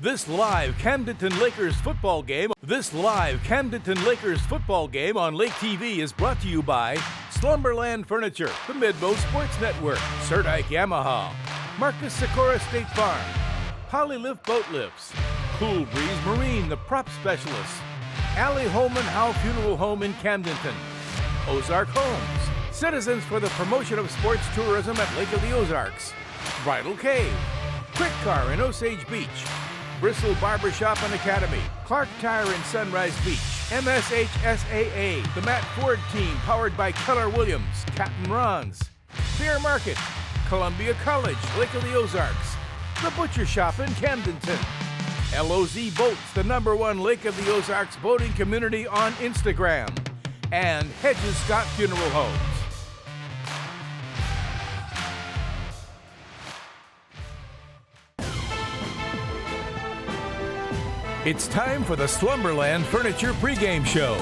This live Camdenton Lakers football game on Lake TV is brought to you by Slumberland Furniture, the Midmo Sports Network, Serdike Yamaha, Marcus Sikora State Farm, Polylift Boat Lifts, Cool Breeze Marine, the prop specialist, Allie Holman Howe Funeral Home in Camdenton, Ozark Homes, Citizens for the Promotion of Sports Tourism at Lake of the Ozarks, Bridal Cave, Quick Car in Osage Beach, Bristol Barbershop and Academy, Clark Tire in Sunrise Beach, MSHSAA, the Matt Ford Team powered by Keller Williams, Captain Ron's, Beer Market, Columbia College, Lake of the Ozarks, The Butcher Shop in Camdenton, LOZ Boats, the #1 Lake of the Ozarks boating community on Instagram, and Hedges Scott Funeral Homes. It's time for the Slumberland Furniture pregame show.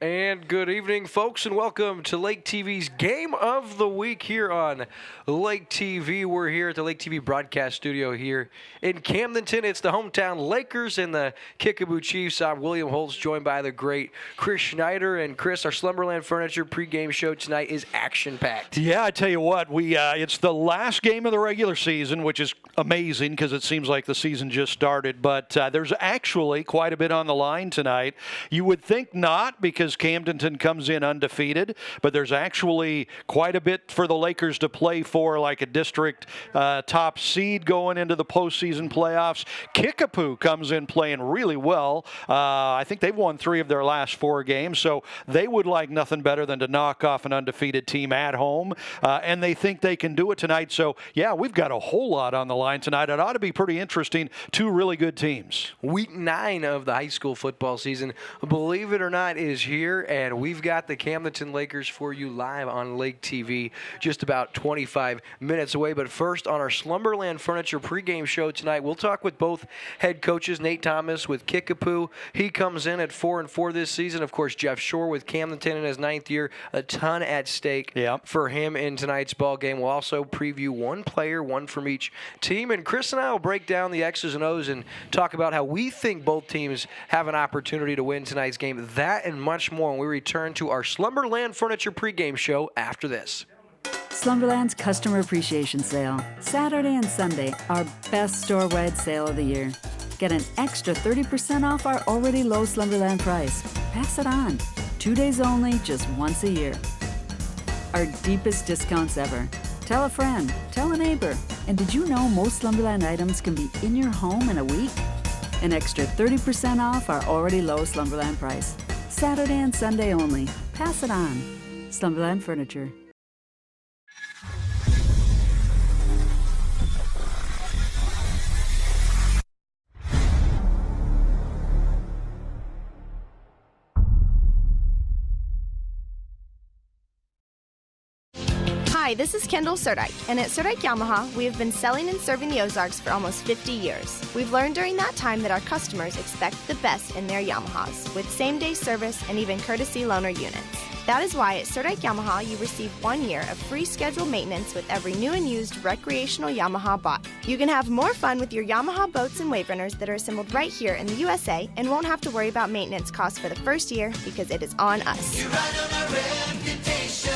And good evening, folks, and welcome to Lake TV's Game of the Week here on Lake TV. We're here at the Lake TV broadcast studio here in Camdenton. It's the hometown Lakers and the Kickapoo Chiefs. I'm William Holtz, joined by the great Chris Schneider. And Chris, our Slumberland Furniture pregame show tonight is action-packed. Yeah, I tell you what, it's the last game of the regular season, which is amazing because it seems like the season just started. But there's actually quite a bit on the line tonight. You would think not, because Camdenton comes in undefeated, but there's actually quite a bit for the Lakers to play for, like a district top seed going into the postseason playoffs. Kickapoo comes in playing really well. I think they've won 3 of their last 4 games, so they would like nothing better than to knock off an undefeated team at home, and they think they can do it tonight. So, yeah, we've got a whole lot on the line tonight. It ought to be pretty interesting. 2 really good teams. Week 9 of the high school football season, believe it or not, is here, and we've got the Camdenton Lakers for you live on Lake TV just about 25 minutes away. But first, on our Slumberland Furniture pregame show tonight, we'll talk with both head coaches. Nate Thomas with Kickapoo. He comes in at 4-4 this season. Of course, Jeff Shore with Camdenton in his 9th year. A ton at stake for him in tonight's ball game. We'll also preview one player, one from each team. And Chris and I will break down the X's and O's and talk about how we think both teams have an opportunity to win tonight's game. That and much more when we return to our Slumberland Furniture pregame show after this. Slumberland's Customer Appreciation Sale. Saturday and Sunday, our best store-wide sale of the year. Get an extra 30% off our already low Slumberland price. Pass it on. 2 days only, just once a year. Our deepest discounts ever. Tell a friend, tell a neighbor. And did you know most Slumberland items can be in your home in a week? An extra 30% off our already low Slumberland price. Saturday and Sunday only. Pass it on. Slumberland Furniture. Hi, this is Kendall Serdike, and at Serdike Yamaha, we have been selling and serving the Ozarks for almost 50 years. We've learned during that time that our customers expect the best in their Yamahas, with same-day service and even courtesy loaner units. That is why at Serdike Yamaha, you receive 1 year of free scheduled maintenance with every new and used recreational Yamaha bought. You can have more fun with your Yamaha boats and wave runners that are assembled right here in the USA and won't have to worry about maintenance costs for the first year because it is on us. You ride on our reputation.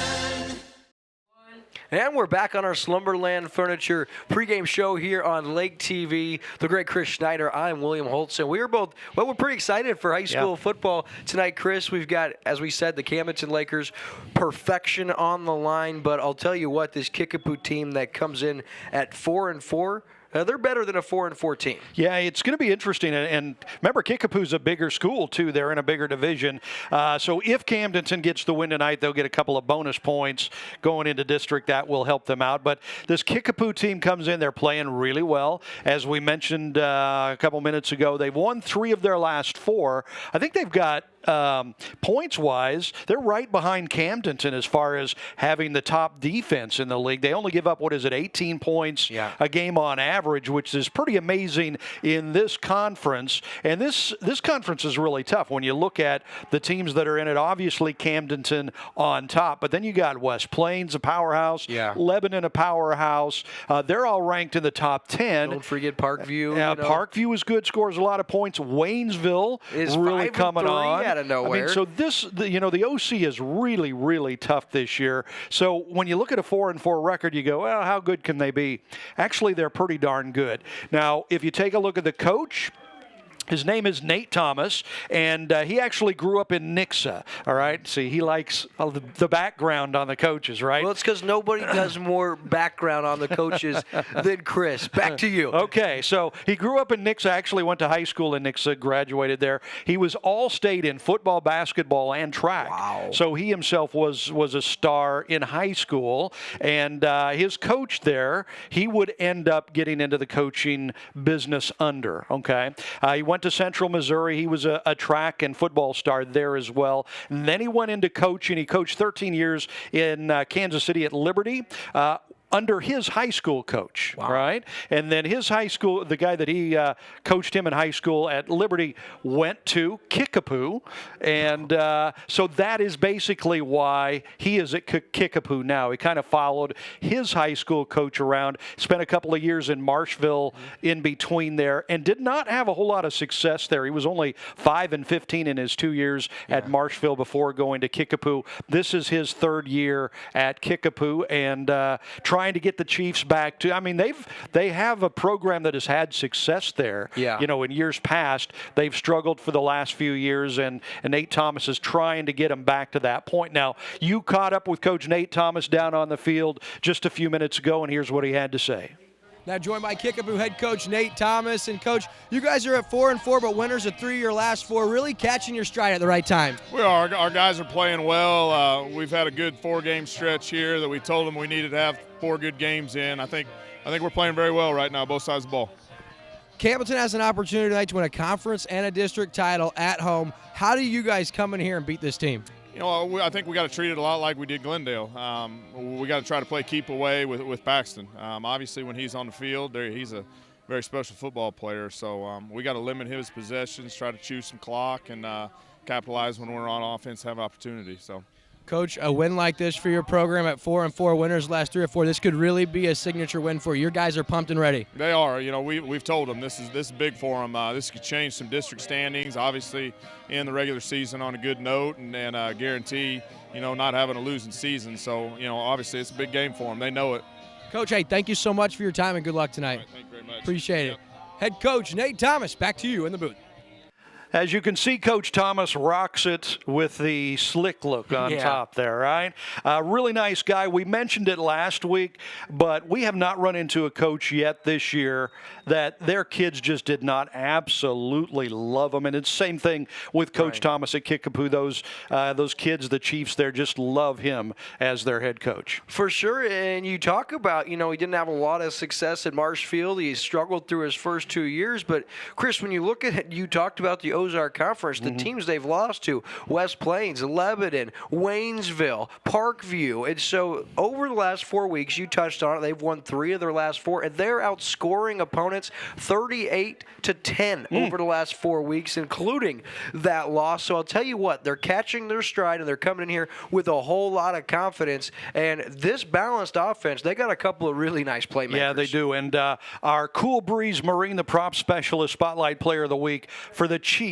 And we're back on our Slumberland Furniture pregame show here on Lake TV. The great Chris Schneider. I'm William Holtz. And we're pretty excited for high school football tonight, Chris. We've got, as we said, the Camdenton Lakers perfection on the line. But I'll tell you what, this Kickapoo team that comes in at 4-4, they're better than a 4-4 team. Yeah, it's going to be interesting. And remember, Kickapoo's a bigger school, too. They're in a bigger division. So if Camdenton gets the win tonight, they'll get a couple of bonus points going into district. That will help them out. But this Kickapoo team comes in. They're playing really well. As we mentioned a couple minutes ago, they've won 3 of their last 4. I think they've got points-wise, they're right behind Camdenton as far as having the top defense in the league. They only give up, 18 points a game on average, which is pretty amazing in this conference. And this conference is really tough when you look at the teams that are in it. Obviously, Camdenton on top, but then you got West Plains, a powerhouse, Lebanon, a powerhouse. They're all ranked in the top 10. Don't forget Parkview. Parkview is good, scores a lot of points. Waynesville is really coming on out of nowhere. I mean, so the OC is really, really tough this year. So when you look at a 4-4 record, you go, well, how good can they be? Actually, they're pretty darn good. Now, if you take a look at the coach, his name is Nate Thomas, and he actually grew up in Nixa, all right? See, he likes the background on the coaches, right? Well, it's because nobody does more background on the coaches than Chris. Back to you. Okay, so he grew up in Nixa, actually went to high school in Nixa, graduated there. He was all-state in football, basketball, and track. Wow. So he himself was a star in high school, and his coach there, he would end up getting into the coaching business okay? He went to Central Missouri. He was a track and football star there as well. And then he went into coaching. He coached 13 years in Kansas City at Liberty. Under his high school coach, right? And then his high school, the guy that he coached him in high school at Liberty, went to Kickapoo. And so that is basically why he is at Kickapoo now. He kind of followed his high school coach around, spent a couple of years in Marshville in between there, and did not have a whole lot of success there. He was only 5-15 in his 2 years at Marshville before going to Kickapoo. This is his third year at Kickapoo, and trying to get the Chiefs back to, I mean, they have a program that has had success there. In years past, they've struggled for the last few years, and Nate Thomas is trying to get them back to that point. Now, you caught up with Coach Nate Thomas down on the field just a few minutes ago, and here's what he had to say. Now joined by Kickapoo head coach Nate Thomas. And Coach, you guys are at 4-4, but winners of 3 of your last 4, really catching your stride at the right time. We are. Our guys are playing well. We've had a good 4-game stretch here that we told them we needed to have 4 good games in. I think we're playing very well right now, both sides of the ball. Campbellton has an opportunity tonight to win a conference and a district title at home. How do you guys come in here and beat this team? I think we got to treat it a lot like we did Glendale. We got to try to play keep away with Paxton. Obviously, when he's on the field, he's a very special football player. So we got to limit his possessions, try to chew some clock, and capitalize when we're on offense, have opportunity. So, Coach, a win like this for your program at 4-4, winners last 3 or 4, this could really be a signature win for you. Your guys are pumped and ready. They are. We've told them this is big for them. This could change some district standings, obviously, in the regular season on a good note, and guarantee, not having a losing season. So, obviously it's a big game for them. They know it. Coach, hey, thank you so much for your time and good luck tonight. Right, thank you very much. Appreciate it. Head coach Nate Thomas, back to you in the booth. As you can see, Coach Thomas rocks it with the slick look on top there, right? Really nice guy. We mentioned it last week, but we have not run into a coach yet this year that their kids just did not absolutely love him. And it's the same thing with Coach Thomas at Kickapoo. Those kids, the Chiefs there, just love him as their head coach. For sure, and you talk about, he didn't have a lot of success at Marshfield. He struggled through his first 2 years. But, Chris, when you look at it, you talked about the Ozark Conference, the teams they've lost to, West Plains, Lebanon, Waynesville, Parkview. And so over the last 4 weeks, you touched on it, they've won 3 of their last 4, and they're outscoring opponents 38-10 over the last 4 weeks, including that loss. So I'll tell you what, they're catching their stride, and they're coming in here with a whole lot of confidence. And this balanced offense, they got a couple of really nice playmakers. Yeah, they do. And our Cool Breeze Marine, the prop specialist, Spotlight Player of the Week for the Chiefs,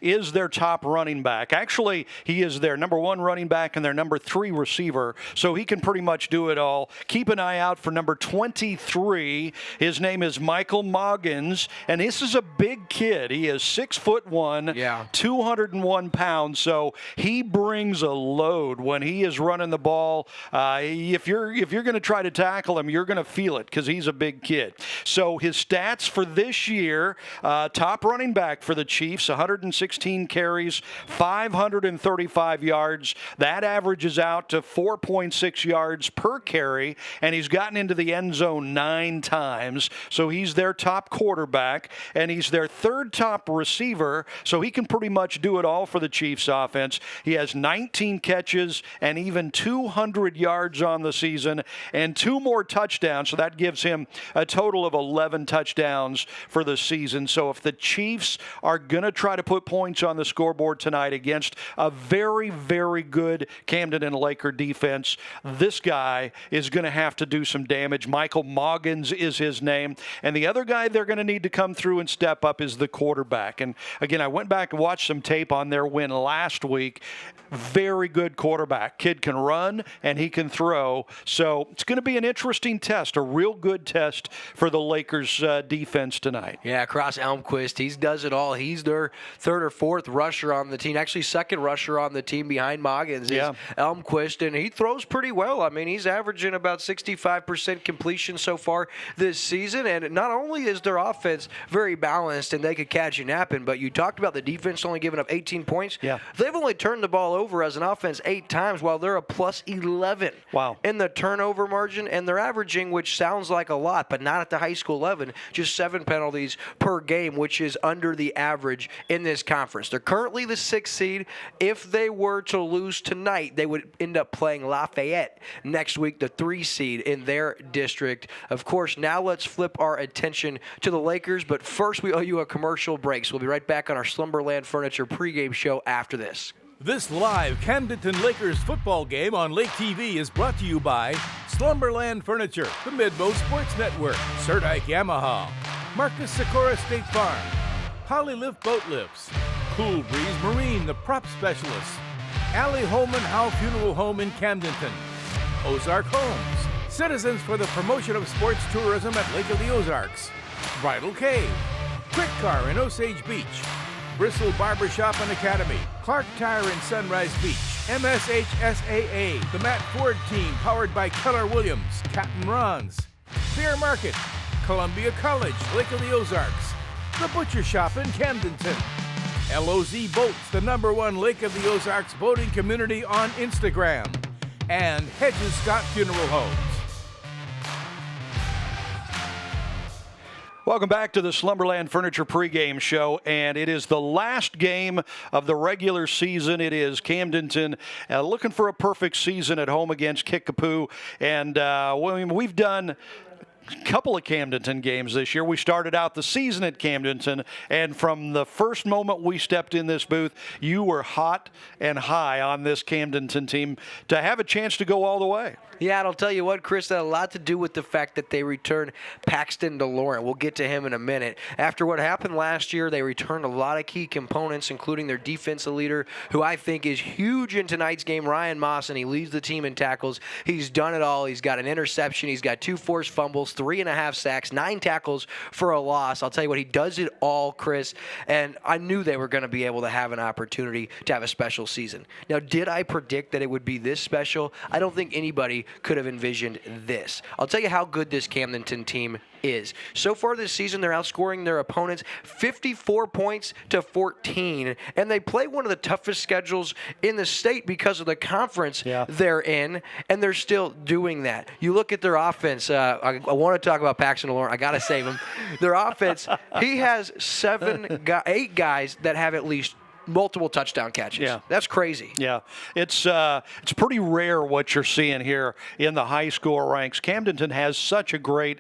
is their top running back. Actually, he is their number 1 running back and their number 3 receiver, so he can pretty much do it all. Keep an eye out for number 23. His name is Michael Moggins, and this is a big kid. He is 6'1", 201 pounds, so he brings a load when he is running the ball. If you're going to try to tackle him, you're going to feel it because he's a big kid. So his stats for this year, top running back for the Chiefs, 116 carries, 535 yards. That averages out to 4.6 yards per carry, and he's gotten into the end zone 9 times. So he's their top quarterback, and he's their third top receiver, so he can pretty much do it all for the Chiefs offense. He has 19 catches and even 200 yards on the season and 2 more touchdowns, so that gives him a total of 11 touchdowns for the season. So if the Chiefs are going to try to put points on the scoreboard tonight against a very, very good Camdenton Laker defense, this guy is going to have to do some damage. Michael Moggins is his name. And the other guy they're going to need to come through and step up is the quarterback. And again, I went back and watched some tape on their win last week. Very good quarterback. Kid can run and he can throw. So it's going to be an interesting test, a real good test for the Lakers defense tonight. Yeah, Cross Elmquist, he does it all. He's their third or fourth rusher on the team, actually second rusher on the team behind Moggins is Elmquist, and he throws pretty well. I mean, he's averaging about 65% completion so far this season, and not only is their offense very balanced and they could catch you napping, but you talked about the defense only giving up 18 points. Yeah. They've only turned the ball over as an offense 8 times while they're a plus 11 in the turnover margin, and they're averaging, which sounds like a lot, but not at the high school level, just 7 penalties per game, which is under the average in this conference. They're currently the 6th seed. If they were to lose tonight, they would end up playing Lafayette next week, the 3 seed in their district. Of course, now let's flip our attention to the Lakers, but first we owe you a commercial break, so we'll be right back on our Slumberland Furniture pregame show after this. This live Camdenton Lakers football game on Lake TV is brought to you by Slumberland Furniture, the Midmo Sports Network, Surdike Yamaha, Marcus Sikora State Farm, Polylift Boat Lifts, Cool Breeze Marine, the prop specialist, Allie Holman Howe Funeral Home in Camdenton, Ozark Homes, Citizens for the Promotion of Sports Tourism at Lake of the Ozarks, Bridal Cave, Quick Car in Osage Beach, Bristol Barbershop and Academy, Clark Tire in Sunrise Beach, MSHSAA, the Matt Ford team powered by Keller Williams, Captain Ron's, Beer Market, Columbia College, Lake of the Ozarks, the Butcher Shop in Camdenton, LOZ Boats, the #1 Lake of the Ozarks boating community on Instagram, and Hedges Scott Funeral Homes. Welcome back to the Slumberland Furniture pregame show, and it is the last game of the regular season. It is Camdenton looking for a perfect season at home against Kickapoo, and we've done a couple of Camdenton games this year. We started out the season at Camdenton, and from the first moment we stepped in this booth, you were hot and high on this Camdenton team to have a chance to go all the way. Yeah, and I'll tell you what, Chris, that had a lot to do with the fact that they returned Paxton DeLauren. We'll get to him in a minute. After what happened last year, they returned a lot of key components, including their defensive leader, who I think is huge in tonight's game, Ryan Moss, and he leads the team in tackles. He's done it all. He's got an interception. He's got 2 forced fumbles, 3.5 sacks, 9 tackles for a loss. I'll tell you what, he does it all, Chris, and I knew they were going to be able to have an opportunity to have a special season. Now, did I predict that it would be this special? I don't think anybody could have envisioned this. I'll tell you how good this Camdenton team is. So far this season, they're outscoring their opponents 54 points to 14, and they play one of the toughest schedules in the state because of the conference they're in, and they're still doing that. You look at their offense. I want to talk about Paxton DeLauren. I got to save him. Their offense, he has 8 guys that have at least multiple touchdown catches. Yeah. That's crazy. Yeah. It's pretty rare what you're seeing here in the high school ranks. Camdenton has such a great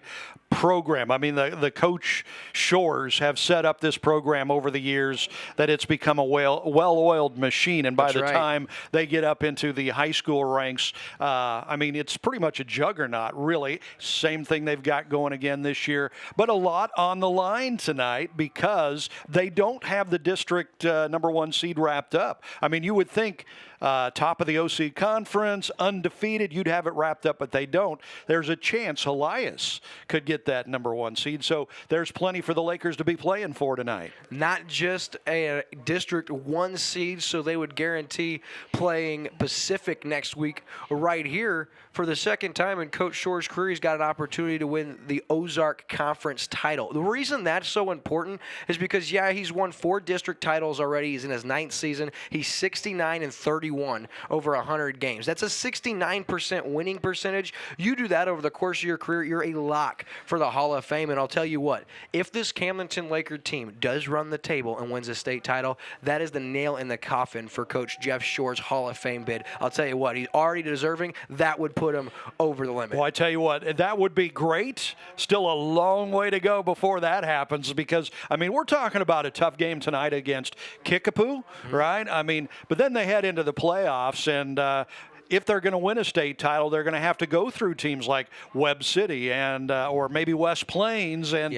program. I mean, the Coach Shores have set up this program over the years that it's become a well-oiled machine. And by the time they get up into the high school ranks, I mean, it's pretty much a juggernaut, really. Same thing they've got going again this year. But a lot on the line tonight because they don't have the district #1 seed wrapped up. I mean, you would think top of the OC conference, undefeated. You'd have it wrapped up, but they don't. There's a chance Elias could get that number 1 seed. So there's plenty for the Lakers to be playing for tonight. Not just a District 1 seed, so they would guarantee playing Pacific next week right here. For the second time in Coach Shore's career, he's got an opportunity to win the Ozark Conference title. The reason that's so important is because, yeah, he's won 4 district titles already. He's in his 9th season. He's 69-31 over 100 games. That's a 69% winning percentage. You do that over the course of your career, you're a lock for the Hall of Fame. And I'll tell you what, if this Camdenton Laker team does run the table and wins a state title, that is the nail in the coffin for Coach Jeff Shore's Hall of Fame bid. I'll tell you what, he's already deserving. That would put him over the limit. Well, I tell you what, that would be great. Still a long way to go before that happens because, I mean, we're talking about a tough game tonight against Kickapoo, right? I mean, but then they head into the playoffs and if they're going to win a state title, they're going to have to go through teams like Webb City and or maybe West Plains and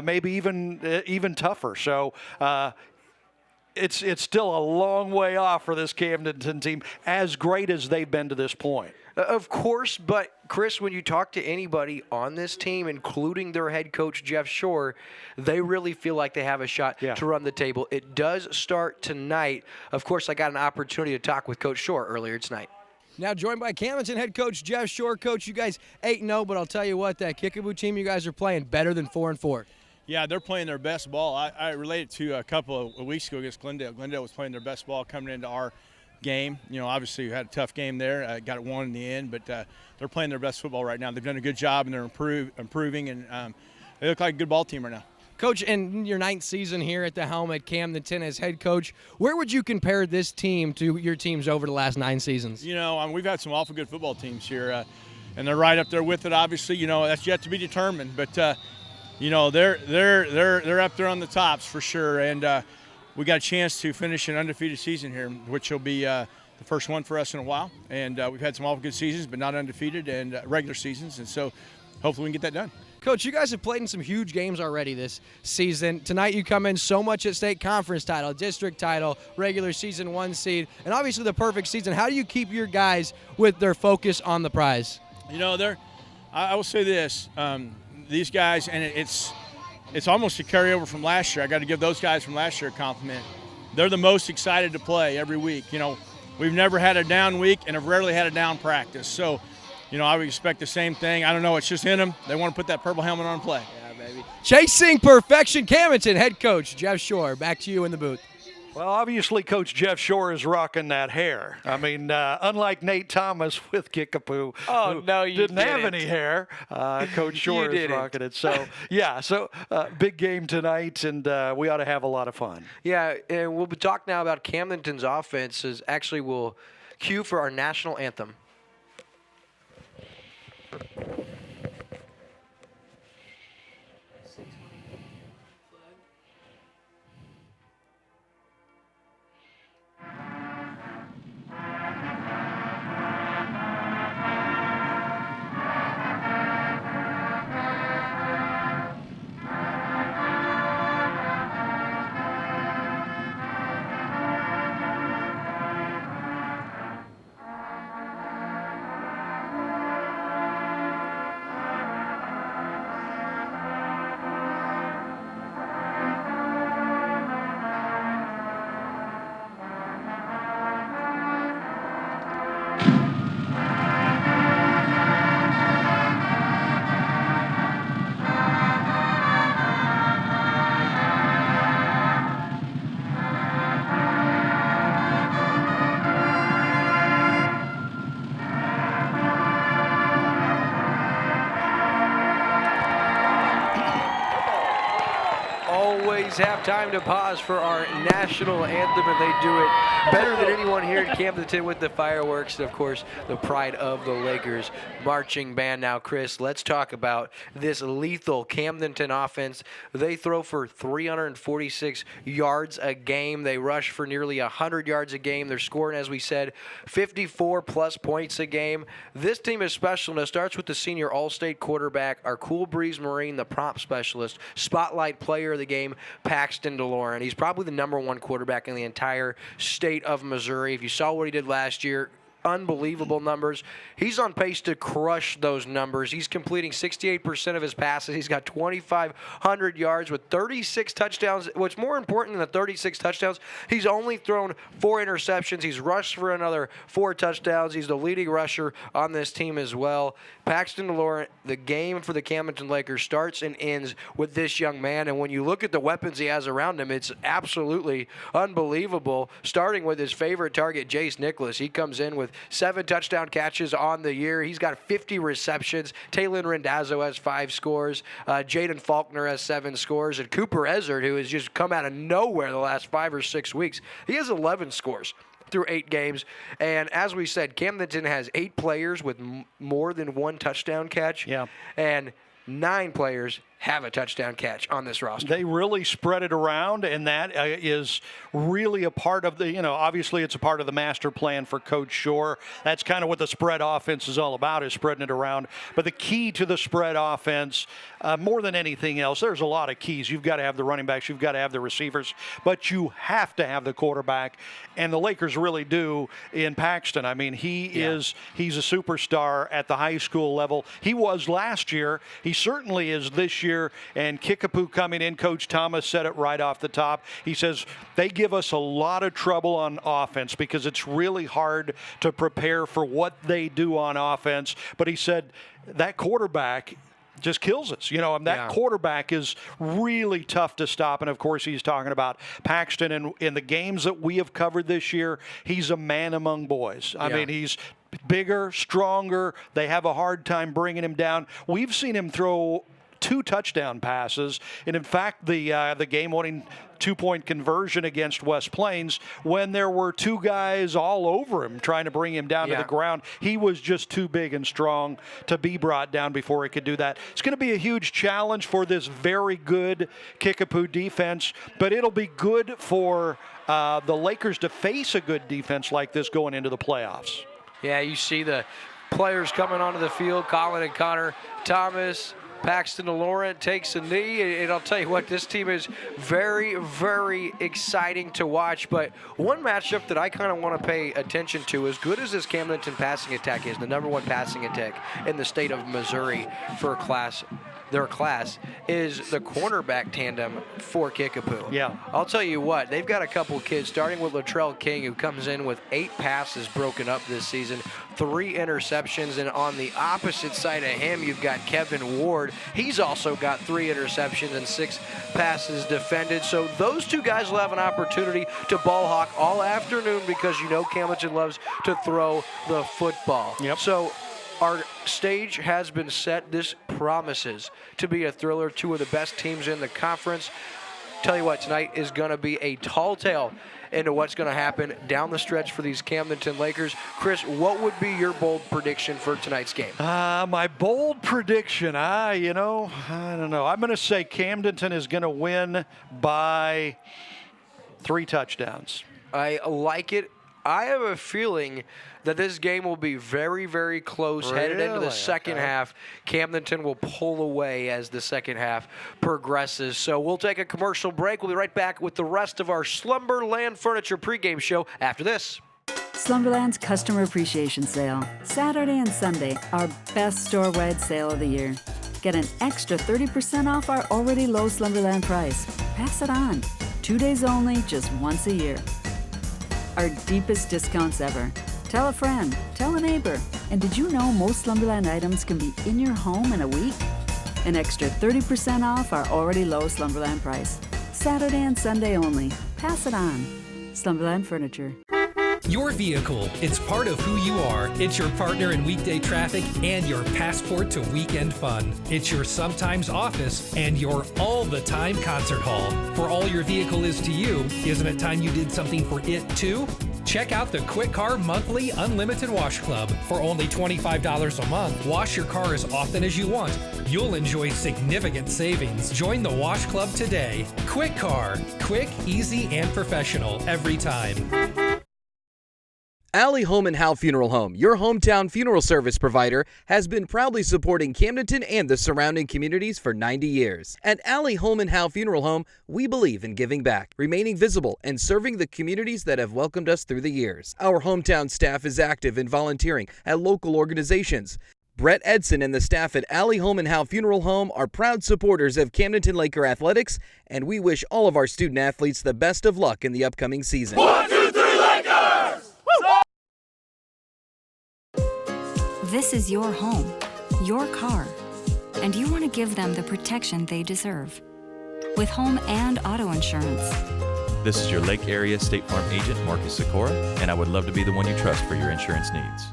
maybe even tougher. So it's still a long way off for this Camdenton team, as great as they've been to this point. Of course, but Chris, when you talk to anybody on this team, including their head coach, Jeff Shore, they really feel like they have a shot to run the table. It does start tonight. Of course, I got an opportunity to talk with Coach Shore earlier tonight. Now joined by Camdenton head coach Jeff Shore. Coach, you guys 8-0, but I'll tell you what, that Kickapoo team you guys are playing better than 4-4. Yeah, they're playing their best ball. I related to a couple of weeks ago against Glendale. Glendale was playing their best ball coming into our game. You know, obviously we had a tough game there, got it won in the end, but they're playing their best football right now. They've done a good job, and they're improving, and they look like a good ball team right now. Coach, in your 9th season here at the helm at Camdenton as head coach, where would you compare this team to your teams over the last 9 seasons? You know, we've had some awful good football teams here, and they're right up there with it. Obviously, you know, that's yet to be determined, but you know, they're up there on the tops for sure, and we got a chance to finish an undefeated season here, which will be the first one for us in a while. And we've had some awful good seasons, but not undefeated and regular seasons. And so hopefully we can get that done. Coach, you guys have played in some huge games already this season. Tonight you come in so much at state conference title, district title, regular season 1 seed, and obviously the perfect season. How do you keep your guys with their focus on the prize? You know, I will say this, these guys, and it's almost a carryover from last year. I got to give those guys from last year a compliment. They're the most excited to play every week. You know, we've never had a down week and have rarely had a down practice. So, you know, I would expect the same thing. I don't know. It's just in them. They want to put that purple helmet on and play. Yeah, baby. Chasing perfection, Camdenton head coach Jeff Shore. Back to you in the booth. Well, obviously, Coach Jeff Shore is rocking that hair. I mean, unlike Nate Thomas with Kickapoo, who didn't have any hair, Coach Shore is rocking it. So, yeah, big game tonight, and we ought to have a lot of fun. Yeah, and we'll be talking now about Camdenton's offense. Actually, we'll cue for our national anthem. Have time to pause for our national anthem, and they do it better than anyone here at Camdenton with the fireworks and, of course, the pride of the Lakers marching band. Now, Chris, let's talk about this lethal Camdenton offense. They throw for 346 yards a game. They rush for nearly 100 yards a game. They're scoring, as we said, 54-plus points a game. This team is special, and it starts with the senior All-State quarterback, our Cool Breeze Marine, the prop specialist, spotlight player of the game, name Paxton DeLorean. He's probably the #1 quarterback in the entire state of Missouri. If you saw what he did last year, unbelievable numbers. He's on pace to crush those numbers. He's completing 68% of his passes. He's got 2,500 yards with 36 touchdowns. What's more important than the 36 touchdowns, he's only thrown 4 interceptions. He's rushed for another 4 touchdowns. He's the leading rusher on this team as well. Paxton DeLorean, the game for the Camdenton Lakers starts and ends with this young man. And when you look at the weapons he has around him, it's absolutely unbelievable. Starting with his favorite target, Jace Nicholas. He comes in with 7 touchdown catches on the year. He's got 50 receptions. Taylon Rendazzo has 5 scores. Jaden Faulkner has 7 scores. And Cooper Ezard, who has just come out of nowhere the last 5 or 6 weeks, he has 11 scores through 8 games. And as we said, Camdenton has 8 players with more than 1 touchdown catch. Yeah. And 9 players have a touchdown catch on this roster. They really spread it around, and that is really a part of the, obviously it's a part of the master plan for Coach Shore. That's kind of what the spread offense is all about, is spreading it around. But the key to the spread offense, more than anything else, there's a lot of keys. You've got to have the running backs, you've got to have the receivers, but you have to have the quarterback, and the Lakers really do in Paxton. I mean, he's a superstar at the high school level. He was last year. He certainly is this year. And Kickapoo coming in, Coach Thomas said it right off the top. He says they give us a lot of trouble on offense because it's really hard to prepare for what they do on offense. But he said that quarterback just kills us. And that quarterback is really tough to stop. And, of course, he's talking about Paxton. And in the games that we have covered this year, he's a man among boys. I mean, he's bigger, stronger. They have a hard time bringing him down. We've seen him throw 2 touchdown passes, and in fact, the game-winning 2-point conversion against West Plains, when there were 2 guys all over him trying to bring him down to the ground, he was just too big and strong to be brought down before he could do that. It's going to be a huge challenge for this very good Kickapoo defense, but it'll be good for the Lakers to face a good defense like this going into the playoffs. Yeah, you see the players coming onto the field, Colin and Connor Thomas. Paxton DeLorean takes a knee, and I'll tell you what, this team is very, very exciting to watch. But one matchup that I kind of want to pay attention to, as good as this Camdenton passing attack is, the #1 passing attack in the state of Missouri for their class, is the cornerback tandem for Kickapoo. Yeah. I'll tell you what, they've got a couple kids, starting with Latrell King, who comes in with 8 passes broken up this season, 3 interceptions, and on the opposite side of him, you've got Kevin Ward. He's also got 3 interceptions and 6 passes defended. So those 2 guys will have an opportunity to ball hawk all afternoon because Camdenton loves to throw the football. Yep. So our stage has been set. This promises to be a thriller. 2 of the best teams in the conference. Tell you what, tonight is going to be a tall tale into what's going to happen down the stretch for these Camdenton Lakers. Chris, what would be your bold prediction for tonight's game? My bold prediction, I don't know. I'm going to say Camdenton is going to win by 3 touchdowns. I like it. I have a feeling that this game will be very, very close. Headed into the second half, Camdenton will pull away as the second half progresses. So we'll take a commercial break. We'll be right back with the rest of our Slumberland Furniture pregame show after this. Slumberland's Customer Appreciation Sale. Saturday and Sunday, our best store-wide sale of the year. Get an extra 30% off our already low Slumberland price. Pass it on. 2 days only, just once a year. Our deepest discounts ever. Tell a friend, tell a neighbor. And did you know most Slumberland items can be in your home in a week? An extra 30% off our already low Slumberland price. Saturday and Sunday only. Pass it on. Slumberland Furniture. Your vehicle, it's part of who you are. It's your partner in weekday traffic and your passport to weekend fun. It's your sometimes office and your all-the-time concert hall. For all your vehicle is to you, isn't it time you did something for it too? Check out the Quick Car Monthly Unlimited Wash Club. For only $25 a month, wash your car as often as you want. You'll enjoy significant savings. Join the Wash Club today. Quick Car. Quick, easy, and professional every time. Allie Home and Howe Funeral Home, your hometown funeral service provider, has been proudly supporting Camdenton and the surrounding communities for 90 years. At Allie Home and Howe Funeral Home, we believe in giving back, remaining visible, and serving the communities that have welcomed us through the years. Our hometown staff is active in volunteering at local organizations. Brett Edson and the staff at Allie Home and Howe Funeral Home are proud supporters of Camdenton Laker athletics, and we wish all of our student athletes the best of luck in the upcoming season. 1, 2, 3, Lakers! This is your home, your car, and you want to give them the protection they deserve. With home and auto insurance. This is your Lake Area State Farm agent, Marcus Sikora, and I would love to be the one you trust for your insurance needs.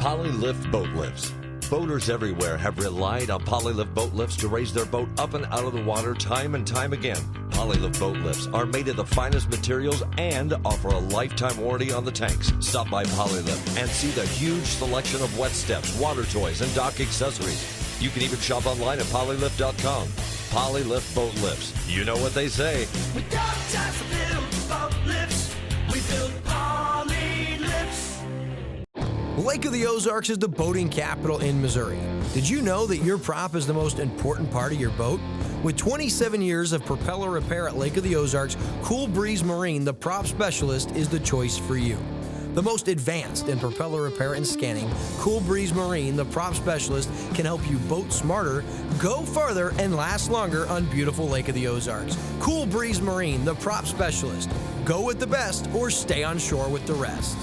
Polylift boat lifts. Boaters everywhere have relied on Polylift boat lifts to raise their boat up and out of the water time and time again. Polylift boat lifts are made of the finest materials and offer a lifetime warranty on the tanks. Stop by Polylift and see the huge selection of wet steps, water toys, and dock accessories. You can even shop online at polylift.com. Polylift boat lifts. You know what they say. We got time to build boat lifts. We build Polylifts. Lake of the Ozarks is the boating capital in Missouri. Did you know that your prop is the most important part of your boat? With 27 years of propeller repair at Lake of the Ozarks, Cool Breeze Marine, the prop specialist, is the choice for you. The most advanced in propeller repair and scanning, Cool Breeze Marine, the prop specialist, can help you boat smarter, go farther, and last longer on beautiful Lake of the Ozarks. Cool Breeze Marine, the prop specialist. Go with the best or stay on shore with the rest.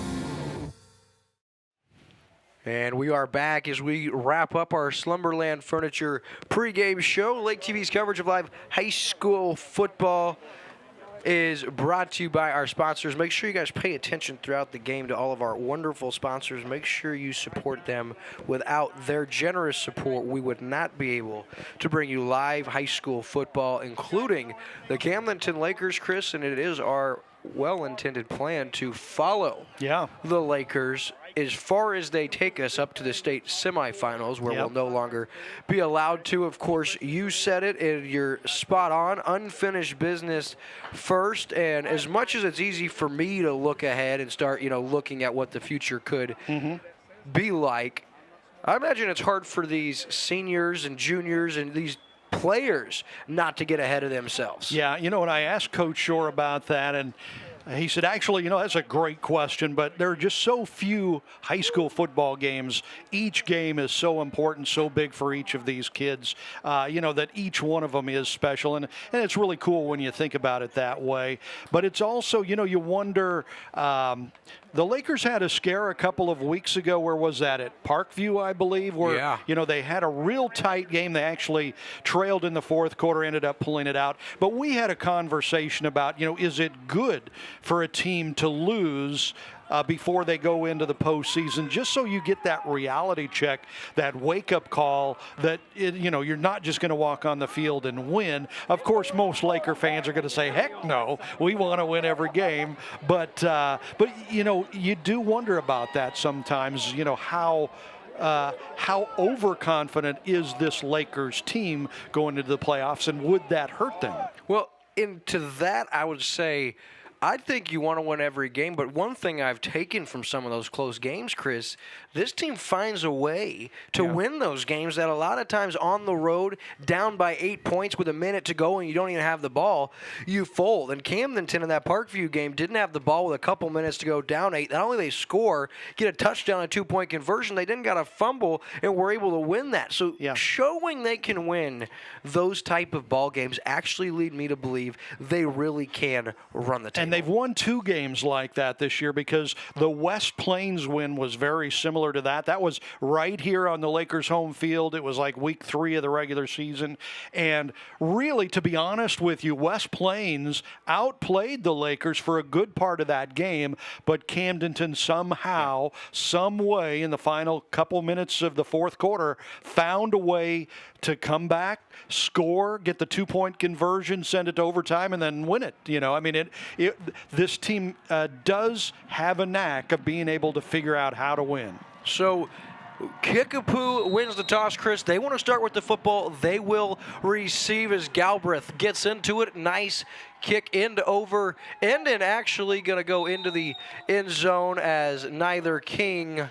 And we are back as we wrap up our Slumberland Furniture pregame show. Lake TV's coverage of live high school football is brought to you by our sponsors. Make sure you guys pay attention throughout the game to all of our wonderful sponsors. Make sure you support them. Without their generous support, we would not be able to bring you live high school football, including the Camdenton Lakers, Chris, and it is our well-intended plan to follow the Lakers as far as they take us up to the state semifinals, where we'll no longer be allowed to. Of course, you said it, and you're spot on. Unfinished business first, and as much as it's easy for me to look ahead and start, looking at what the future could be like, I imagine it's hard for these seniors and juniors and these players not to get ahead of themselves. Yeah, and I asked Coach Shore about that, and he said, actually, that's a great question, but there are just so few high school football games. Each game is so important, so big for each of these kids, that each one of them is special. And it's really cool when you think about it that way. But it's also, you wonder, the Lakers had a scare a couple of weeks ago. Where was that? At Parkview, I believe, where, they had a real tight game. They actually trailed in the fourth quarter, ended up pulling it out. But we had a conversation about, is it good for a team to lose before they go into the postseason, just so you get that reality check, that wake-up call that, you're not just going to walk on the field and win. Of course, most Laker fans are going to say, heck no, we want to win every game. But you do wonder about that sometimes, how overconfident is this Lakers team going into the playoffs, and would that hurt them? Well, into that, I would say, I think you want to win every game, but one thing I've taken from some of those close games, Chris, this team finds a way to win those games that a lot of times on the road, down by 8 points with a minute to go and you don't even have the ball, you fold. And Camdenton in that Parkview game didn't have the ball with a couple minutes to go, down 8. Not only they score, get a touchdown, a 2-point conversion, they didn't got a fumble and were able to win that. So showing they can win those type of ball games actually lead me to believe they really can run the table. And they've won 2 games like that this year, because the West Plains win was very similar to that. That was right here on the Lakers' home field. It was like week 3 of the regular season. And really, to be honest with you, West Plains outplayed the Lakers for a good part of that game, but Camdenton somehow, some way in the final couple minutes of the fourth quarter found a way to come back, score, get the 2-point conversion, send it to overtime, and then win it. This team does have a knack of being able to figure out how to win. So Kickapoo wins the toss, Chris. They want to start with the football. They will receive as Galbraith gets into it. Nice kick into over end and actually going to go into the end zone as neither King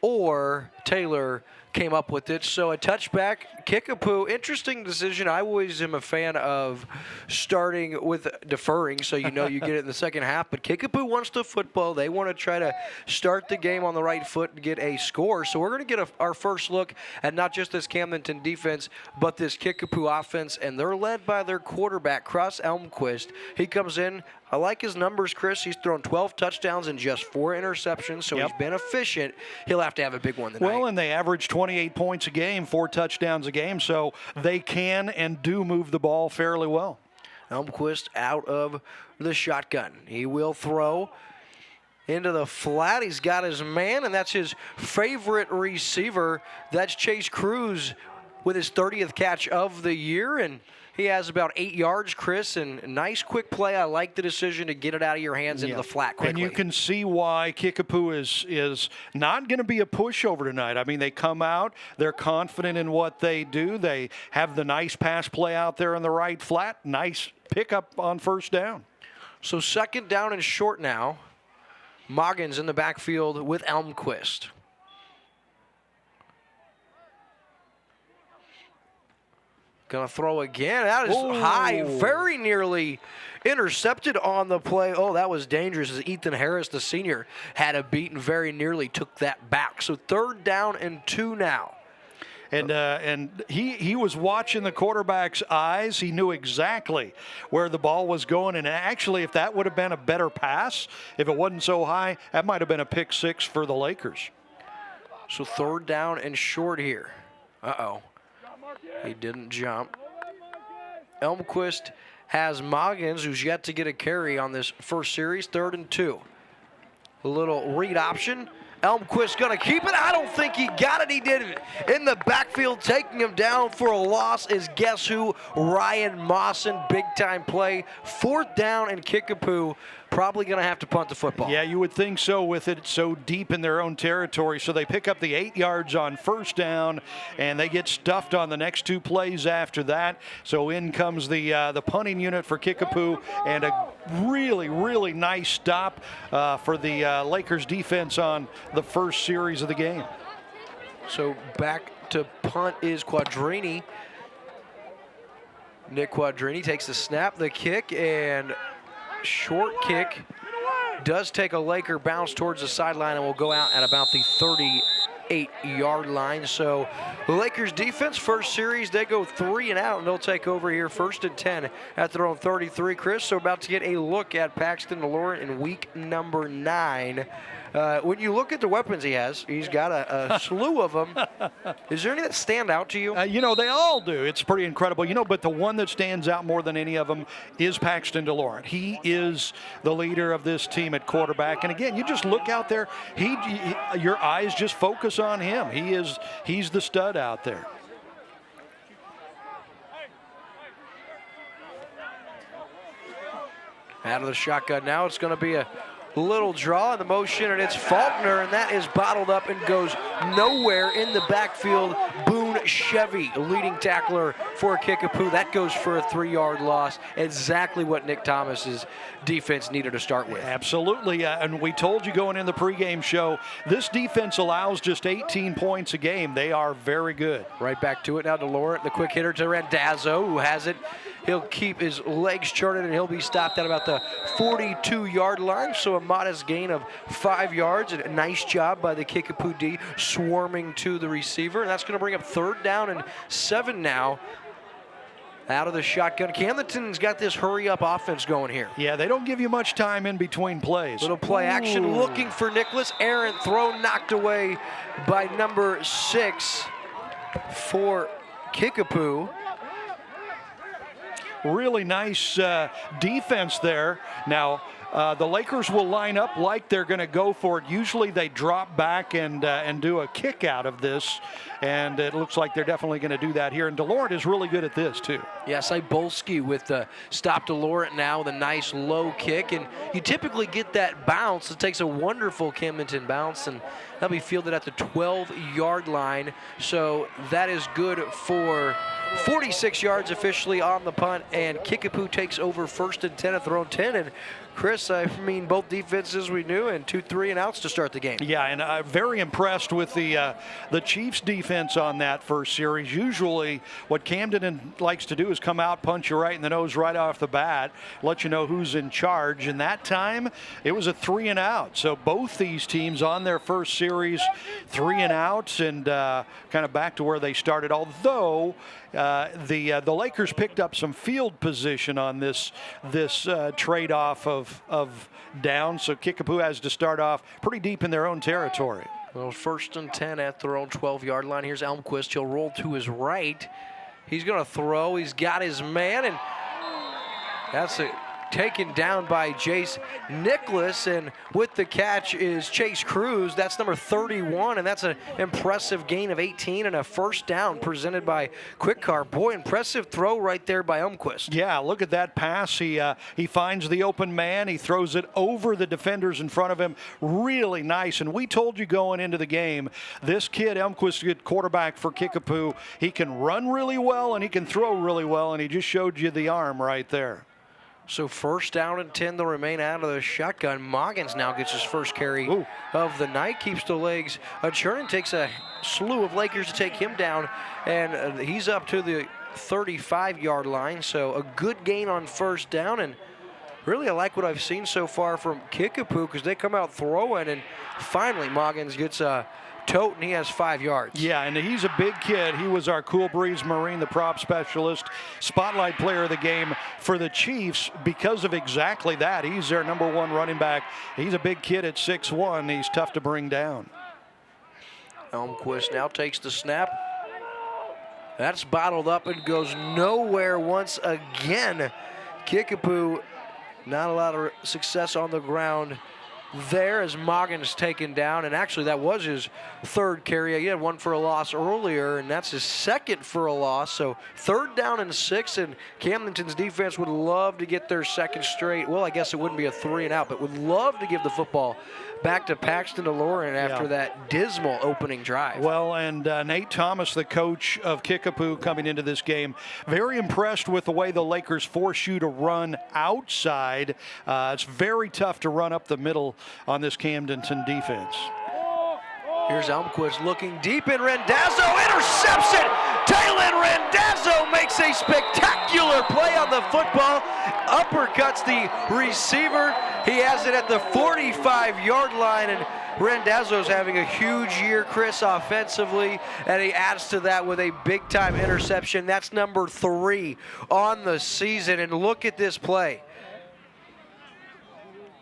or Taylor came up with it. So a touchback. Kickapoo, interesting decision. I always am a fan of starting with deferring, so you know you get it in the second half. But Kickapoo wants the football. They want to try to start the game on the right foot and get a score. So we're going to get our first look at not just this Camdenton defense, but this Kickapoo offense. And they're led by their quarterback, Cross Elmquist. He comes in. I like his numbers, Chris. He's thrown 12 touchdowns and just 4 interceptions, so he's been efficient. He'll have to have a big one tonight. Well, and they average 28 points a game, 4 touchdowns a game, so they can and do move the ball fairly well. Elmquist out of the shotgun. He will throw into the flat. He's got his man, and that's his favorite receiver. That's Chase Cruz with his 30th catch of the year, and he has about 8 yards, Chris, and a nice quick play. I like the decision to get it out of your hands into the flat quickly. And you can see why Kickapoo is not going to be a pushover tonight. I mean, they come out, they're confident in what they do. They have the nice pass play out there in the right flat. Nice pickup on first down. So second down and short now. Moggins in the backfield with Elmquist. Going to throw again. That is high, very nearly intercepted on the play. Oh, that was dangerous as Ethan Harris, the senior, had a beat and very nearly took that back. So third down and 2 now. And he was watching the quarterback's eyes. He knew exactly where the ball was going. And actually, if that would have been a better pass, if it wasn't so high, that might have been a pick 6 for the Lakers. So third down and short here. Uh-oh. He didn't jump. Elmquist has Moggins, who's yet to get a carry on this first series. 3rd and 2. A little read option. Elmquist going to keep it. I don't think he got it. He did it. In the backfield, taking him down for a loss is guess who? Ryan Mawson. Big-time play. 4th down and Kickapoo probably going to have to punt the football. Yeah, you would think so with it so deep in their own territory. So they pick up the 8 yards on first down, and they get stuffed on the next 2 plays after that. So in comes the punting unit for Kickapoo, and a really, really nice stop for the Lakers defense on the first series of the game. So back to punt is Quadrini. Nick Quadrini takes the snap, the kick, and short kick does take a Laker bounce towards the sideline and will go out at about the 38-yard line. So the Lakers defense, first series, they go 3 and out, and they'll take over here 1st and 10 at their own 33, Chris. So about to get a look at Paxton DeLauren in week number 9. When you look at the weapons he has, he's got a slew of them. Is there any that stand out to you? You know, they all do. It's pretty incredible. You know, but the one that stands out more than any of them is Paxton DeLauren. He is the leader of this team at quarterback. And again, you just look out there, your eyes just focus on him. He's the stud out there. Out of the shotgun now, it's going to be a little draw in the motion, and it's Faulkner, and that is bottled up and goes nowhere in the backfield. Boone Chevy, leading tackler for Kickapoo. That goes for a 3-yard loss. Exactly what Nick Thomas's defense needed to start with. Absolutely, and we told you going in the pregame show, this defense allows just 18 points a game. They are very good. Right back to it now to Laurent, the quick hitter to Randazzo, who has it. He'll keep his legs charted, and he'll be stopped at about the 42-yard line. So a modest gain of 5 yards, and a nice job by the Kickapoo D swarming to the receiver. And that's going to bring up 3rd down and 7 now. Out of the shotgun. Camdenton's got this hurry-up offense going here. Yeah, they don't give you much time in between plays. Little play action looking for Nicholas. Aaron throw knocked away by number 6 for Kickapoo. Really nice defense there. Now, the Lakers will line up like they're going to go for it. Usually they drop back and do a kick out of this. and it looks like they're definitely going to do that here. And DeLaurent is really good at this, too. Yeah, Cybolski with the stop DeLaurent now with a nice low kick. And you typically get that bounce. It takes a wonderful Camdenton bounce, and that'll be fielded at the 12-yard line. So that is good for 46 yards officially on the punt, and Kickapoo takes over 1st and 10 at their own 10. And Chris, I mean, both defenses we knew, and 2 3-and-outs to start the game. Yeah, and I'm very impressed with the Chiefs' defense on that first series. Usually what Camden likes to do is come out, punch you right in the nose right off the bat, let you know who's in charge. And that time, it was a 3-and-out. So both these teams on their first series, 3-and-outs, and kind of back to where they started. Although the Lakers picked up some field position on this trade-off of down, so Kickapoo has to start off pretty deep in their own territory. Well, 1st and 10 at their own 12-yard line. Here's Elmquist. He'll roll to his right. He's going to throw. He's got his man, and that's taken down by Jace Nicholas, and with the catch is Chase Cruz. That's number 31, and that's an impressive gain of 18 and a first down presented by Quick Car. Boy, impressive throw right there by Elmquist. Yeah, look at that pass. He finds the open man. He throws it over the defenders in front of him. Really nice. And we told you going into the game, this kid, Elmquist, good quarterback for Kickapoo. He can run really well and he can throw really well, and he just showed you the arm right there. So 1st down and 10, they'll remain out of the shotgun. Moggins now gets his first carry of the night, keeps the legs churning, takes a slew of Lakers to take him down, and he's up to the 35-yard line. So a good gain on 1st down, and really I like what I've seen so far from Kickapoo because they come out throwing, and finally Moggins gets a tote, and he has 5 yards. Yeah, and he's a big kid. He was our Cool Breeze Marine, the prop specialist, spotlight player of the game for the Chiefs because of exactly that. He's their number 1 running back. He's a big kid at 6'1". He's tough to bring down. Elmquist now takes the snap. That's bottled up and goes nowhere once again. Kickapoo, not a lot of success on the ground there as Moggins taken down, and actually that was his 3rd carry. He had 1 for a loss earlier, and that's his 2nd for a loss. So 3rd down and 6, and Camdenton's defense would love to get their 2nd straight. Well, I guess it wouldn't be a 3-and-out, but would love to give the football back to Paxton DeLaurent after that dismal opening drive. Well, and Nate Thomas, the coach of Kickapoo coming into this game, very impressed with the way the Lakers force you to run outside. It's very tough to run up the middle on this Camdenton defense. Here's Elmquist looking deep, and Rendazzo intercepts it. Taylor Rendazzo makes a spectacular play on the football, uppercuts the receiver. He has it at the 45-yard line, and Rendazzo's having a huge year, Chris, offensively, and he adds to that with a big-time interception. That's number 3 on the season, and look at this play.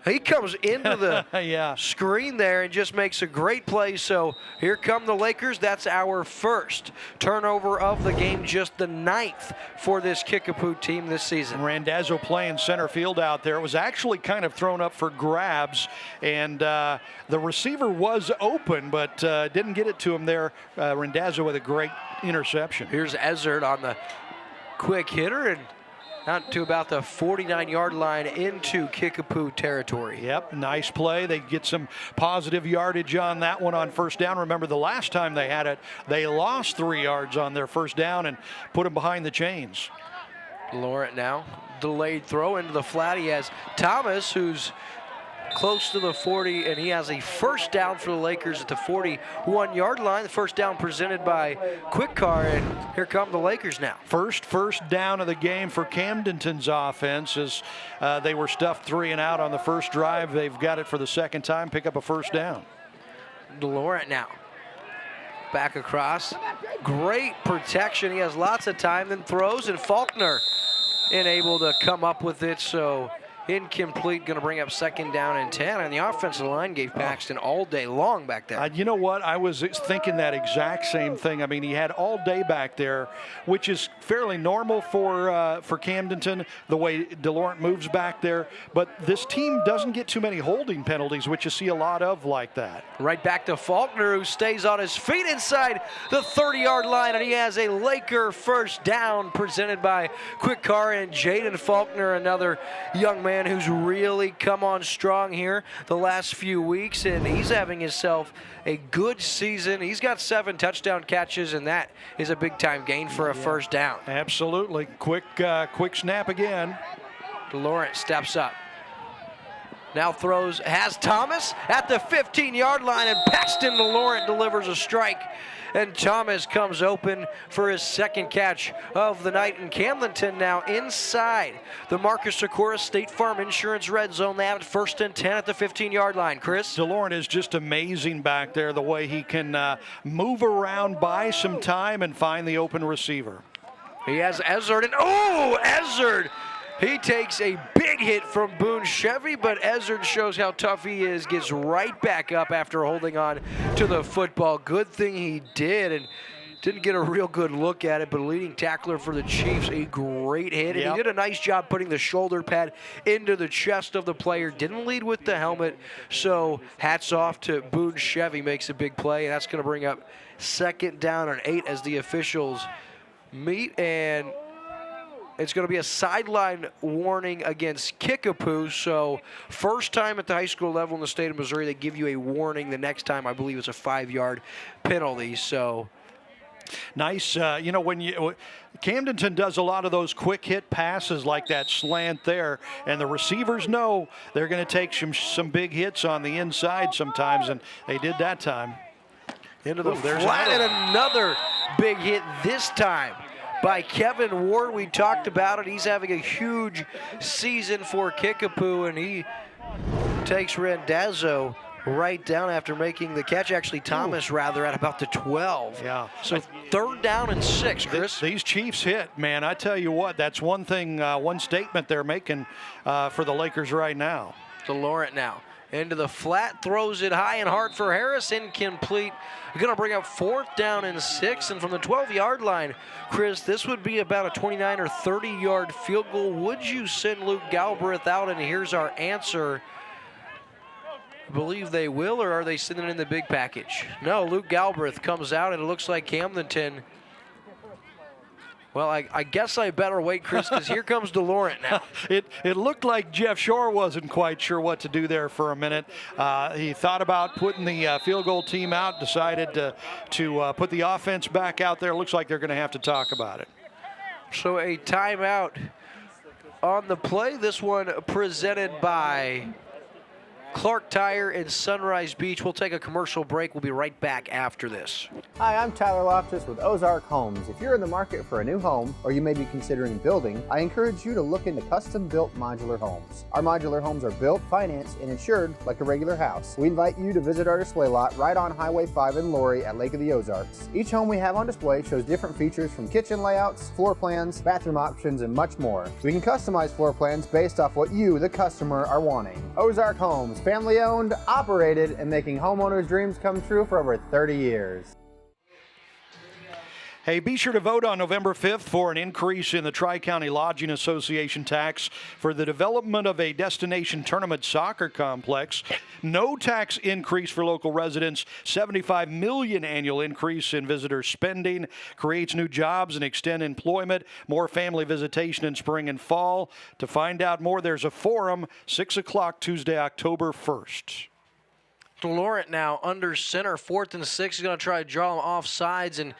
He comes into the screen there and just makes a great play. So here come the Lakers. That's our first turnover of the game, just the 9th for this Kickapoo team this season. Randazzo playing center field out there. It was actually kind of thrown up for grabs, and the receiver was open, but didn't get it to him there. Randazzo with a great interception. Here's Ezard on the quick hitter, and out to about the 49-yard line into Kickapoo territory. Yep, nice play. They get some positive yardage on that one on 1st down. Remember, the last time they had it, they lost 3 yards on their 1st down and put them behind the chains. Laurent now, delayed throw into the flat. He has Thomas, who's close to the 40, and he has a 1st down for the Lakers at the 41-yard line. The 1st down presented by Quick Car, and here come the Lakers now. First down of the game for Camdenton's offense as they were stuffed 3-and-out on the first drive. They've got it for the 2nd time, pick up a 1st down. DeLaurent now back across. Great protection. He has lots of time, then throws, and Faulkner unable to come up with it, so Incomplete, going to bring up 2nd down and 10, and the offensive line gave Paxton all day long back there. You know what? I was thinking that exact same thing. I mean, he had all day back there, which is fairly normal for Camdenton, the way DeLaurent moves back there. But this team doesn't get too many holding penalties, which you see a lot of like that. Right back to Faulkner, who stays on his feet inside the 30-yard line, and he has a Laker first down presented by Quick Car and Jaden Faulkner, another young man who's really come on strong here the last few weeks, and he's having himself a good season. He's got 7 touchdown catches, and that is a big-time gain for a first down. Absolutely. Quick snap again. DeLaurent steps up. Now throws, has Thomas at the 15-yard line, and Paxton DeLaurent delivers a strike. And Thomas comes open for his 2nd catch of the night. And Camdenton now inside the Marcus Sikora State Farm Insurance red zone. They have it 1st and 10 at the 15-yard line. Chris? DeLaurent is just amazing back there, the way he can move around, buy some time, and find the open receiver. He has Ezzard, and Ezzard! He takes a big hit from Boone Chevy, but Ezzard shows how tough he is, gets right back up after holding on to the football. Good thing he did, and didn't get a real good look at it, but leading tackler for the Chiefs, a great hit. And he did a nice job putting the shoulder pad into the chest of the player. Didn't lead with the helmet, so hats off to Boone Chevy, makes a big play, and that's going to bring up 2nd down and 8 as the officials meet, and it's going to be a sideline warning against Kickapoo. So first time at the high school level in the state of Missouri, they give you a warning. The next time, I believe, it's a 5-yard penalty. So nice. When Camdenton does a lot of those quick hit passes like that slant there, and the receivers know they're going to take some big hits on the inside sometimes, and they did that time. Into the flat, and another big hit this time by Kevin Ward. We talked about it. He's having a huge season for Kickapoo, and he takes Randazzo right down after making the catch. Actually, Thomas rather at about the 12. Yeah. So 3rd down and 6, Chris. These Chiefs hit, man. I tell you what, that's one thing, one statement they're making for the Lakers right now. DeLaurent now into the flat, throws it high and hard for Harris, incomplete. Going to bring up 4th down and 6, and from the 12-yard line, Chris, this would be about a 29 or 30-yard field goal. Would you send Luke Galbraith out? And here's our answer. I believe they will, or are they sending in the big package? No, Luke Galbraith comes out, and it looks like Camdenton. Well, I guess I better wait, Chris, because here comes DeLaurent now. It looked like Jeff Shore wasn't quite sure what to do there for a minute. He thought about putting the field goal team out, decided to put the offense back out there. Looks like they're going to have to talk about it. So a timeout on the play. This one presented by Clark Tire in Sunrise Beach. We'll take a commercial break. We'll be right back after this. Hi, I'm Tyler Loftus with Ozark Homes. If you're in the market for a new home, or you may be considering building, I encourage you to look into custom-built modular homes. Our modular homes are built, financed, and insured like a regular house. We invite you to visit our display lot right on Highway 5 in Laurie at Lake of the Ozarks. Each home we have on display shows different features from kitchen layouts, floor plans, bathroom options, and much more. We can customize floor plans based off what you, the customer, are wanting. Ozark Homes, family owned, operated, and making homeowners' dreams come true for over 30 years. Hey, be sure to vote on November 5th for an increase in the Tri-County Lodging Association tax for the development of a destination tournament soccer complex. No tax increase for local residents. $75 million annual increase in visitor spending. Creates new jobs and extend employment. More family visitation in spring and fall. To find out more, there's a forum, 6 o'clock Tuesday, October 1st. DeLaurent now under center, 4th and 6. He's going to try to draw him off sides, and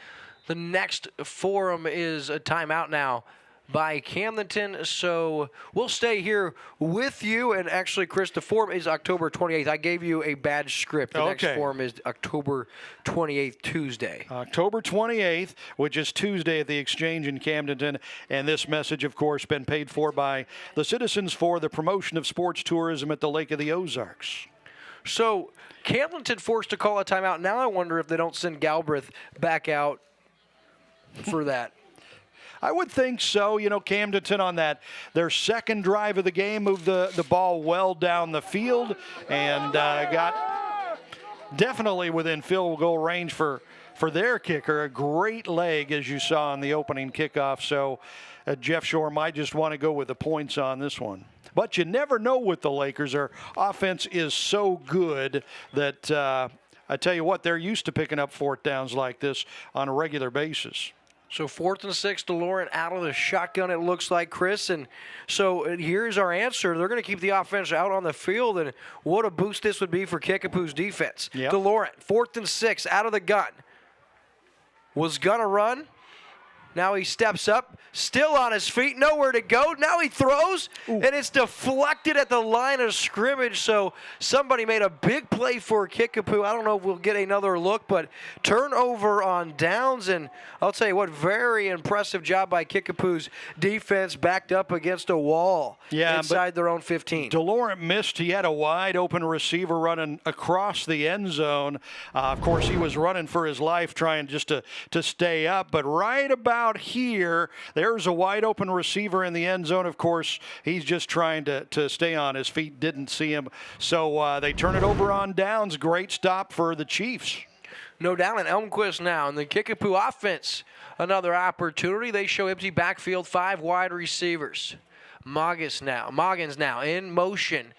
the next forum is a timeout now by Camdenton. So we'll stay here with you. And actually, Chris, the forum is October 28th. I gave you a bad script. The next forum is October 28th, Tuesday. October 28th, which is Tuesday at the Exchange in Camdenton. And this message, of course, been paid for by the Citizens for the Promotion of Sports Tourism at the Lake of the Ozarks. So Camdenton forced to call a timeout. Now I wonder if they don't send Galbraith back out for that. I would think so. You know, Camdenton on their second drive of the game moved the ball well down the field and got definitely within field goal range for their kicker. A great leg, as you saw on the opening kickoff. So Jeff Shore might just want to go with the points on this one. But you never know with the Lakers. Their offense is so good that I tell you what, they're used to picking up fourth downs like this on a regular basis. So 4th and 6, DeLorean out of the shotgun, it looks like, Chris. And so here's our answer. They're going to keep the offense out on the field, and what a boost this would be for Kickapoo's defense. Yep. DeLorean, 4th and 6, out of the gun. Was going to run. Now he steps up, still on his feet, nowhere to go. Now he throws, and it's deflected at the line of scrimmage. So somebody made a big play for Kickapoo. I don't know if we'll get another look, but turnover on downs. And I'll tell you what, very impressive job by Kickapoo's defense, backed up against a wall inside their own 15. DeLorean missed. He had a wide open receiver running across the end zone. Of course, he was running for his life, trying just to stay up. But right about here, there's a wide open receiver in the end zone. Of course, he's just trying to stay on his feet, didn't see him. So they turn it over on downs. Great stop for the Chiefs. No doubt, and Elmquist now. And the Kickapoo offense, another opportunity. They show empty backfield, 5 wide receivers. Moggins now in motion.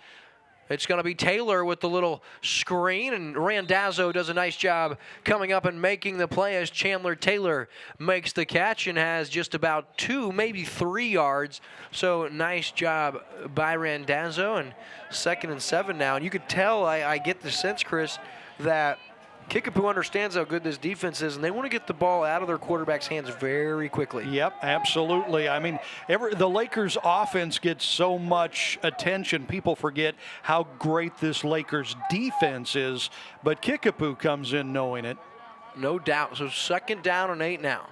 It's going to be Taylor with the little screen, and Randazzo does a nice job coming up and making the play as Chandler Taylor makes the catch and has just about 2, maybe 3 yards. So nice job by Randazzo, and 2nd and 7 now. And you could tell, I get the sense, Chris, that Kickapoo understands how good this defense is, and they want to get the ball out of their quarterback's hands very quickly. Yep, absolutely. I mean, the Lakers' offense gets so much attention. People forget how great this Lakers' defense is, but Kickapoo comes in knowing it. No doubt. So 2nd down and 8 now.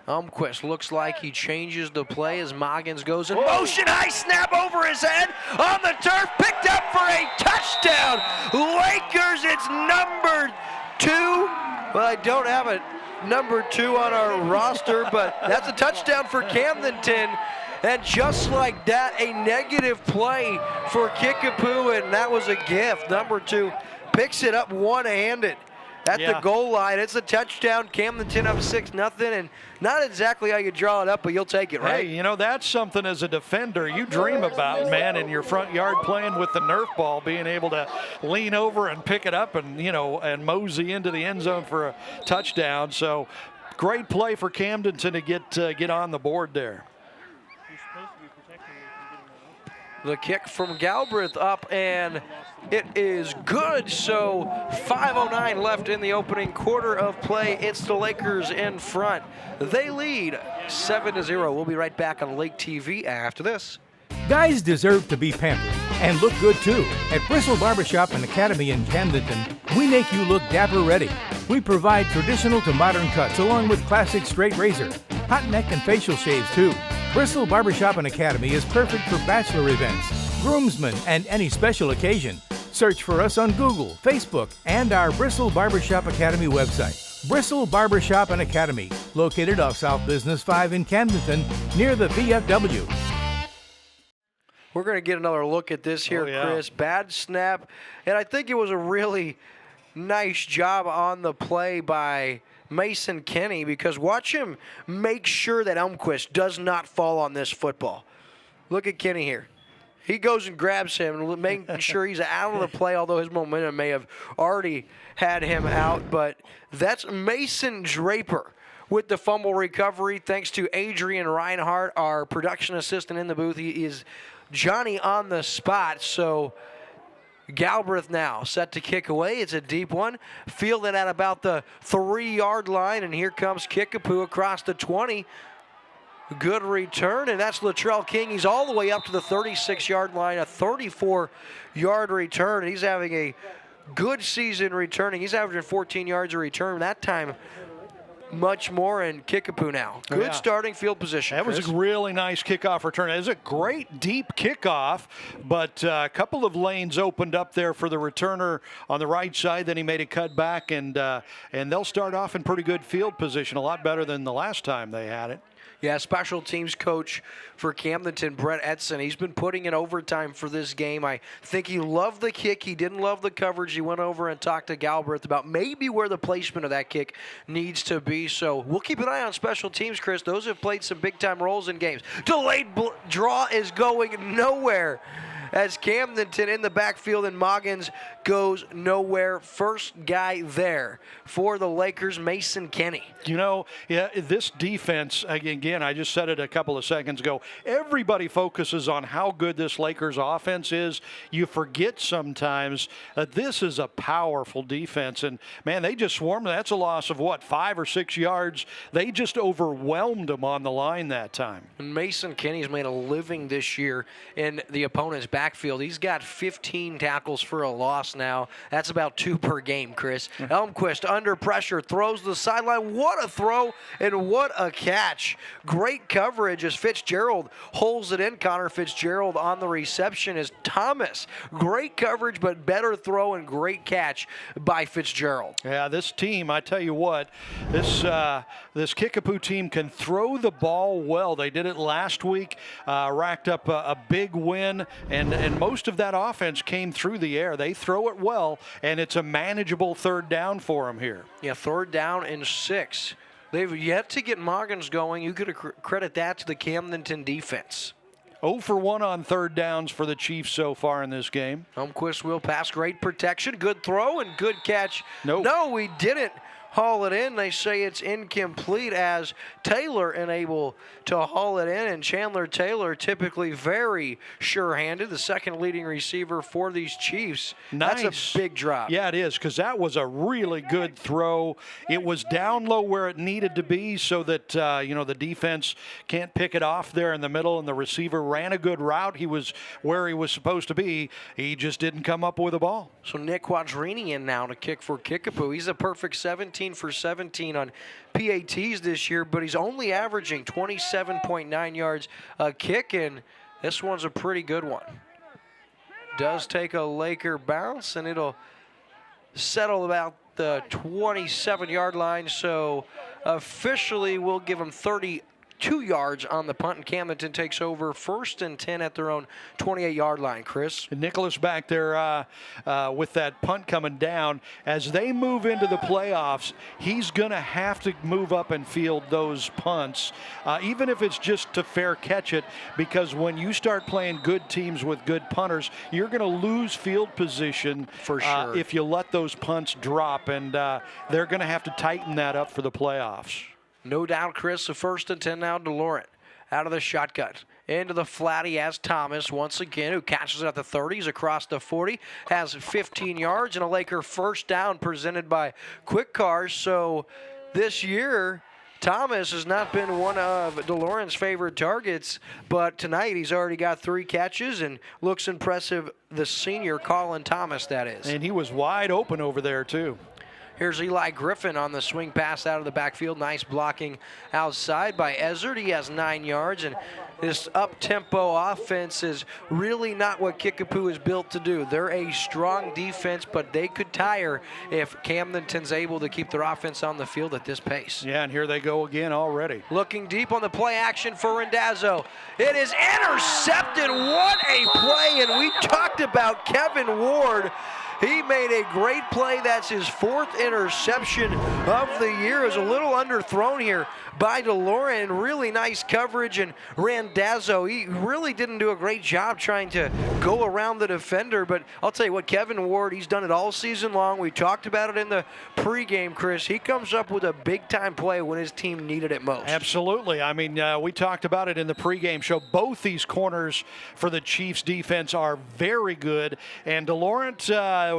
Elmquist looks like he changes the play as Moggins goes in motion. High snap over his head on the turf. Picked up for a touchdown. Lakers, it's number 2. Well, I don't have a number 2 on our roster, but that's a touchdown for Camdenton. And just like that, a negative play for Kickapoo, and that was a gift. Number 2 picks it up one-handed at the goal line. It's a touchdown. Camdenton up 6-0, and not exactly how you draw it up, but you'll take it, right? Hey, you know, that's something as a defender you dream about, man, in your front yard playing with the Nerf ball, being able to lean over and pick it up and, you know, and mosey into the end zone for a touchdown. So great play for Camdenton to get on the board there. The kick from Galbraith up, and it is good. So 5:09 left in the opening quarter of play. It's the Lakers in front. They lead 7-0. We'll be right back on Lake TV after this. Guys deserve to be pampered and look good too. At Bristle Barbershop and Academy in Camdenton, we make you look dapper ready. We provide traditional to modern cuts along with classic straight razor, hot neck and facial shaves too. Bristle Barbershop and Academy is perfect for bachelor events, groomsmen, and any special occasion. Search for us on Google, Facebook, and our Bristle Barbershop Academy website. Bristle Barbershop and Academy, located off South Business 5 in Camdenton, near the VFW. We're going to get another look at this here, Chris. Bad snap, and I think it was a really nice job on the play by Mason Kenny, because watch him make sure that Elmquist does not fall on this football. Look at Kenny here. He goes and grabs him, making sure he's out of the play, although his momentum may have already had him out. But that's Mason Draper with the fumble recovery, thanks to Adrian Reinhardt, our production assistant in the booth. He is Johnny on the spot. So Galbraith now set to kick away. It's a deep one. Fielded at about the 3-yard line, and here comes Kickapoo across the 20. Good return, and that's Latrell King. He's all the way up to the 36-yard line, a 34-yard return. He's having a good season returning. He's averaging 14 yards a return. That time, much more, and Kickapoo now. Good starting field position, That was a really nice kickoff return. It was a great deep kickoff, but a couple of lanes opened up there for the returner on the right side. Then he made a cut back, and they'll start off in pretty good field position, a lot better than the last time they had it. Yeah, special teams coach for Camdenton, Brett Edson. He's been putting in overtime for this game. I think he loved the kick. He didn't love the coverage. He went over and talked to Galbraith about maybe where the placement of that kick needs to be. So we'll keep an eye on special teams, Chris. Those have played some big-time roles in games. Delayed draw is going nowhere as Camdenton in the backfield and Moggins goes nowhere. First guy there for the Lakers, Mason Kenny. You know, yeah, this defense, again, I just said it a couple of seconds ago, everybody focuses on how good this Lakers offense is. You forget sometimes that this is a powerful defense. And, man, they just swarmed. That's a loss of, 5 or 6 yards. They just overwhelmed them on the line that time. And Mason Kenny's made a living this year in the opponent's backfield. He's got 15 tackles for a loss now. That's about 2 per game, Chris. Elmquist under pressure, throws the sideline. What a throw and what a catch. Great coverage as Fitzgerald holds it in. Connor Fitzgerald on the reception is Thomas. Great coverage, but better throw and great catch by Fitzgerald. Yeah, this team, I tell you what, this Kickapoo team can throw the ball well. They did it last week, racked up a big win, and most of that offense came through the air. They throw it well, and it's a manageable third down for them here. Yeah, 3rd down and 6. They've yet to get Moggins going. You could credit that to the Camdenton defense. 0 for 1 on 3rd downs for the Chiefs so far in this game. Elmquist will pass. Great protection. Good throw and good catch. Nope. No, we didn't haul it in. They say it's incomplete as Taylor unable to haul it in. And Chandler Taylor, typically very sure-handed, the second leading receiver for these Chiefs. Nice. That's a big drop. Yeah, it is, because that was a really good throw. It was down low where it needed to be so that, the defense can't pick it off there in the middle, and the receiver ran a good route. He was where he was supposed to be. He just didn't come up with the ball. So Nick Quadrini in now to kick for Kickapoo. He's a perfect 17 for 17 on PATs this year, but he's only averaging 27.9 yards a kick, and this one's a pretty good one. Does take a Laker bounce, and it'll settle about the 27-yard line, so officially we'll give him 32 yards on the punt, and Camdenton takes over 1st and 10 at their own 28-yard line. Chris? And Nicholas back there with that punt coming down. As they move into the playoffs, he's going to have to move up and field those punts, even if it's just to fair catch it, because when you start playing good teams with good punters, you're going to lose field position for sure if you let those punts drop, and they're going to have to tighten that up for the playoffs. No doubt, Chris. The 1st and 10 now, DeLaurent out of the shotgun. Into the flat, he has Thomas once again, who catches it at the 30s across the 40, has 15 yards, and a Laker 1st down presented by Quick Cars. So this year, Thomas has not been one of DeLaurent's favorite targets, but tonight he's already got 3 catches and looks impressive, the senior Colin Thomas, that is. And he was wide open over there, too. Here's Eli Griffin on the swing pass out of the backfield. Nice blocking outside by Ezzard. He has 9 yards, and this up-tempo offense is really not what Kickapoo is built to do. They're a strong defense, but they could tire if Camdenton's able to keep their offense on the field at this pace. Yeah, and here they go again already. Looking deep on the play action for Rendazzo. It is intercepted. What a play, and we talked about Kevin Ward. He made a great play. That's his 4th interception of the year. It was a little underthrown here by DeLaurent. Really nice coverage, and Randazzo, he really didn't do a great job trying to go around the defender, but I'll tell you what, Kevin Ward, he's done it all season long. We talked about it in the pregame, Chris. He comes up with a big-time play when his team needed it most. Absolutely. I mean, we talked about it in the pregame show. Both these corners for the Chiefs defense are very good, and DeLaurent,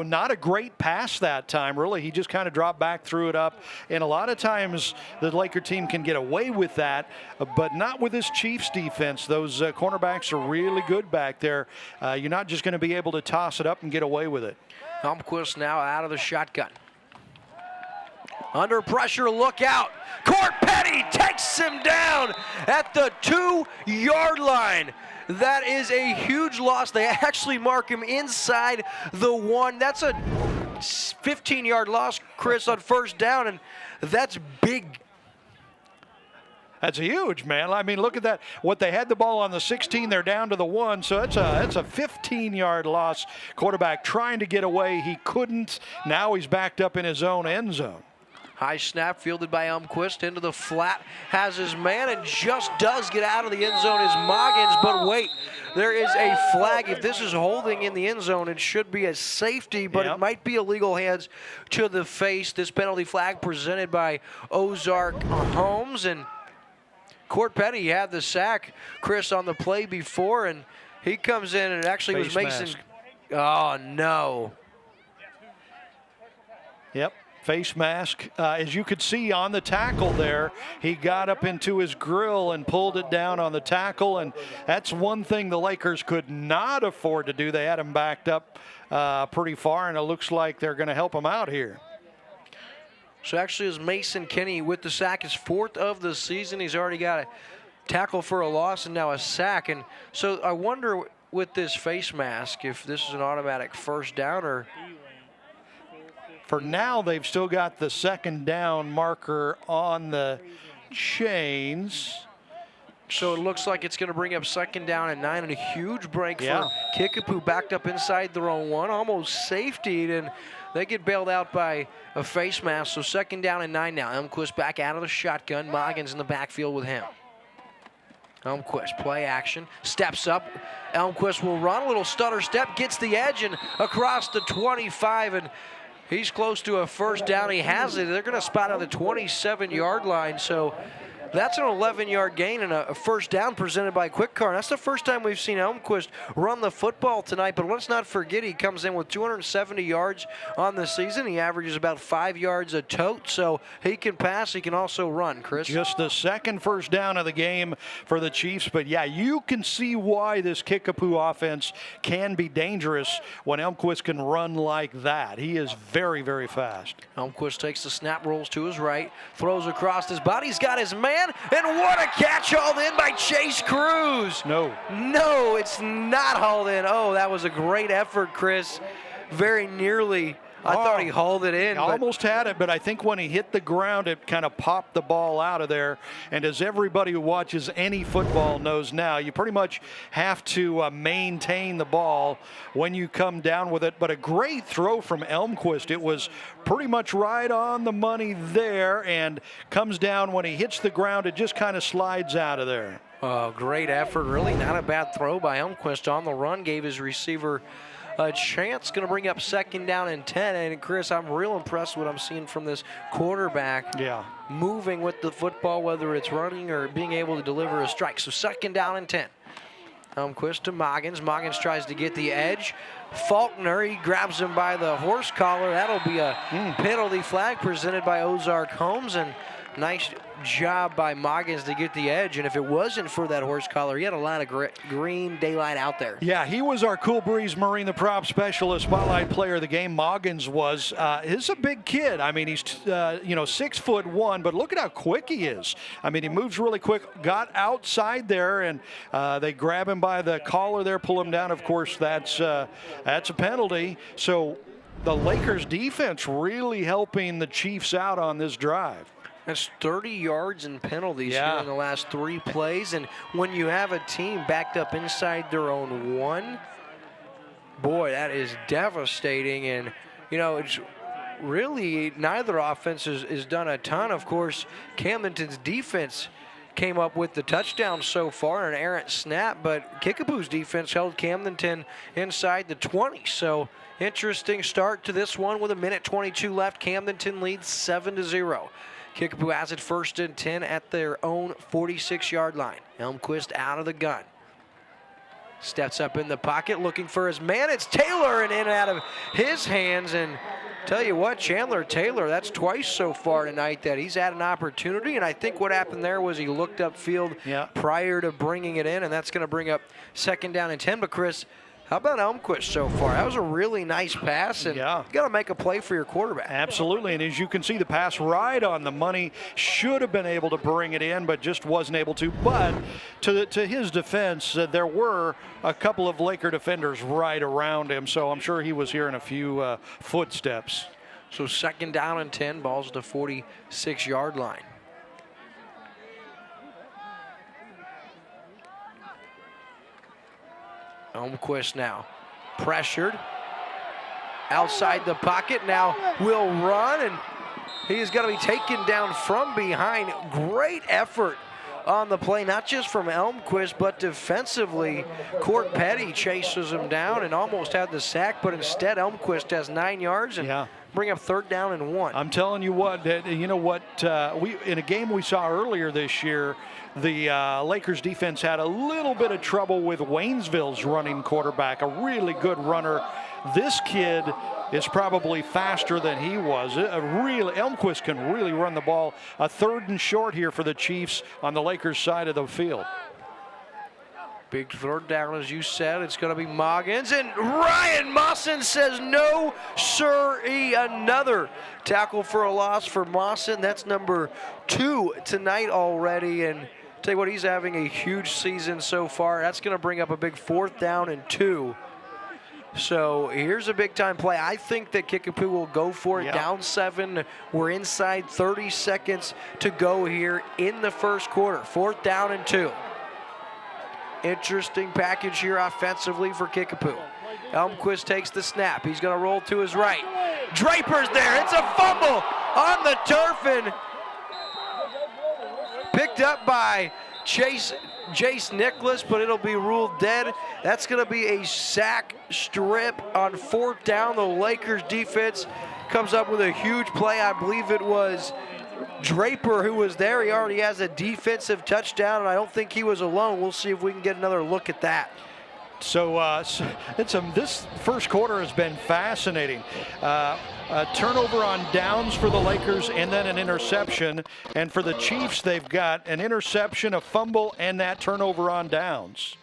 not a great pass that time, really. He just kind of dropped back, threw it up, and a lot of times the Laker team can get away with that, but not with this Chiefs defense. Those cornerbacks are really good back there. You're not just going to be able to toss it up and get away with it. Elmquist now out of the shotgun. Under pressure, look out. Court Petty takes him down at the 2-yard line. That is a huge loss. They actually mark him inside the 1. That's a 15-yard loss, Chris, on 1st down, and that's big. That's huge, man. I mean, look at that. What they had the ball on the 16, they're down to the 1, so that's a 15-yard loss. Quarterback trying to get away. He couldn't. Now he's backed up in his own end zone. High snap fielded by Elmquist into the flat, has his man and just does get out of the end zone is Moggins, but wait, there is a flag. If this is holding in the end zone, it should be a safety, but it might be illegal hands to the face. This penalty flag presented by Ozark Holmes, and Court Petty had the sack, Chris, on the play before, and he comes in and it actually was Mason. Oh, no. Yep. Face mask. As you could see on the tackle there, he got up into his grill and pulled it down on the tackle, and that's one thing the Lakers could not afford to do. They had him backed up pretty far, and it looks like they're going to help him out here. So actually, as Mason Kinney with the sack, his 4th of the season. He's already got a tackle for a loss and now a sack. And so I wonder with this face mask if this is an automatic first down or... For now, they've still got the second down marker on the chains. So it looks like it's going to bring up second down and 9, and a huge break for Kickapoo, backed up inside their own 1, almost safetied, and they get bailed out by a face mask. So second down and 9 now. Elmquist back out of the shotgun. Moggins in the backfield with him. Elmquist, play action, steps up. Elmquist will run a little stutter step, gets the edge, and across the 25, and he's close to a first down. He has it. They're going to spot on the 27-yard line. So that's an 11-yard gain and a first down presented by Quick Car. That's the first time we've seen Elmquist run the football tonight. But let's not forget he comes in with 270 yards on the season. He averages about 5 yards a tote. So he can pass. He can also run, Chris. Just the second first down of the game for the Chiefs. But, yeah, you can see why this Kickapoo offense can be dangerous when Elmquist can run like that. He is very, very fast. Elmquist takes the snap, rolls to his right, throws across his body. He's got his man. And what a catch hauled in by Chase Cruz. No, it's not hauled in. Oh, that was a great effort, Chris. Very nearly. I thought he hauled it in. Almost had it, but I think when he hit the ground, it kind of popped the ball out of there. And as everybody who watches any football knows now, you pretty much have to maintain the ball when you come down with it. But a great throw from Elmquist. It was pretty much right on the money there and comes down when he hits the ground. It just kind of slides out of there. Oh, great effort. Really not a bad throw by Elmquist on the run. Gave his receiver a chance. Going to bring up second down and 10. And Chris, I'm real impressed with what I'm seeing from this quarterback. Yeah. Moving with the football, whether it's running or being able to deliver a strike. So second down and 10. Elmquist to Moggins. Moggins tries to get the edge. Faulkner, he grabs him by the horse collar. That'll be a penalty flag presented by Ozark Holmes. And nice job by Moggins to get the edge. And if it wasn't for that horse collar, he had a lot of green daylight out there. Yeah, he was our Cool Breeze Marine, the prop specialist, spotlight player of the game. Moggins was. He's a big kid. I mean, he's 6'1", but look at how quick he is. I mean, he moves really quick. Got outside there, and they grab him by the collar there, pull him down. Of course, that's a penalty. So the Lakers defense really helping the Chiefs out on this drive. That's 30 yards in penalties here in the last 3 plays. And when you have a team backed up inside their own 1, boy, that is devastating. And, it's really neither offense has done a ton. Of course, Camdenton's defense came up with the touchdown so far, an errant snap, but Kickapoo's defense held Camdenton inside the 20. So interesting start to this one with 1:22 left. Camdenton leads 7-0. Kickapoo has it first and 10 at their own 46-yard line. Elmquist out of the gun. Steps up in the pocket looking for his man. It's Taylor and in and out of his hands. And tell you what, Chandler Taylor, that's twice so far tonight that he's had an opportunity. And I think what happened there was he looked upfield prior to bringing it in. And that's going to bring up second down and 10. But Chris, how about Elmquist so far? That was a really nice pass, and you got to make a play for your quarterback. Absolutely, and as you can see, the pass right on the money. Should have been able to bring it in, but just wasn't able to. But to his defense, there were a couple of Laker defenders right around him, so I'm sure he was hearing a few footsteps. So second down and 10, balls at the 46-yard line. Elmquist now pressured. Outside the pocket, now will run, and he is going to be taken down from behind. Great effort on the play, not just from Elmquist, but defensively. Court Petty chases him down and almost had the sack, but instead Elmquist has 9 yards and bring up 3rd down and 1. I'm telling you what, we in a game we saw earlier this year, the Lakers defense had a little bit of trouble with Waynesville's running quarterback, a really good runner. This kid is probably faster than he was. Elmquist can really run the ball. A 3rd and short here for the Chiefs on the Lakers side of the field. Big 3rd down, as you said. It's going to be Moggins, and Ryan Mawson says no, sir-ee. Another tackle for a loss for Mawson. That's number 2 tonight already, and tell you what, he's having a huge season so far. That's going to bring up a big 4th down and 2. So here's a big-time play. I think that Kickapoo will go for it. Down 7. We're inside 30 seconds to go here in the first quarter. 4th down and 2. Interesting package here offensively for Kickapoo. Elmquist takes the snap. He's going to roll to his right. Draper's there. It's a fumble on the turf and picked up by Jace Nicholas, but it'll be ruled dead. That's going to be a sack strip on 4th down. The Lakers defense comes up with a huge play. I believe it was Draper who was there. He already has a defensive touchdown, and I don't think he was alone. We'll see if we can get another look at that. So this first quarter has been fascinating. A turnover on downs for the Lakers and then an interception. And for the Chiefs, they've got an interception, a fumble, and that turnover on downs.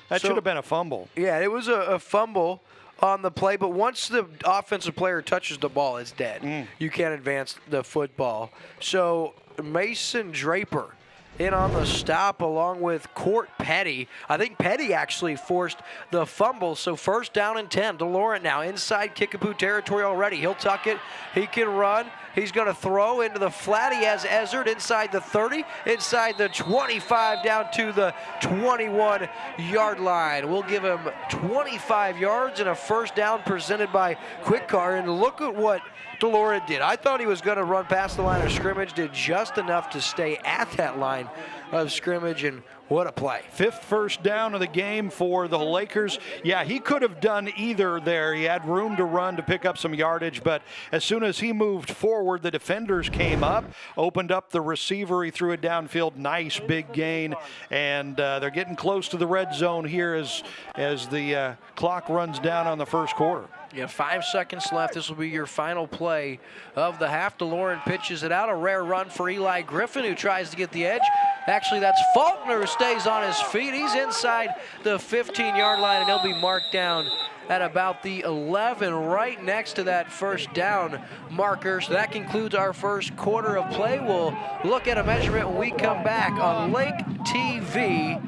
That should have been a fumble. Yeah, it was a fumble on the play, but once the offensive player touches the ball, it's dead. You can't advance the football. So Mason Draper in on the stop along with Court Petty. I think Petty actually forced the fumble, so 1st down and 10. DeLaurent now inside Kickapoo territory already. He'll tuck it. He can run. He's going to throw into the flat. He has Ezzard inside the 30, inside the 25, down to the 21-yard line. We'll give him 25 yards and a 1st down presented by Quickcar. And look at what DeLaurent did. I thought he was going to run past the line of scrimmage, did just enough to stay at that line of scrimmage, and what a play. 5th first down of the game for the Lakers. Yeah, he could have done either there. He had room to run to pick up some yardage, but as soon as he moved forward, the defenders came up, opened up the receiver. He threw it downfield. Nice big gain, and they're getting close to the red zone here as the clock runs down on the first quarter. Yeah, 5 seconds left. This will be your final play of the half. DeLaurent pitches it out. A rare run for Eli Griffin, who tries to get the edge. Actually, that's Faulkner who stays on his feet. He's inside the 15-yard line, and he'll be marked down at about the 11, right next to that 1st down marker. So that concludes our first quarter of play. We'll look at a measurement when we come back on Lake TV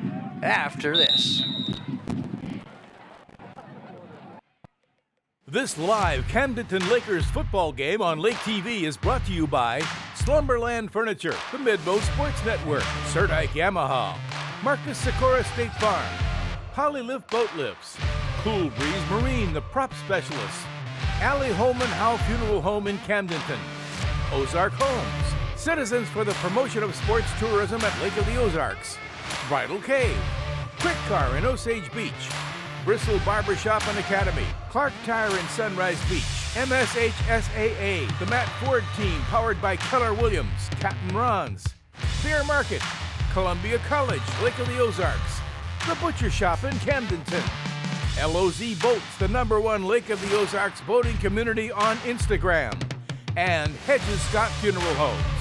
after this. This live Camdenton Lakers football game on Lake TV is brought to you by Slumberland Furniture, the Midmo Sports Network, Surdike Yamaha, Marcus Sikora State Farm, Polylift Boat Lifts, Cool Breeze Marine, the prop specialist, Allie Holman Howe Funeral Home in Camdenton, Ozark Homes, Citizens for the Promotion of Sports Tourism at Lake of the Ozarks, Bridal Cave, Quick Car in Osage Beach, Bristol Barbershop and Academy, Clark Tire in Sunrise Beach, MSHSAA, the Matt Ford team powered by Keller Williams, Captain Ron's, Beer Market, Columbia College, Lake of the Ozarks, the Butcher Shop in Camdenton, LOZ Boats, the #1 Lake of the Ozarks boating community on Instagram, and Hedges Scott Funeral Homes.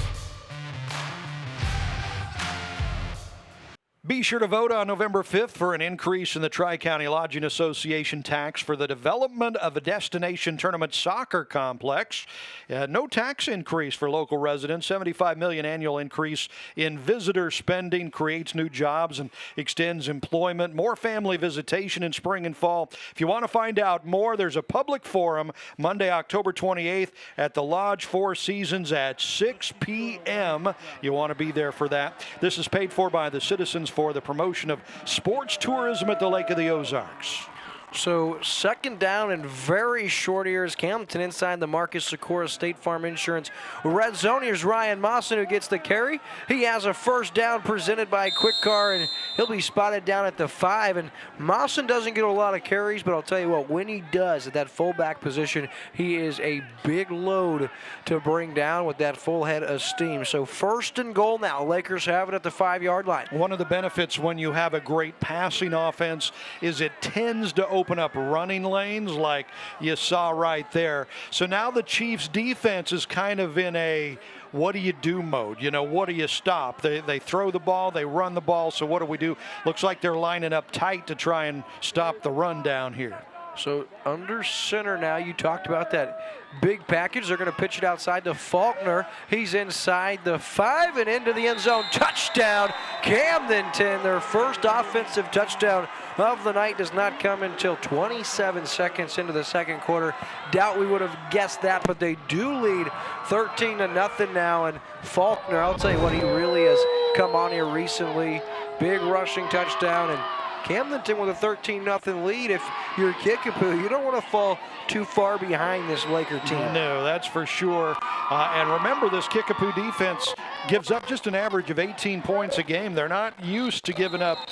Be sure to vote on November 5th for an increase in the Tri-County Lodging Association tax for the development of a destination tournament soccer complex. No tax increase for local residents. $75 million annual increase in visitor spending creates new jobs and extends employment. More family visitation in spring and fall. If you want to find out more, there's a public forum Monday, October 28th at the Lodge Four Seasons at 6 p.m. You want to be there for that. This is paid for by the Citizens for the Promotion of Sports Tourism at the Lake of the Ozarks. So second down and very short here is Camdenton inside the Marcus Sikora State Farm Insurance red zone. Here's Ryan Mawson who gets the carry. He has a first down presented by Quick Car, and he'll be spotted down at the 5. And Mawson doesn't get a lot of carries, but I'll tell you what, when he does at that fullback position, he is a big load to bring down with that full head of steam. So first and goal now. Lakers have it at the 5-yard line. One of the benefits when you have a great passing offense is it tends to open up running lanes like you saw right there. So now the Chiefs defense is kind of in a what do you do mode. You know, what do you stop? They throw the ball, they run the ball, so what do we do? Looks like they're lining up tight to try and stop the run down here. So under center now, you talked about that big package. They're going to pitch it outside to Faulkner. He's inside the 5 and into the end zone. Touchdown, Camdenton. Their first offensive touchdown of the night does not come until 27 seconds into the second quarter. Doubt we would have guessed that, but they do lead 13-0 now. And Faulkner, I'll tell you what, he really has come on here recently. Big rushing touchdown, and Camdenton with a 13-0 lead. If you're Kickapoo, you don't want to fall too far behind this Laker team. No, that's for sure. And remember, this Kickapoo defense gives up just an average of 18 points a game. They're not used to giving up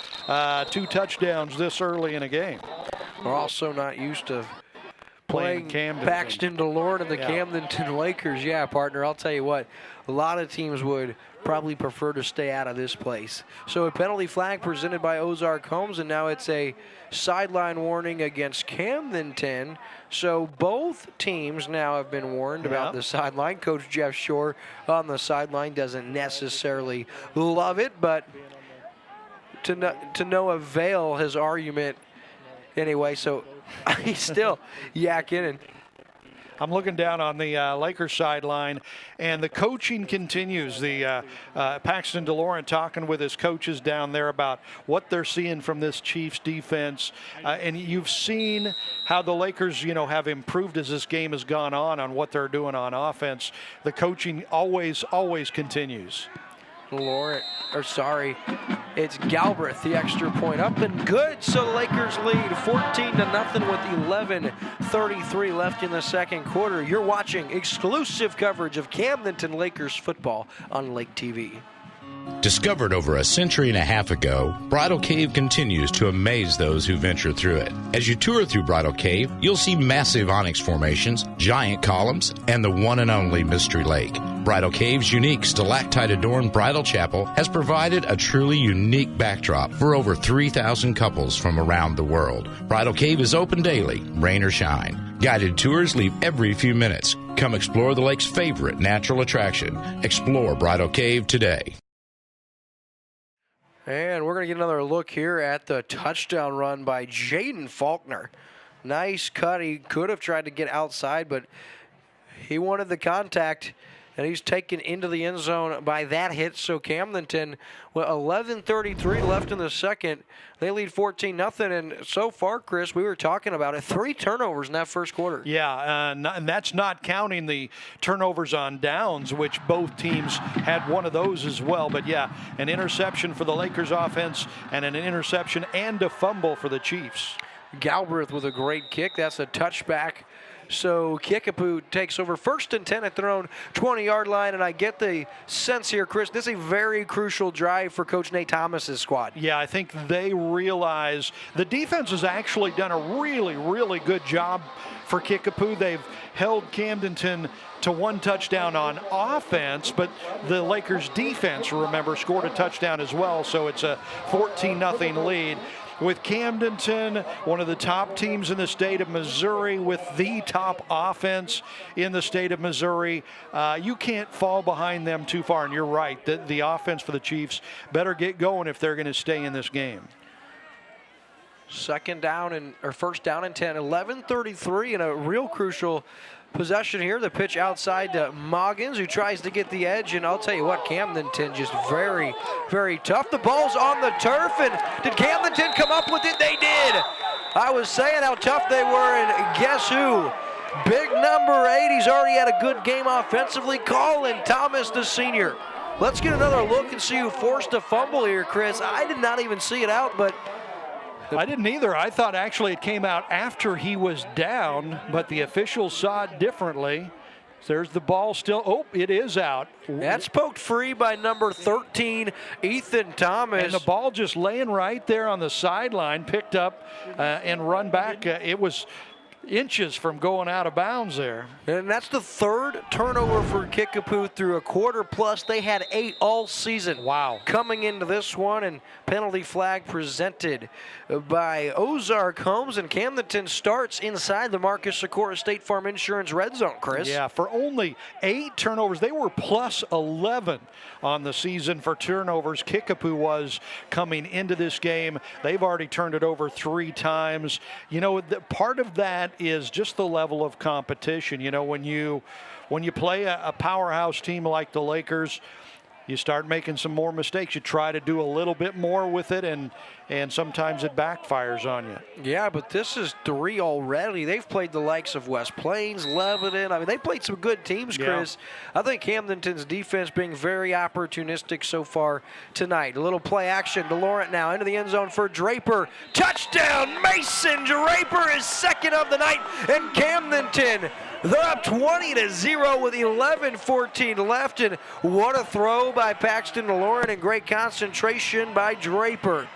2 touchdowns this early in a game. We're also not used to playing Camdenton. Paxton DeLorme and the Camdenton Lakers. Yeah, partner, I'll tell you what, a lot of teams would probably prefer to stay out of this place. So a penalty flag presented by Ozarks Homes, and now it's a sideline warning against Camdenton. So both teams now have been warned about the sideline. Coach Jeff Shore on the sideline doesn't necessarily love it, but to no avail his argument anyway. So he's still yakking. And I'm looking down on the Lakers sideline, and the coaching continues. The Paxton DeLorme talking with his coaches down there about what they're seeing from this Chiefs defense. And you've seen how the Lakers, have improved as this game has gone on what they're doing on offense. The coaching always continues. It's Galbraith, the extra point up and good. So the Lakers lead 14-0 with 11:33 left in the second quarter. You're watching exclusive coverage of Camdenton Lakers football on Lake TV. Discovered over a century and a half ago, Bridal Cave continues to amaze those who venture through it. As you tour through Bridal Cave, you'll see massive onyx formations, giant columns, and the one and only Mystery Lake. Bridal Cave's unique stalactite-adorned bridal chapel has provided a truly unique backdrop for over 3,000 couples from around the world. Bridal Cave is open daily, rain or shine. Guided tours leave every few minutes. Come explore the lake's favorite natural attraction. Explore Bridal Cave today. And we're going to get another look here at the touchdown run by Jaden Faulkner. Nice cut. He could have tried to get outside, but he wanted the contact, and he's taken into the end zone by that hit. So Camdenton, with 11:33 left in the second, they lead 14-0. And so far, Chris, we were talking about it, 3 turnovers in that first quarter. Yeah, and that's not counting the turnovers on downs, which both teams had one of those as well. But yeah, an interception for the Lakers offense and an interception and a fumble for the Chiefs. Galbraith with a great kick. That's a touchback. So Kickapoo takes over 1st and 10 at their own 20-yard line, and I get the sense here, Chris, this is a very crucial drive for Coach Nate Thomas's squad. Yeah, I think they realize the defense has actually done a really good job for Kickapoo. They've held Camdenton to 1 touchdown on offense, but the Lakers defense, remember, scored a touchdown as well, so it's a 14-0 lead. With Camdenton, one of the top teams in the state of Missouri, with the top offense in the state of Missouri, you can't fall behind them too far. And you're right, the offense for the Chiefs better get going if they're going to stay in this game. First down and 10, 11:33, and a real crucial possession here. The pitch outside to Moggins, who tries to get the edge, and I'll tell you what, Camdenton just very tough. The ball's on the turf, and did Camdenton come up with it? They did. I was saying how tough they were, and guess who? Big number 8. He's already had a good game offensively. Colin Thomas, the senior. Let's get another look and see who forced a fumble here, Chris. I did not even see it out, but I didn't either. I thought actually it came out after he was down, but the officials saw it differently. There's the ball still. Oh, it is out. That's poked free by number 13, Ethan Thomas. And the ball just laying right there on the sideline, picked up and run back. It was inches from going out of bounds there. And that's the third turnover for Kickapoo through a quarter plus. They had 8 all season. Wow. Coming into this one, and penalty flag presented by Ozark Homes, and Camdenton starts inside the Marcus Sikora State Farm Insurance red zone, Chris. Yeah, for only 8 turnovers. They were plus 11 on the season for turnovers. Kickapoo was coming into this game. They've already turned it over 3 times. You know, part of that is just the level of competition. You know, when you play a powerhouse team like the Lakers, you start making some more mistakes. You try to do a little bit more with it, and sometimes it backfires on you. Yeah, but this is 3 already. They've played the likes of West Plains, Lebanon. I mean, they played some good teams, Chris. Yeah. I think Camdenton's defense being very opportunistic so far tonight. A little play action to Laurent now into the end zone for Draper. Touchdown, Mason Draper is second of the night, and Camdenton, they're up 20-0 with 11:14 left, and what a throw by Paxton to Laurent, and great concentration by Draper.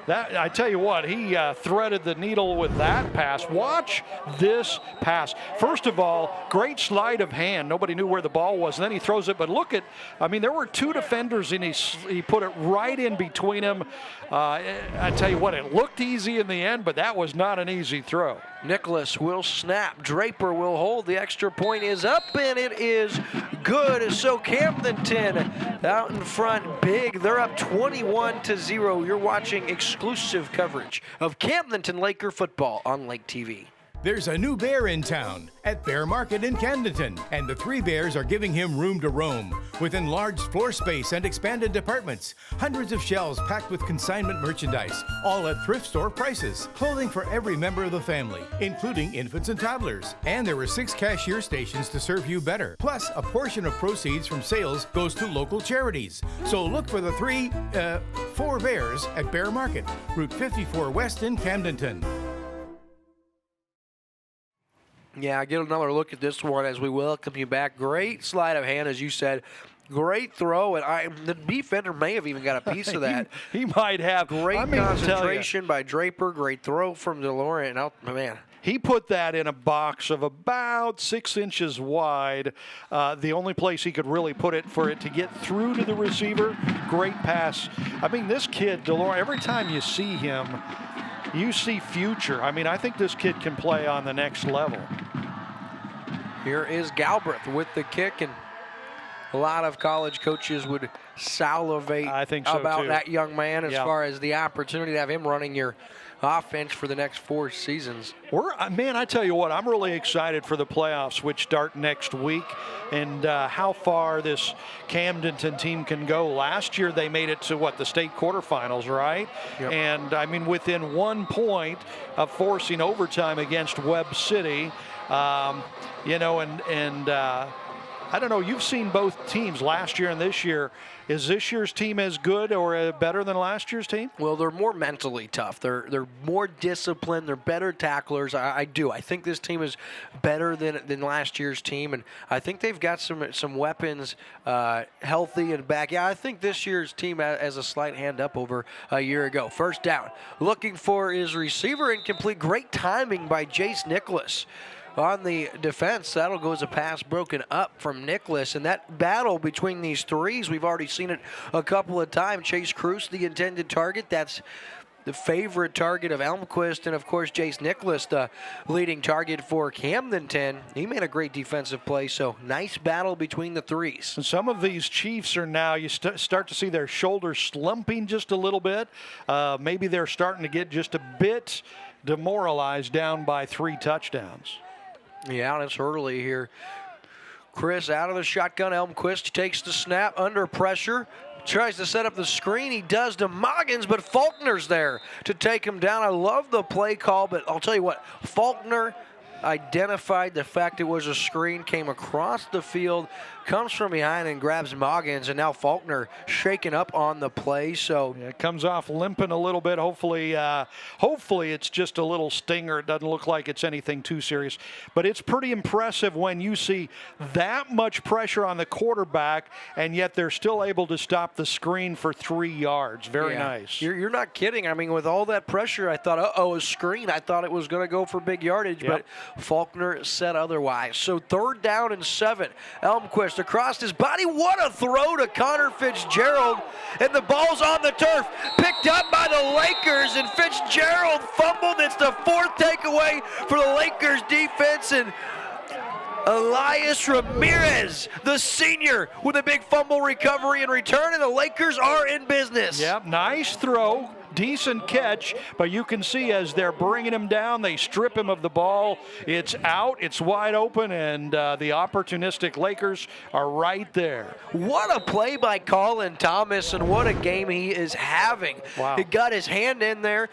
That, I tell you what, he threaded the needle with that pass. Watch this pass. First of all, great sleight of hand. Nobody knew where the ball was, and then he throws it. But look at, I mean, there were 2 defenders, and he put it right in between them. I tell you what, it looked easy in the end, but that was not an easy throw. Nicholas will snap. Draper will hold. The extra point is up, and it is good. So Camdenton out in front big. They're up 21-0. You're watching exclusive coverage of Camdenton Laker football on Lake TV. There's a new bear in town at Bear Market in Camdenton, and the 3 bears are giving him room to roam with enlarged floor space and expanded departments, hundreds of shelves packed with consignment merchandise, all at thrift store prices, clothing for every member of the family, including infants and toddlers. And there were 6 cashier stations to serve you better. Plus, a portion of proceeds from sales goes to local charities. So look for the 4 bears at Bear Market, Route 54 West in Camdenton. Yeah, get another look at this one as we welcome you back. Great sleight of hand, as you said. Great throw, and the defender may have even got a piece of that. he might have. Great concentration by Draper. Great throw from DeLorean. Oh, man. He put that in a box of about 6 inches wide. The only place he could really put it for it to get through to the receiver. Great pass. I mean, this kid, DeLorean, every time you see him, you see future. I mean, I think this kid can play on the next level. Here is Galbraith with the kick, and a lot of college coaches would salivate about that young man as far as the opportunity to have him running your offense for the next 4 seasons. Man, I tell you what, I'm really excited for the playoffs, which start next week, and how far this Camdenton team can go. Last year, they made it to, the state quarterfinals, right? Yep. And, I mean, within 1 point of forcing overtime against Webb City, you know, and I don't know, you've seen both teams last year and this year. Is this year's team as good or better than last year's team? Well, they're more mentally tough. They're more disciplined. They're better tacklers. I think this team is better than last year's team, and I think they've got some weapons healthy and back. Yeah, I think this year's team has a slight hand up over a year ago. First down. Looking for his receiver, incomplete. Great timing by Jace Nicholas. On the defense, that'll go as a pass broken up from Nicholas. And that battle between these 3s, we've already seen it a couple of times. Chase Cruz, the intended target. That's the favorite target of Elmquist. And, of course, Jace Nicholas, the leading target for Camdenton. He made a great defensive play, so nice battle between the 3s. And some of these Chiefs are now, you start to see their shoulders slumping just a little bit. Maybe they're starting to get just a bit demoralized down by 3 touchdowns. Yeah, and it's early here. Chris out of the shotgun. Elmquist takes the snap under pressure. Tries to set up the screen. He does to Moggins, but Faulkner's there to take him down. I love the play call, but I'll tell you what, Faulkner identified the fact it was a screen, came across the field, comes from behind and grabs Moggins, and now Faulkner shaken up on the play. So yeah, it comes off limping a little bit. Hopefully it's just a little stinger. It doesn't look like it's anything too serious. But it's pretty impressive when you see that much pressure on the quarterback, and yet they're still able to stop the screen for 3 yards. Very nice. You're not kidding. I mean, with all that pressure, I thought, a screen. I thought it was going to go for big yardage, but Faulkner said otherwise. So 3rd down and 7. Elmquist across his body. What a throw to Connor Fitzgerald. And the ball's on the turf. Picked up by the Lakers, and Fitzgerald fumbled. It's the 4th takeaway for the Lakers defense. And Elias Ramirez, the senior, with a big fumble recovery and return, and the Lakers are in business. Yep, nice throw. Decent catch, but you can see as they're bringing him down, they strip him of the ball. It's out, it's wide open, and the opportunistic Lakers are right there. What a play by Colin Thomas, and what a game he is having. Wow. He got his hand in there.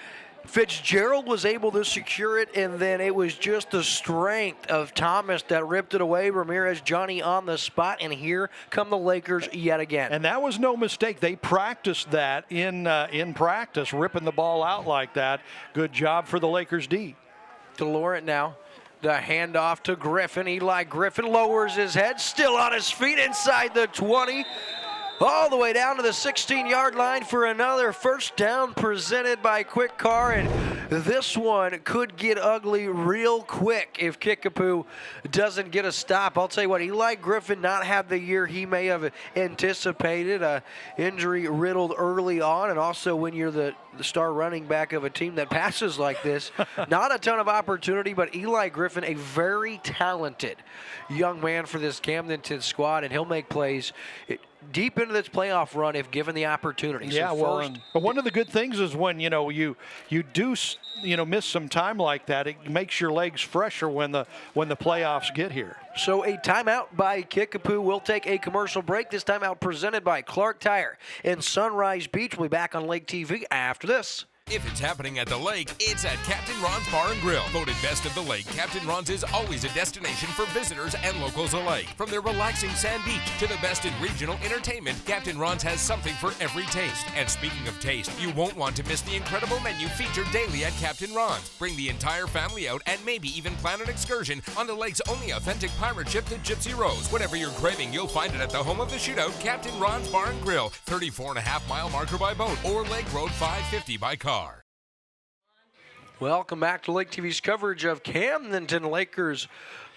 Fitzgerald was able to secure it, and then it was just the strength of Thomas that ripped it away. Ramirez, Johnny on the spot, and here come the Lakers yet again. And that was no mistake. They practiced that in practice, ripping the ball out like that. Good job for the Lakers D. DeLaurent now. The handoff to Griffin. Eli Griffin lowers his head, still on his feet inside the 20. All the way down to the 16-yard line for another first down presented by Quick Car, and this one could get ugly real quick if Kickapoo doesn't get a stop. I'll tell you what, Eli Griffin not have the year he may have anticipated. Injury riddled early on, and also when you're the star running back of a team that passes like this, not a ton of opportunity, but Eli Griffin, a very talented young man for this Camdenton squad, and he'll make plays deep into this playoff run if given the opportunity. Yeah, but one of the good things is when you do miss some time like that, it makes your legs fresher when the playoffs get here. So a timeout by Kickapoo. We'll take a commercial break. This timeout presented by Clark Tire in Sunrise Beach. We'll be back on Lake TV after this. If it's happening at the lake, it's at Captain Ron's Bar and Grill. Voted best of the lake, Captain Ron's is always a destination for visitors and locals alike. From their relaxing sand beach to the best in regional entertainment, Captain Ron's has something for every taste. And speaking of taste, you won't want to miss the incredible menu featured daily at Captain Ron's. Bring the entire family out and maybe even plan an excursion on the lake's only authentic pirate ship, the Gypsy Rose. Whatever you're craving, you'll find it at the home of the shootout, Captain Ron's Bar and Grill, 34.5-mile marker by boat or Lake Road 550 by car. Welcome back to Lake TV's coverage of Camdenton Lakers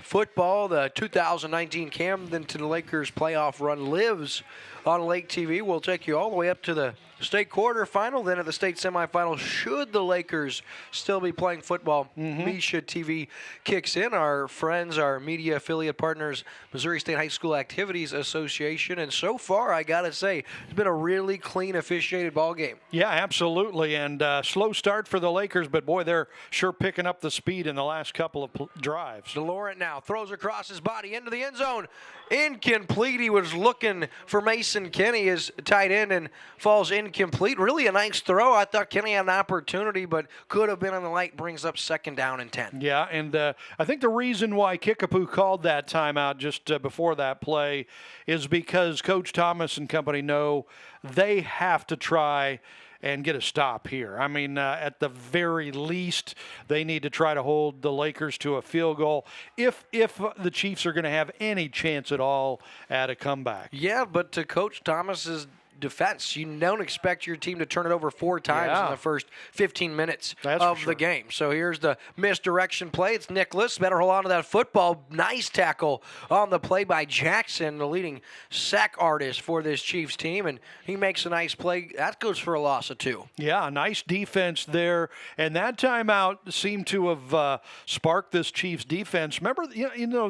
football. The 2019 Camdenton Lakers playoff run lives on Lake TV. We'll take you all the way up to the state quarterfinal, then at the state semifinal. Should the Lakers still be playing football, Misha TV kicks in. Our friends, our media affiliate partners, Missouri State High School Activities Association, and so far, I gotta say, it's been a really clean, officiated ball game. Yeah, absolutely, and slow start for the Lakers, but boy, they're sure picking up the speed in the last couple of drives. DeLaurent now throws across his body into the end zone. Incomplete. He was looking for Mason Kenny, his tight end, and falls incomplete. Really a nice throw. I thought Kenny had an opportunity, but could have been on the light. Brings up 2nd down and 10. Yeah, and I think the reason why Kickapoo called that timeout just before that play is because Coach Thomas and company know they have to try and get a stop here. I mean, at the very least, they need to try to hold the Lakers to a field goal if the Chiefs are going to have any chance at all at a comeback. Yeah, but to Coach Thomas's defense, you don't expect your team to turn it over 4 times in the first 15 minutes of the game. So here's the misdirection play. It's Nicholas. Better hold on to that football. Nice tackle on the play by Jackson, the leading sack artist for this Chiefs team, and he makes a nice play. That goes for a loss of 2. Yeah, nice defense there, and that timeout seemed to have sparked this Chiefs defense. Remember,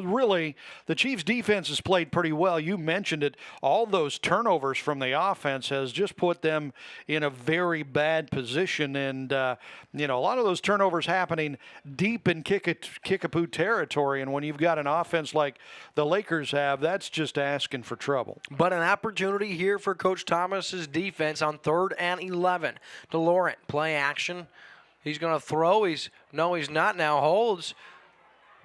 really, the Chiefs defense has played pretty well. You mentioned it. All those turnovers from the offense has just put them in a very bad position, and a lot of those turnovers happening deep in Kickapoo territory, and when you've got an offense like the Lakers have, that's just asking for trouble. But an opportunity here for Coach Thomas's defense on 3rd and 11. DeLaurent, play action. He's going to throw. He's not now. Holds.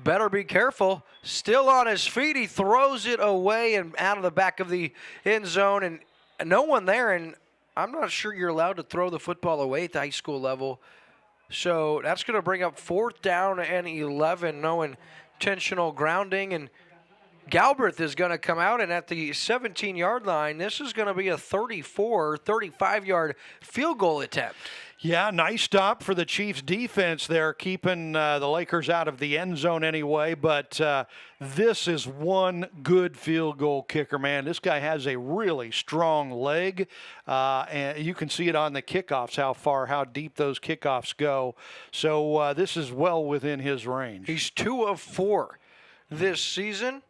better be careful. Still on his feet, he throws it away and out of the back of the end zone, and no one there. And I'm not sure you're allowed to throw the football away at the high school level. So that's going to bring up 4th down and 11. No intentional grounding, and Galbraith is going to come out, and at the 17-yard line, this is going to be a 35-yard field goal attempt. Yeah, nice stop for the Chiefs defense there, keeping the Lakers out of the end zone anyway. But this is one good field goal kicker, man. This guy has a really strong leg, and you can see it on the kickoffs, how deep those kickoffs go. So this is well within his range. He's 2 of 4 this season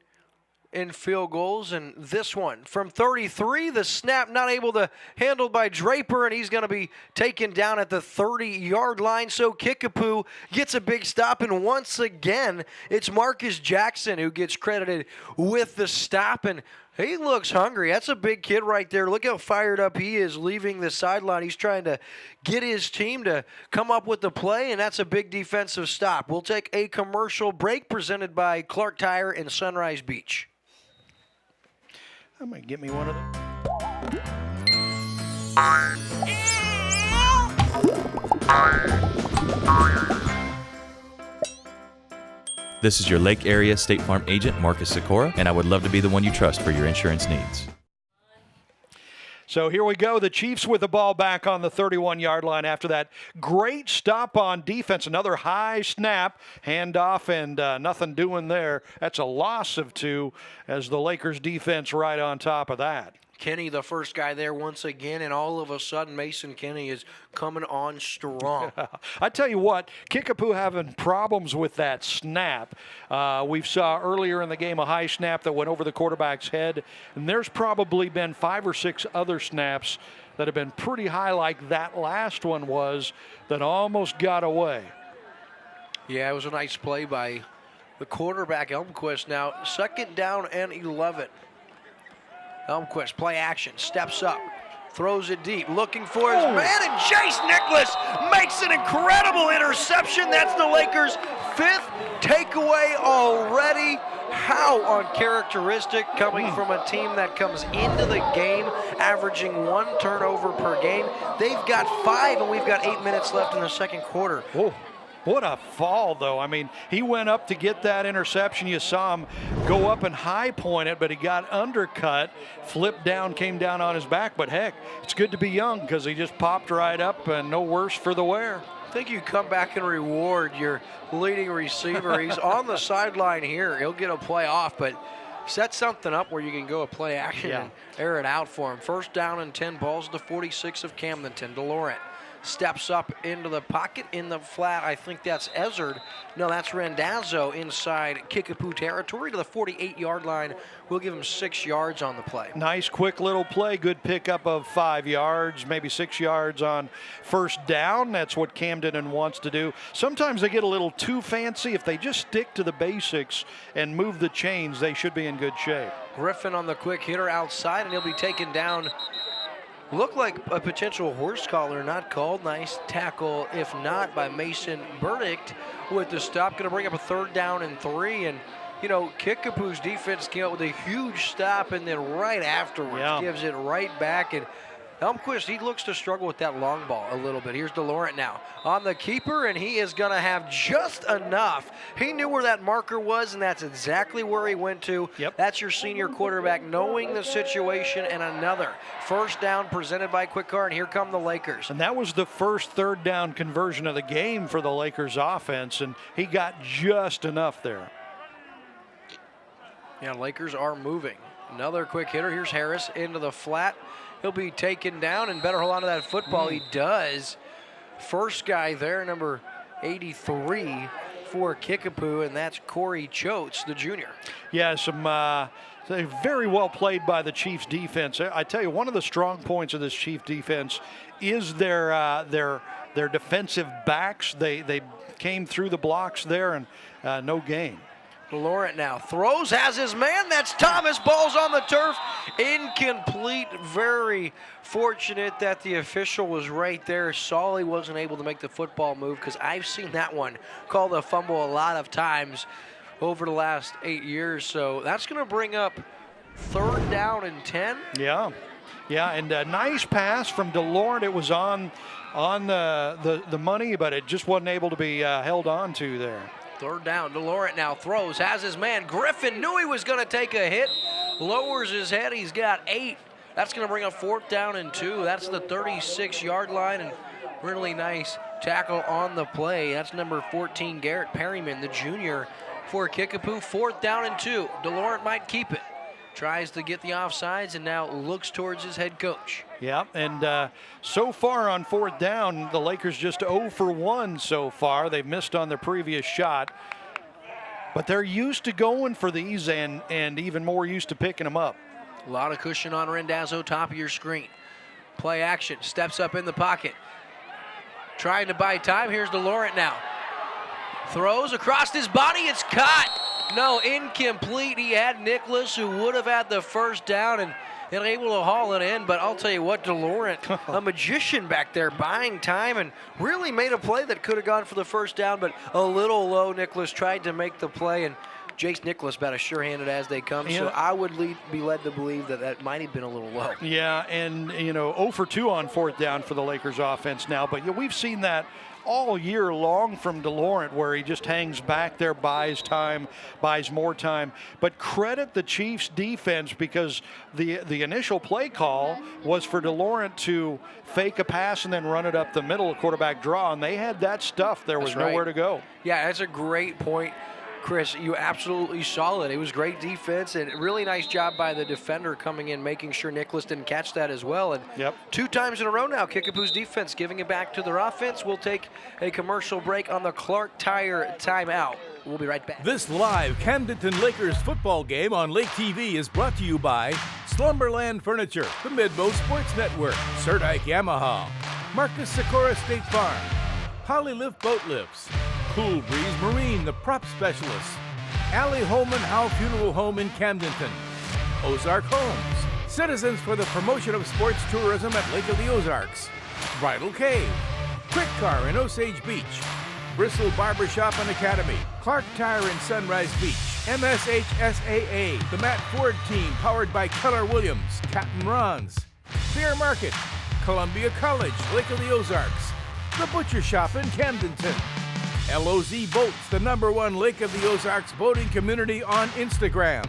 in field goals, and this one from 33, the snap not able to handle by Draper, and he's going to be taken down at the 30-yard line. So Kickapoo gets a big stop, and once again it's Marcus Jackson who gets credited with the stop, and he looks hungry. That's a big kid right there. Look how fired up he is leaving the sideline. He's trying to get his team to come up with the play, and that's a big defensive stop. We'll take a commercial break presented by Clark Tire in Sunrise Beach. I might get me one of them. This is your Lake Area State Farm agent, Marcus Sikora, and I would love to be the one you trust for your insurance needs. So here we go. The Chiefs with the ball back on the 31-yard line after that great stop on defense. Another high snap, handoff, and nothing doing there. That's a loss of 2 as the Lakers defense right on top of that. Kenny, the first guy there once again, and all of a sudden Mason Kenny is coming on strong. I tell you what, Kickapoo having problems with that snap. We saw earlier in the game a high snap that went over the quarterback's head, and there's probably been 5 or 6 other snaps that have been pretty high like that last one was that almost got away. Yeah, it was a nice play by the quarterback, Elmquist. Now, 2nd down and 11. Elmquist, play action, steps up, throws it deep, looking for his man, and Chase Nicholas makes an incredible interception. That's the Lakers' 5th takeaway already. How uncharacteristic coming from a team that comes into the game averaging 1 turnover per game. They've got 5, and we've got 8 minutes left in the second quarter. Oh. What a fall, though. I mean, he went up to get that interception. You saw him go up and high point it, but he got undercut, flipped down, came down on his back. But, heck, it's good to be young because he just popped right up and no worse for the wear. I think you come back and reward your leading receiver. He's on the sideline here. He'll get a play off, but set something up where you can go a play action and air it out for him. 1st down and 10, balls to 46 of Camdenton. DeLaurent steps up into the pocket in the flat. I think that's Ezzard. No, that's Randazzo inside Kickapoo territory to the 48-yard line. We'll give him 6 yards on the play. Nice, quick little play. Good pickup of 5 yards, maybe 6 yards on 1st down. That's what Camdenton wants to do. Sometimes they get a little too fancy. If they just stick to the basics and move the chains, they should be in good shape. Griffin on the quick hitter outside, and he'll be taken down. Looked like a potential horse collar, not called. Nice tackle, if not, by Mason Burdick with the stop. Going to bring up a 3rd down and 3. And, you know, Kickapoo's defense came out with a huge stop, and then right afterwards gives it right back. And Elmquist, he looks to struggle with that long ball a little bit. Here's DeLaurent now on the keeper, and he is going to have just enough. He knew where that marker was, and that's exactly where he went to. That's your senior quarterback knowing the situation, and another 1st down presented by Quick Car, and here come the Lakers. And that was the first 3rd down conversion of the game for the Lakers offense, and he got just enough there. Yeah, Lakers are moving. Another quick hitter. Here's Harris into the flat. He'll be taken down and better hold on to that football. He does. First guy there, number 83 for Kickapoo, and that's Corey Choates, the junior. Yeah, very well played by the Chiefs defense. I tell you, one of the strong points of this Chiefs defense is their defensive backs. They came through the blocks there and no gain. DeLaurent now throws, has his man. That's Thomas. Ball's on the turf. Incomplete. Very fortunate that the official was right there. Solly wasn't able to make the football move because I've seen that one called a fumble a lot of times. over the last 8 years. So that's going to bring up 3rd down and 10. Yeah, and a nice pass from DeLaurent. It was on the money, but it just wasn't able to be held on to there. 3rd down. DeLaurent now throws, has his man. Griffin knew he was going to take a hit, lowers his head. He's got 8. That's going to bring up 4th down and 2. That's the 36-yard line, and really nice tackle on the play. That's number 14, Garrett Perryman, the junior for Kickapoo. 4th down and 2. DeLaurent might keep it. Tries to get the offsides and now looks towards his head coach. Yeah, and so far on 4th down, the Lakers just 0 for 1 so far. They've missed on their previous shot. But they're used to going for these and even more used to picking them up. A lot of cushion on Randazzo, top of your screen. Play action, steps up in the pocket. Trying to buy time, here's DeLaurent now. Throws across his body, it's caught. No, incomplete. He had Nicholas, who would have had the 1st down and able to haul it in. But I'll tell you what, DeLaurent, a magician back there, buying time and really made a play that could have gone for the 1st down, but a little low. Nicholas tried to make the play, and Jace Nicholas about as sure-handed as they come. Yeah. So I would be led to believe that might have been a little low. Yeah, and 0 for 2 on 4th down for the Lakers offense now. But we've seen that all year long from DeLaurent, where he just hangs back there, buys time, buys more time. But credit the Chiefs defense, because the initial play call was for DeLaurent to fake a pass and then run it up the middle, a quarterback draw, and they had that stuff. There was nowhere to go. Yeah, that's a great point, Chris. You absolutely saw it. It was great defense and really nice job by the defender coming in, making sure Nicholas didn't catch that as well. And 2 times in a row now, Kickapoo's defense giving it back to their offense. We'll take a commercial break on the Clark Tire timeout. We'll be right back. This live Camdenton Lakers football game on Lake TV is brought to you by Slumberland Furniture, the Midmo Sports Network, Surdike Yamaha, Marcus Sikora State Farm, Polylift Boat Lifts, Cool Breeze Marine, the prop specialist, Allie Holman Howe Funeral Home in Camdenton, Ozark Homes, Citizens for the Promotion of Sports Tourism at Lake of the Ozarks, Bridal Cave, Quick Car in Osage Beach, Bristol Barbershop and Academy, Clark Tire in Sunrise Beach, MSHSAA, the Matt Ford team powered by Keller Williams, Captain Ron's, Beer Market, Columbia College, Lake of the Ozarks, The Butcher Shop in Camdenton, LOZ Boats, the #1 Lake of the Ozarks boating community on Instagram,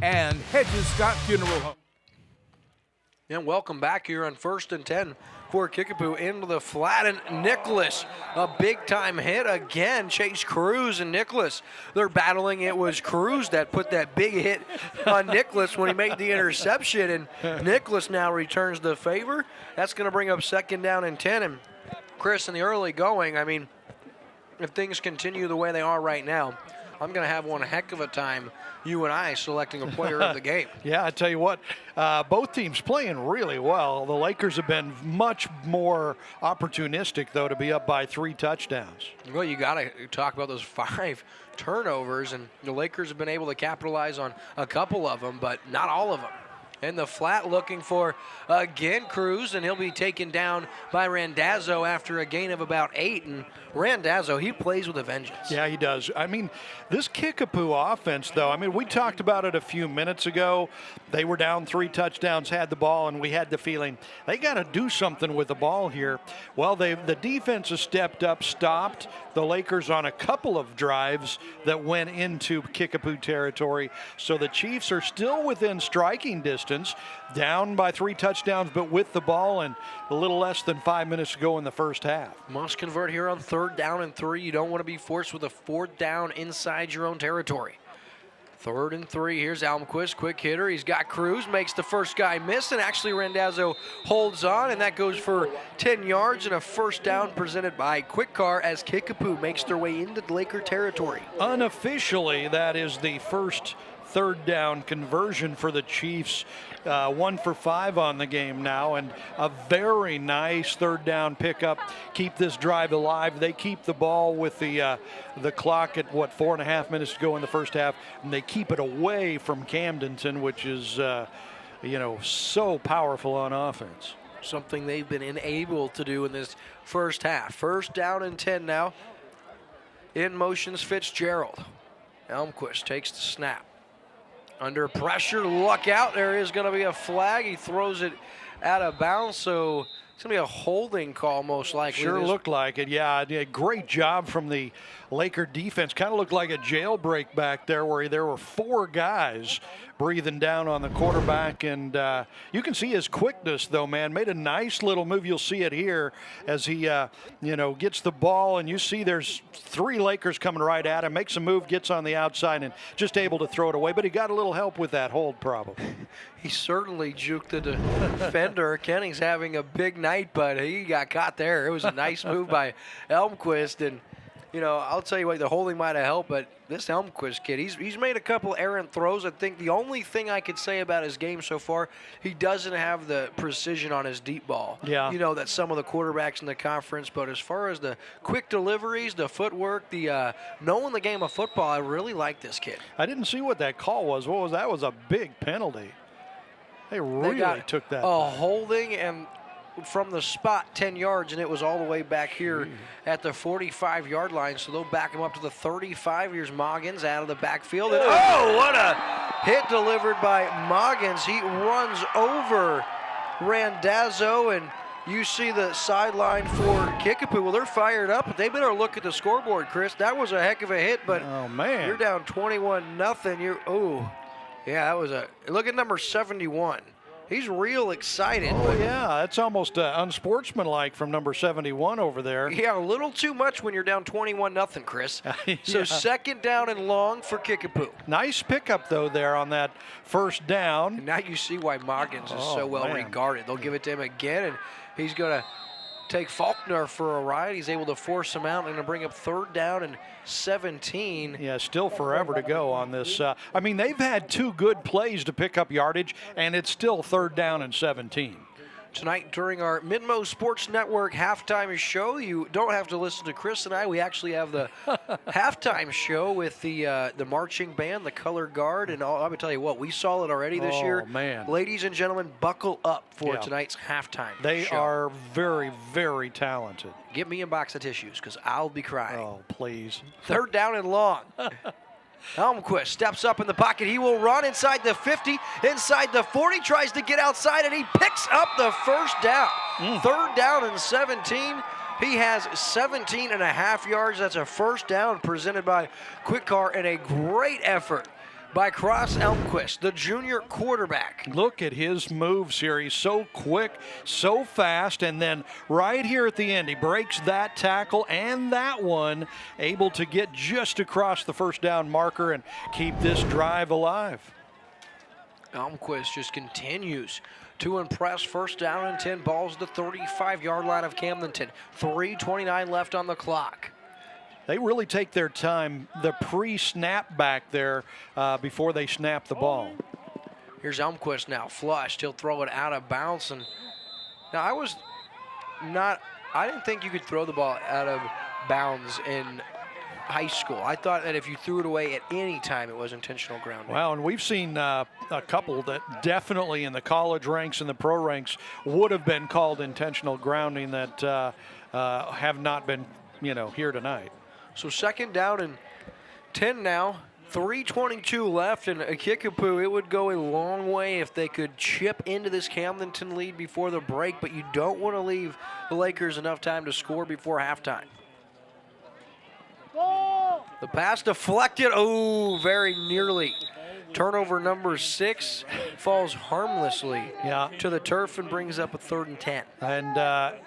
and Hedges Scott Funeral Home. And welcome back here on 1st and 10 for Kickapoo into the flat, and Nicholas, a big-time hit again. Chase Cruz and Nicholas, they're battling. It was Cruz that put that big hit on Nicholas when he made the interception, and Nicholas now returns the favor. That's going to bring up 2nd down and 10. And Chris, in the early going, I mean, if things continue the way they are right now, I'm going to have one heck of a time, you and I, selecting a player of the game. Yeah, I tell you what, both teams playing really well. The Lakers have been much more opportunistic, though, to be up by 3 touchdowns. Well, you got to talk about those 5 turnovers, and the Lakers have been able to capitalize on a couple of them, but not all of them. In the flat, looking for, again, Cruz, and he'll be taken down by Randazzo after a gain of about 8. And Randazzo, he plays with a vengeance. Yeah, he does. I mean, this Kickapoo offense, though, I mean, we talked about it a few minutes ago. They were down 3 touchdowns, had the ball, and we had the feeling they got to do something with the ball here. Well, the defense has stepped up, stopped the Lakers on a couple of drives that went into Kickapoo territory. So the Chiefs are still within striking distance, down by 3 touchdowns, but with the ball and a little less than 5 minutes to go in the first half. Must convert here on 3rd down and 3. You don't want to be forced with a 4th down inside your own territory. 3rd and 3. Here's Almquist, quick hitter. He's got Cruz, makes the first guy miss, and actually Randazzo holds on, and that goes for 10 yards and a 1st down presented by Quick Car as Kickapoo makes their way into Laker territory. Unofficially, that is the first 3rd down conversion for the Chiefs. 1 for 5 on the game now, and a very nice 3rd down pickup. Keep this drive alive. They keep the ball with the clock at 4.5 minutes to go in the first half, and they keep it away from Camdenton, which is so powerful on offense. Something they've been unable to do in this first half. 1st down and 10 now. In motions Fitzgerald. Elmquist takes the snap. Under pressure, look out. There is going to be a flag. He throws it out of bounds, so it's going to be a holding call most likely. Sure looked like it, yeah. Great job from the Laker defense. Kind of looked like a jailbreak back there where there were 4 guys breathing down on the quarterback. And you can see his quickness, though, man. Made a nice little move. You'll see it here as he, gets the ball. And you see there's 3 Lakers coming right at him. Makes a move, gets on the outside, and just able to throw it away. But he got a little help with that hold, probably. He certainly juked the defender. Kenning's having a big night, but he got caught there. It was a nice move by Elmquist. And, I'll tell you what, the holding might have helped, but this Elmquist kid, he's made a couple errant throws. I think the only thing I could say about his game so far, he doesn't have the precision on his deep ball. Yeah. That some of the quarterbacks in the conference, but as far as the quick deliveries, the footwork, the knowing the game of football, I really like this kid. I didn't see what that call was. What was that? Was a big penalty. They really took that. A holding and from the spot 10 yards, and it was all the way back here at the 45-yard line. So they'll back him up to the 35. Here's Moggins out of the backfield. And what a hit delivered by Moggins. He runs over Randazzo, and you see the sideline for Kickapoo. Well, they're fired up, but they better look at the scoreboard, Chris. That was a heck of a hit, but you're down 21-0. Yeah, that was look at number 71. He's real excited. Oh, yeah, that's almost unsportsmanlike from number 71 over there. Yeah, a little too much when you're down 21-0, Chris. Yeah. So 2nd down and long for Kickapoo. Nice pickup, though, there on that first down. And now you see why Moggins is so well regarded. They'll give it to him again, and he's going to take Faulkner for a ride. He's able to force him out and to bring up 3rd down and 17. Yeah, still forever to go on this. They've had 2 good plays to pick up yardage, and it's still 3rd down and 17. Tonight during our Midmo Sports Network halftime show, you don't have to listen to Chris and I. We actually have the halftime show with the marching band, the color guard, and all. I'm gonna tell you what, we saw it already this year. Man. Ladies and gentlemen, buckle up for tonight's halftime They show. are very, very talented. Get me a box of tissues, because I'll be crying. Oh, please. 3rd down and long. Elmquist steps up in the pocket. He will run inside the 50, inside the 40, tries to get outside, and he picks up the 1st down. 3rd down and 17. He has 17.5 yards. That's a 1st down presented by Quick Car, and a great effort by Cross Elmquist, the junior quarterback. Look at his moves here. He's so quick, so fast, and then right here at the end, he breaks that tackle and that one, able to get just across the 1st down marker and keep this drive alive. Elmquist just continues to impress. 1st down and 10, balls the 35-yard line of Camdenton. 3:29 left on the clock. They really take their time, the pre-snap back there before they snap the ball. Here's Elmquist now, flushed. He'll throw it out of bounds. And now I didn't think you could throw the ball out of bounds in high school. I thought that if you threw it away at any time, it was intentional grounding. Well, and we've seen a couple that definitely in the college ranks and the pro ranks would have been called intentional grounding that have not been, here tonight. So 2nd down and 10 now. 3:22 left, and a Kickapoo, it would go a long way if they could chip into this Camdenton lead before the break, but you don't want to leave the Lakers enough time to score before halftime. The pass deflected. Oh, very nearly. Turnover number 6 falls harmlessly to the turf and brings up a 3rd and 10. And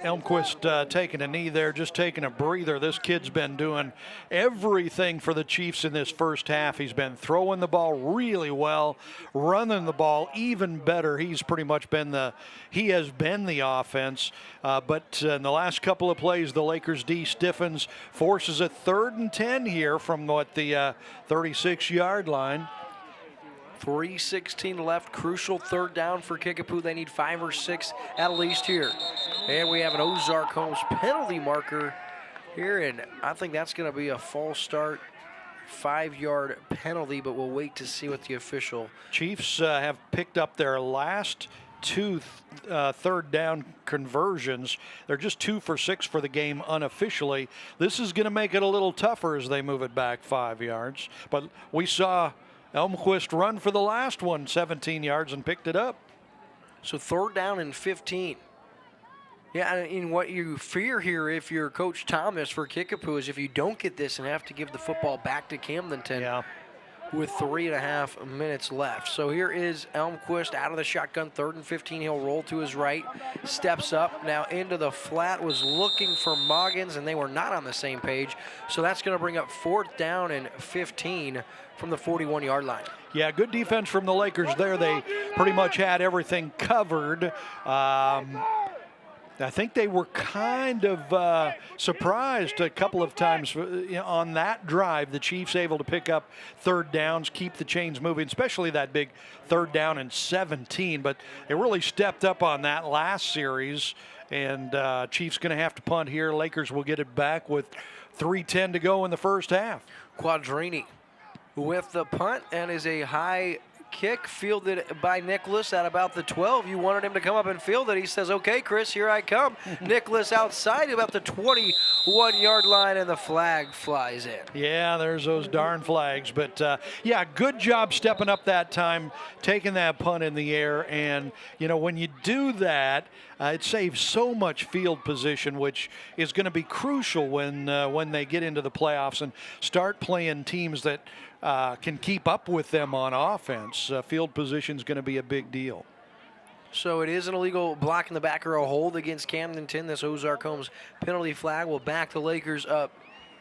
Elmquist taking a knee there, just taking a breather. This kid's been doing everything for the Chiefs in this first half. He's been throwing the ball really well, running the ball even better. He's pretty much been he has been the offense. But in the last couple of plays, the Lakers D stiffens, forces a 3rd and 10 here from the 36-yard line. 3:16 left, crucial 3rd down for Kickapoo. They need 5 or 6 at least here. And we have an Ozark Holmes penalty marker here, and I think that's going to be a false start, 5-yard penalty, but we'll wait to see what the official. Chiefs have picked up their last two third down conversions. They're just 2 for 6 for the game unofficially. This is going to make it a little tougher as they move it back 5 yards. But we saw Elmquist run for the last one, 17 yards, and picked it up. So 3rd down and 15. Yeah, and what you fear here if you're Coach Thomas for Kickapoo is if you don't get this and have to give the football back to Camdenton with 3.5 minutes left. So here is Elmquist out of the shotgun, 3rd and 15. He'll roll to his right, steps up, now into the flat, was looking for Moggins, and they were not on the same page. So that's going to bring up 4th down and 15 from the 41-yard line. Yeah, good defense from the Lakers there. They pretty much had everything covered. I think they were kind of surprised a couple of times on that drive. The Chiefs able to pick up 3rd downs, keep the chains moving, especially that big 3rd down and 17. But they really stepped up on that last series. And Chiefs going to have to punt here. Lakers will get it back with 3:10 to go in the first half. Quadrini with the punt, and is a high kick fielded by Nicholas at about the 12. You wanted him to come up and field it. He says, okay, Chris, here I come. Nicholas outside about the 21-yard line, and the flag flies in. Yeah, there's those darn flags. But, yeah, good job stepping up that time, taking that punt in the air. And, you know, when you do that, it saves so much field position, which is going to be crucial when they get into the playoffs and start playing teams that can keep up with them on offense. Field position is going to be a big deal. So it is an illegal block in the back or a hold against Camdenton. This Ozark Holmes penalty flag will back the Lakers up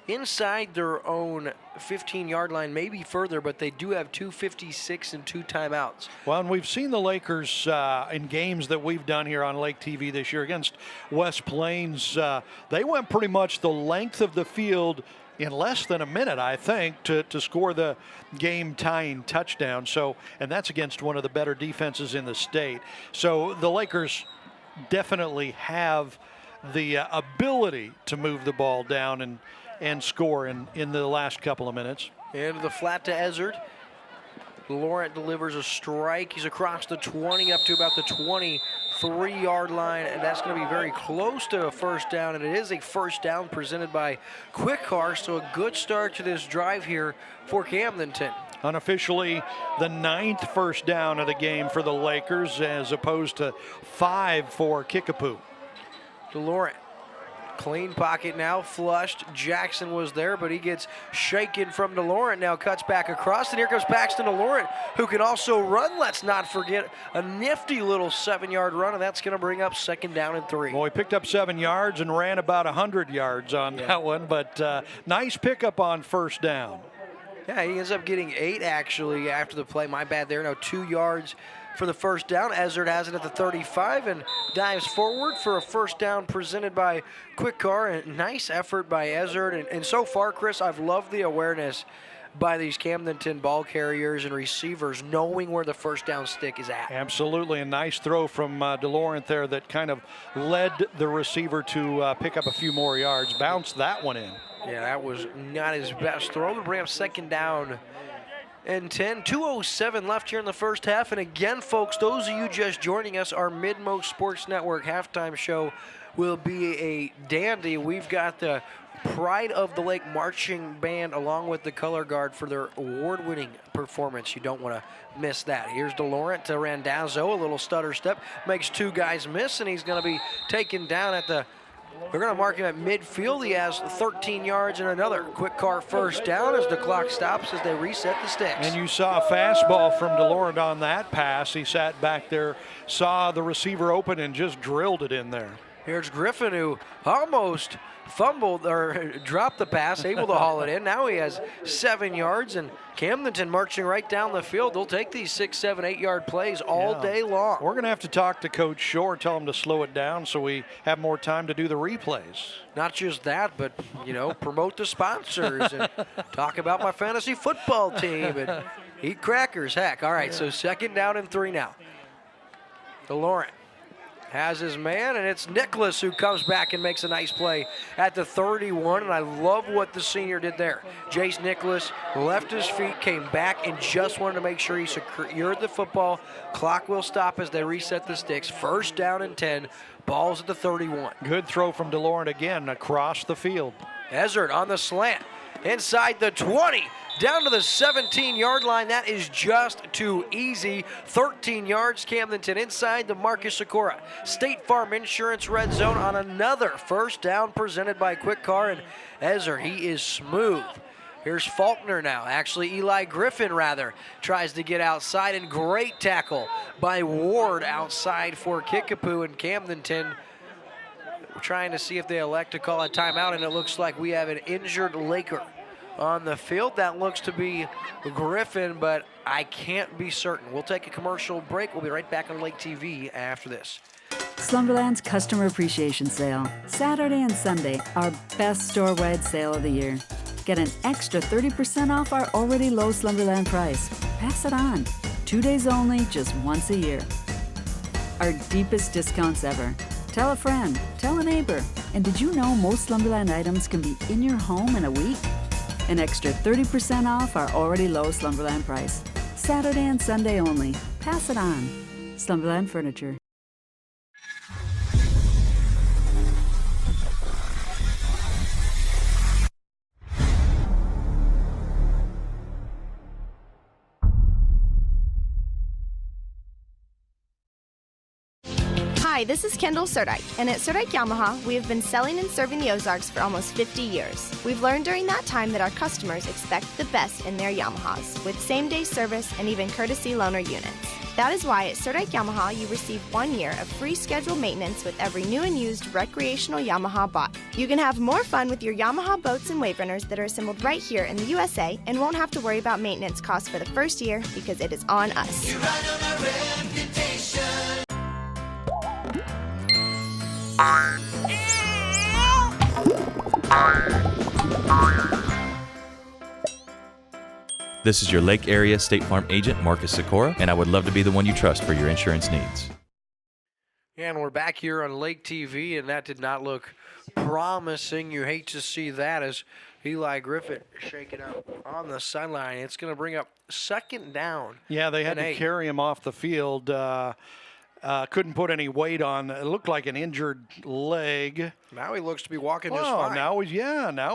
inside their own 15-yard line, maybe further, but they do have 2:56 and 2 timeouts. Well, and we've seen the Lakers in games that we've done here on Lake TV this year against West Plains. They went pretty much the length of the field in less than a minute, I think, to score the game-tying touchdown. So, and that's against one of the better defenses in the state. So the Lakers definitely have the ability to move the ball down and score in the last couple of minutes. And the flat to Ezzard. Laurent delivers a strike. He's across the 20 up to about the 23-yard line, and that's going to be very close to a first down, and it is a first down presented by Quick Car, so a good start to this drive here for Camdenton. Unofficially, the 9th first down of the game for the Lakers, as opposed to 5 for Kickapoo. DeLaurent. Clean pocket now, flushed. Jackson was there, but he gets shaken from DeLaurent. Now cuts back across, and here comes Paxton DeLaurent, who can also run. Let's not forget a nifty little 7-yard run, and that's going to bring up 2nd down and 3. Well, he picked up 7 yards and ran about 100 yards on that one, but nice pickup on first down. Yeah, he ends up getting 8 actually after the play. My bad there. Now 2 yards for the first down. Ezzard has it at the 35 and dives forward for a first down presented by Quick Car. And nice effort by Ezzard. And so far, Chris, I've loved the awareness by these Camdenton ball carriers and receivers knowing where the first down stick is at. Absolutely. A nice throw from DeLaurent there that kind of led the receiver to pick up a few more yards. Bounced that one in. Yeah, that was not his best throw to bring up 2nd down and 10. 2:07 left here in the first half. And again, folks, those of you just joining us, our Midmost Sports Network halftime show will be a dandy. We've got the Pride of the Lake Marching Band along with the Color Guard for their award-winning performance. You don't want to miss that. Here's DeLaurent to Randazzo, a little stutter step, makes 2 guys miss, and he's going to be taken down at the We're going to mark him at midfield. He has 13 yards and another Quick Car first down as the clock stops as they reset the sticks. And you saw a fastball from DeLaurent on that pass. He sat back there, saw the receiver open, and just drilled it in there. Here's Griffin, who almost fumbled or dropped the pass, able to haul it in. Now he has 7 yards, and Camdenton marching right down the field. They'll take these 6, 7, 8-yard plays all day long. We're going to have to talk to Coach Shore, tell him to slow it down so we have more time to do the replays. Not just that, but, you know, promote the sponsors and talk about my fantasy football team and eat crackers. Heck, all right, so 2nd down and 3 now. DeLaurent has his man, and it's Nicholas who comes back and makes a nice play at the 31, and I love what the senior did there. Jace Nicholas left his feet, came back, and just wanted to make sure he secured the football. Clock will stop as they reset the sticks. First down and 10, ball's at the 31. Good throw from DeLorean again across the field. Ezard on the slant, inside the 20, down to the 17-yard line. That is just too easy. 13 yards, Camdenton inside the Marcus Sikora State Farm Insurance red zone on another first down presented by Quick Car. And Ezard, he is smooth. Here's Faulkner now. Actually, Eli Griffin, rather, tries to get outside, and great tackle by Ward outside for Kickapoo and Camdenton. We're trying to see if they elect to call a timeout, and it looks like we have an injured Laker on the field. That looks to be Griffin, but I can't be certain. We'll take a commercial break. We'll be right back on Lake TV after this. Slumberland's Customer Appreciation Sale. Saturday and Sunday, our best store-wide sale of the year. Get an extra 30% off our already low Slumberland price. Pass it on. 2 days only, just once a year. Our deepest discounts ever. Tell a friend, tell a neighbor. And did you know most Slumberland items can be in your home in a week? An extra 30% off our already low Slumberland price. Saturday and Sunday only. Pass it on. Slumberland Furniture. Hi, this is Kendall Surdike, and at Surdike Yamaha, we have been selling and serving the Ozarks for almost 50 years. We've learned during that time that our customers expect the best in their Yamahas, with same-day service and even courtesy loaner units. That is why at Surdike Yamaha, you receive 1 year of free scheduled maintenance with every new and used recreational Yamaha bought. You can have more fun with your Yamaha boats and wave runners that are assembled right here in the USA and won't have to worry about maintenance costs for the first year because it is on us. You ride on our reputation. This is your Lake Area State Farm agent, Marcus Sikora, and I would love to be the one you trust for your insurance needs. And we're back here on Lake TV, and that did not look promising. You hate to see that as Eli Griffin shaking out on the sideline. It's going to bring up second down. Yeah, they had to carry him off the field. Couldn't put any weight on. It looked like an injured leg. Now he looks to be walking just fine. Now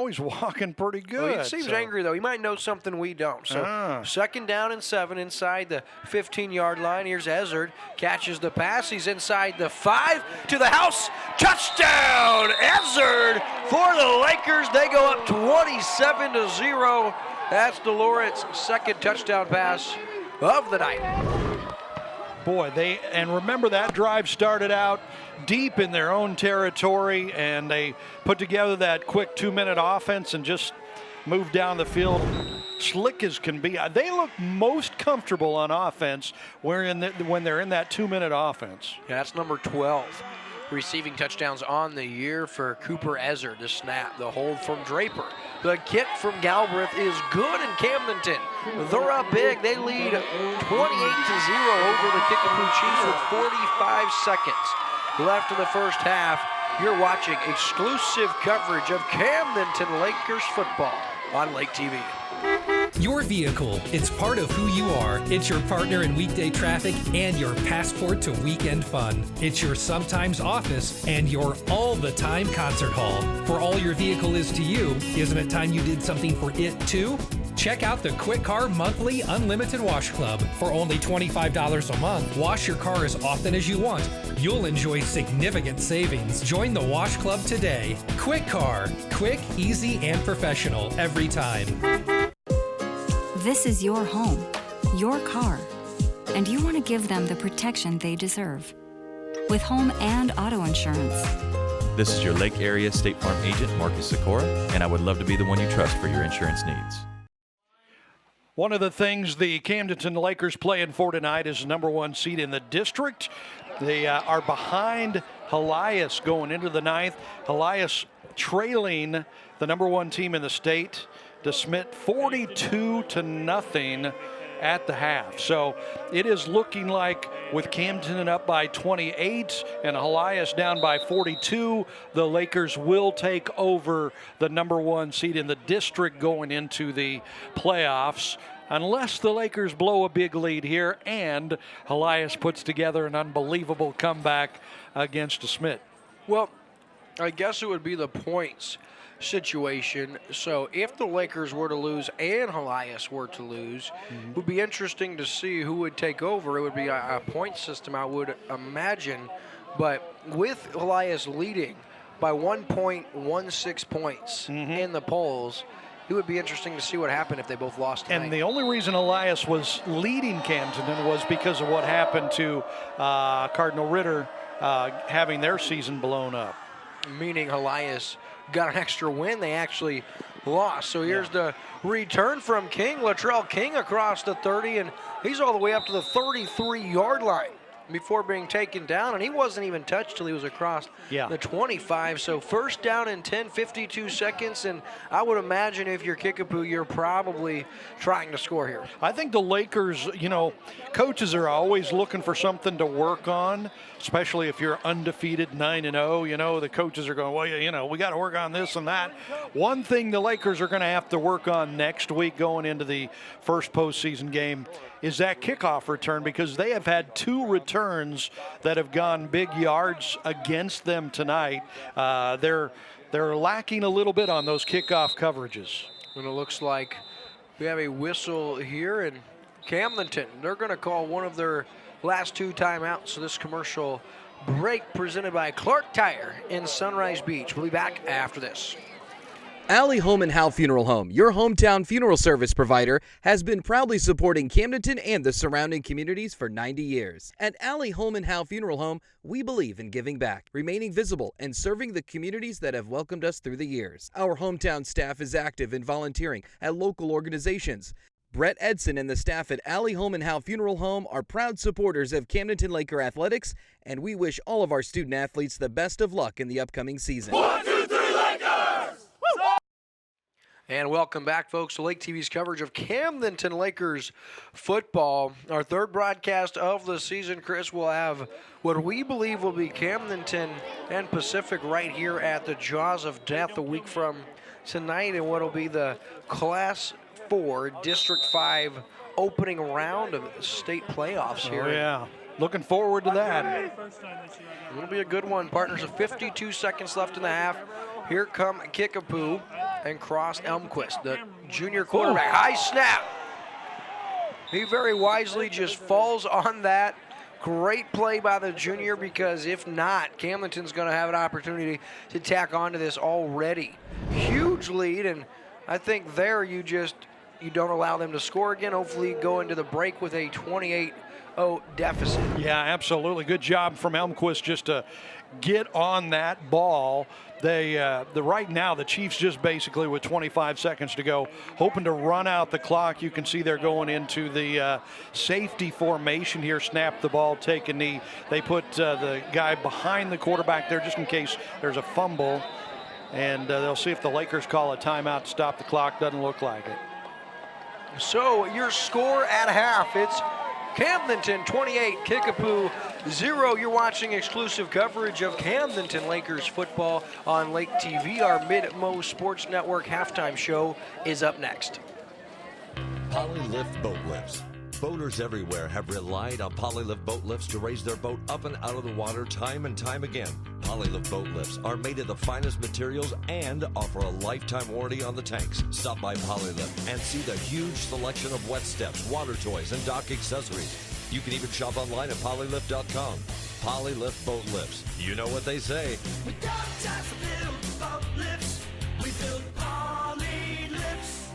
he's walking pretty good. Well, he seems angry, though. He might know something we don't. So second down and 7 inside the 15-yard line. Here's Ezard. Catches the pass. He's inside the 5 to the house. Touchdown! Ezard for the Lakers. They go up 27-0. That's DeLorean's second touchdown pass of the night. Boy, and remember that drive started out deep in their own territory, and they put together that quick 2-minute offense and just moved down the field slick as can be. They look most comfortable on offense when they're in that 2-minute offense. Yeah, that's number 12. Receiving touchdowns on the year for Cooper Ezard. The snap, the hold from Draper. The kick from Galbraith is good in Camdenton. They're up big. They lead 28-0 over the Kickapoo Chiefs with 45 seconds left in the first half. You're watching exclusive coverage of Camdenton Lakers football on Lake TV. Your vehicle, it's part of who you are. It's your partner in weekday traffic and your passport to weekend fun. It's your sometimes office and your all-the-time concert hall. For all your vehicle is to you, isn't it time you did something for it too? Check out the Quick Car Monthly Unlimited Wash Club. For only $25 a month, wash your car as often as you want. You'll enjoy significant savings. Join the Wash Club today. Quick Car. Quick, easy, and professional every time. This is your home, your car, and you want to give them the protection they deserve. With home and auto insurance. This is your Lake Area State Farm agent, Marcus Sikora, and I would love to be the one you trust for your insurance needs. One of the things the Camdenton Lakers playing for tonight is the #1 seed in the district. They are behind Helias going into the 9th. Helias trailing the #1 team in the state, DeSmit 42-0. at the half. So it is looking like with Camdenton up by 28 and Elias down by 42, the Lakers will take over the number 1 seed in the district going into the playoffs, unless the Lakers blow a big lead here and Elias puts together an unbelievable comeback against Smith. Well, I guess it would be the points situation. So if the Lakers were to lose and Elias were to lose, it would be interesting to see who would take over. It would be a point system, I would imagine. But with Elias leading by 1.16 points in the polls, it would be interesting to see what happened if they both lost tonight. And the only reason Elias was leading Camdenton was because of what happened to Cardinal Ritter having their season blown up. Meaning Elias got an extra win. They actually lost. So here's the return from King. Latrell King across the 30, and he's all the way up to the 33-yard line before being taken down, and he wasn't even touched till he was across the 25. So first down in 52 seconds, and I would imagine if you're Kickapoo, you're probably trying to score here. I think the Lakers, coaches are always looking for something to work on, especially if you're undefeated 9-0. The coaches are going, well, we got to work on this and that. One thing the Lakers are going to have to work on next week going into the first postseason game is that kickoff return, because they have had 2 returns that have gone big yards against them tonight. They're lacking a little bit on those kickoff coverages. And it looks like we have a whistle here in Camdenton. They're going to call one of their last 2 timeouts. So this commercial break presented by Clark Tire in Sunrise Beach. We'll be back after this. Allie Home and Howe Funeral Home, your hometown funeral service provider, has been proudly supporting Camdenton and the surrounding communities for 90 years. At Allie Home and Howe Funeral Home, we believe in giving back, remaining visible, and serving the communities that have welcomed us through the years. Our hometown staff is active in volunteering at local organizations. Brett Edson and the staff at Allie Home and Howe Funeral Home are proud supporters of Camdenton Laker athletics, and we wish all of our student athletes the best of luck in the upcoming season. 1, 2, 3, Lakers! And welcome back, folks, to Lake TV's coverage of Camdenton Lakers football. Our third broadcast of the season, Chris, will have what we believe will be Camdenton and Pacific right here at the Jaws of Death a week from tonight, and what will be the Class 4 District 5 opening round of state playoffs here. Oh, yeah. Looking forward to that. It'll be a good one. Partners of 52 seconds left in the half. Here come Kickapoo and Cross Elmquist, the junior quarterback. High snap. He very wisely just falls on that. Great play by the junior, because if not, Camdenton's going to have an opportunity to tack onto this already huge lead, and I think there you don't allow them to score again. Hopefully go into the break with a 28-0 deficit. Yeah, absolutely. Good job from Elmquist just to get on that ball. Right now, the Chiefs just basically with 25 seconds to go, hoping to run out the clock. You can see they're going into the safety formation here. Snap the ball, take a knee. They put the guy behind the quarterback there just in case there's a fumble. And they'll see if the Lakers call a timeout to stop the clock. Doesn't look like it. So your score at half, it's Camdenton 28, Kickapoo 0. You're watching exclusive coverage of Camdenton Lakers football on Lake TV. Our Mid-Mo Sports Network halftime show is up next. Polylift boat lifts. Boaters everywhere have relied on Polylift boat lifts to raise their boat up and out of the water time and time again. Polylift boat lifts are made of the finest materials and offer a lifetime warranty on the tanks. Stop by Polylift and see the huge selection of wet steps, water toys, and dock accessories. You can even shop online at polylift.com. Polylift boat lifts. You know what they say. We got time for them boat lifts. We build Poly lifts.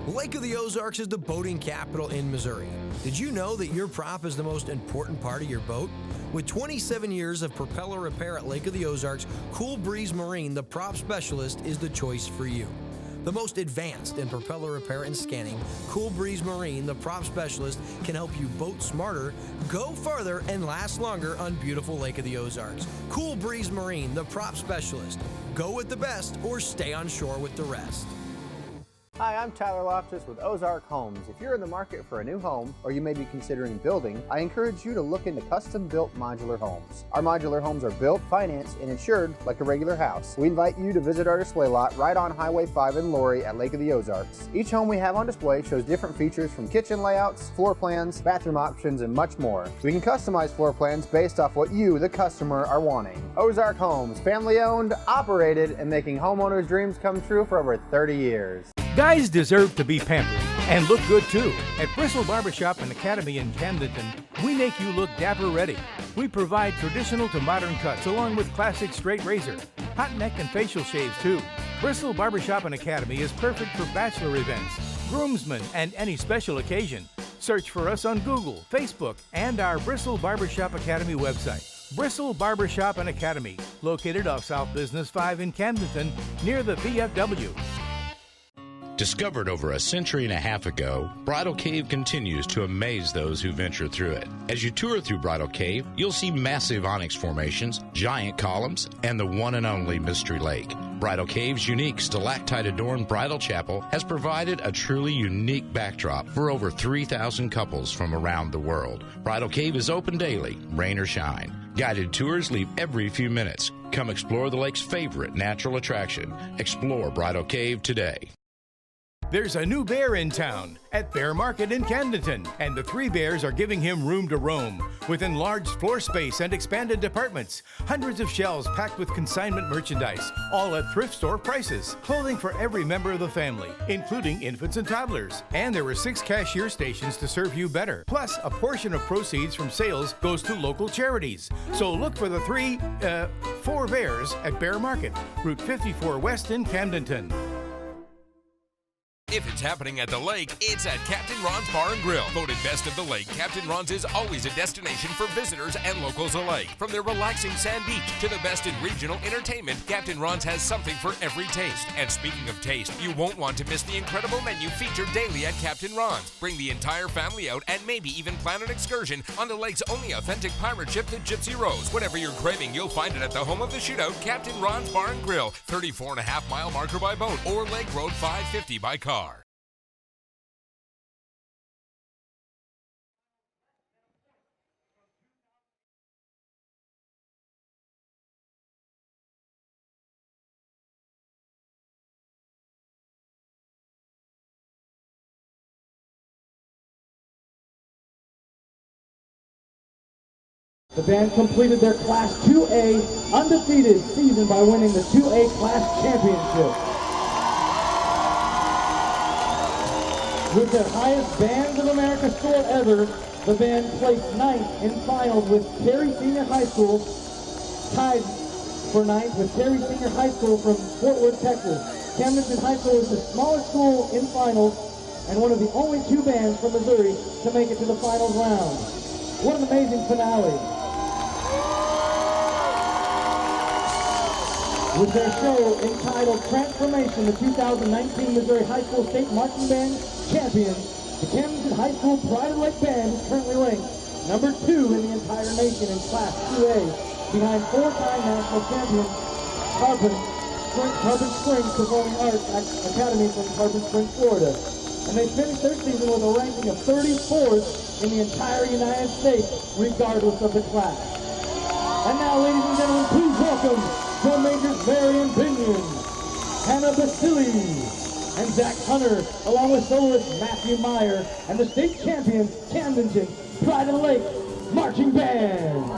Lake of the Ozarks is the boating capital in Missouri. Did you know that your prop is the most important part of your boat? With 27 years of propeller repair at Lake of the Ozarks, Cool Breeze Marine, the prop specialist, is the choice for you. The most advanced in propeller repair and scanning, Cool Breeze Marine, the prop specialist, can help you boat smarter, go further, and last longer on beautiful Lake of the Ozarks. Cool Breeze Marine, the prop specialist. Go with the best or stay on shore with the rest. Hi, I'm Tyler Loftus with Ozark Homes. If you're in the market for a new home, or you may be considering building, I encourage you to look into custom-built modular homes. Our modular homes are built, financed, and insured like a regular house. We invite you to visit our display lot right on Highway 5 in Laurie at Lake of the Ozarks. Each home we have on display shows different features from kitchen layouts, floor plans, bathroom options, and much more. We can customize floor plans based off what you, the customer, are wanting. Ozark Homes, family-owned, operated, and making homeowners' dreams come true for over 30 years. Guys deserve to be pampered and look good too. At Bristle Barbershop and Academy in Camdenton, we make you look dapper ready. We provide traditional to modern cuts along with classic straight razor, hot neck and facial shaves too. Bristle Barbershop and Academy is perfect for bachelor events, groomsmen, and any special occasion. Search for us on Google, Facebook, and our Bristle Barbershop Academy website. Bristle Barbershop and Academy, located off South Business 5 in Camdenton, near the VFW. Discovered over a century and a half ago, Bridal Cave continues to amaze those who venture through it. As you tour through Bridal Cave, you'll see massive onyx formations, giant columns, and the one and only Mystery Lake. Bridal Cave's unique stalactite-adorned bridal chapel has provided a truly unique backdrop for over 3,000 couples from around the world. Bridal Cave is open daily, rain or shine. Guided tours leave every few minutes. Come explore the lake's favorite natural attraction. Explore Bridal Cave today. There's a new bear in town at Bear Market in Camdenton, and the three bears are giving him room to roam. With enlarged floor space and expanded departments, hundreds of shelves packed with consignment merchandise, all at thrift store prices. Clothing for every member of the family, including infants and toddlers. And there were 6 cashier stations to serve you better. Plus, a portion of proceeds from sales goes to local charities. So look for the 4 bears at Bear Market, Route 54 West in Camdenton. If it's happening at the lake, it's at Captain Ron's Bar and Grill. Voted best of the lake, Captain Ron's is always a destination for visitors and locals alike. From their relaxing sand beach to the best in regional entertainment, Captain Ron's has something for every taste. And speaking of taste, you won't want to miss the incredible menu featured daily at Captain Ron's. Bring the entire family out and maybe even plan an excursion on the lake's only authentic pirate ship, the Gypsy Rose. Whatever you're craving, you'll find it at the home of the shootout, Captain Ron's Bar and Grill, 34.5-mile marker by boat or Lake Road 550 by car. The band completed their Class 2A undefeated season by winning the 2A Class Championship. With their highest Bands of America score ever, the band placed 9th in finals with Terry Senior High School, tied for 9th with Terry Senior High School from Fort Worth, Texas. Camdenton High School is the smallest school in finals and one of the only 2 bands from Missouri to make it to the finals round. What an amazing finale. With their show entitled Transformation, the 2019 Missouri High School State Marching Band champions, the Camdenton High School Pride of Lake Band is currently ranked number 2 in the entire nation in Class 2A, behind 4-time national champion Carbon Springs Performing Arts Academy from Carbon Springs, Florida. And they finished their season with a ranking of 34th in the entire United States, regardless of the class. And now, ladies and gentlemen, please welcome drum majors Marion Binion, Hannah Basili, and Zach Hunter, along with soloist Matthew Meyer, and the state champions, Camdenton Pride of the Lake Marching Band.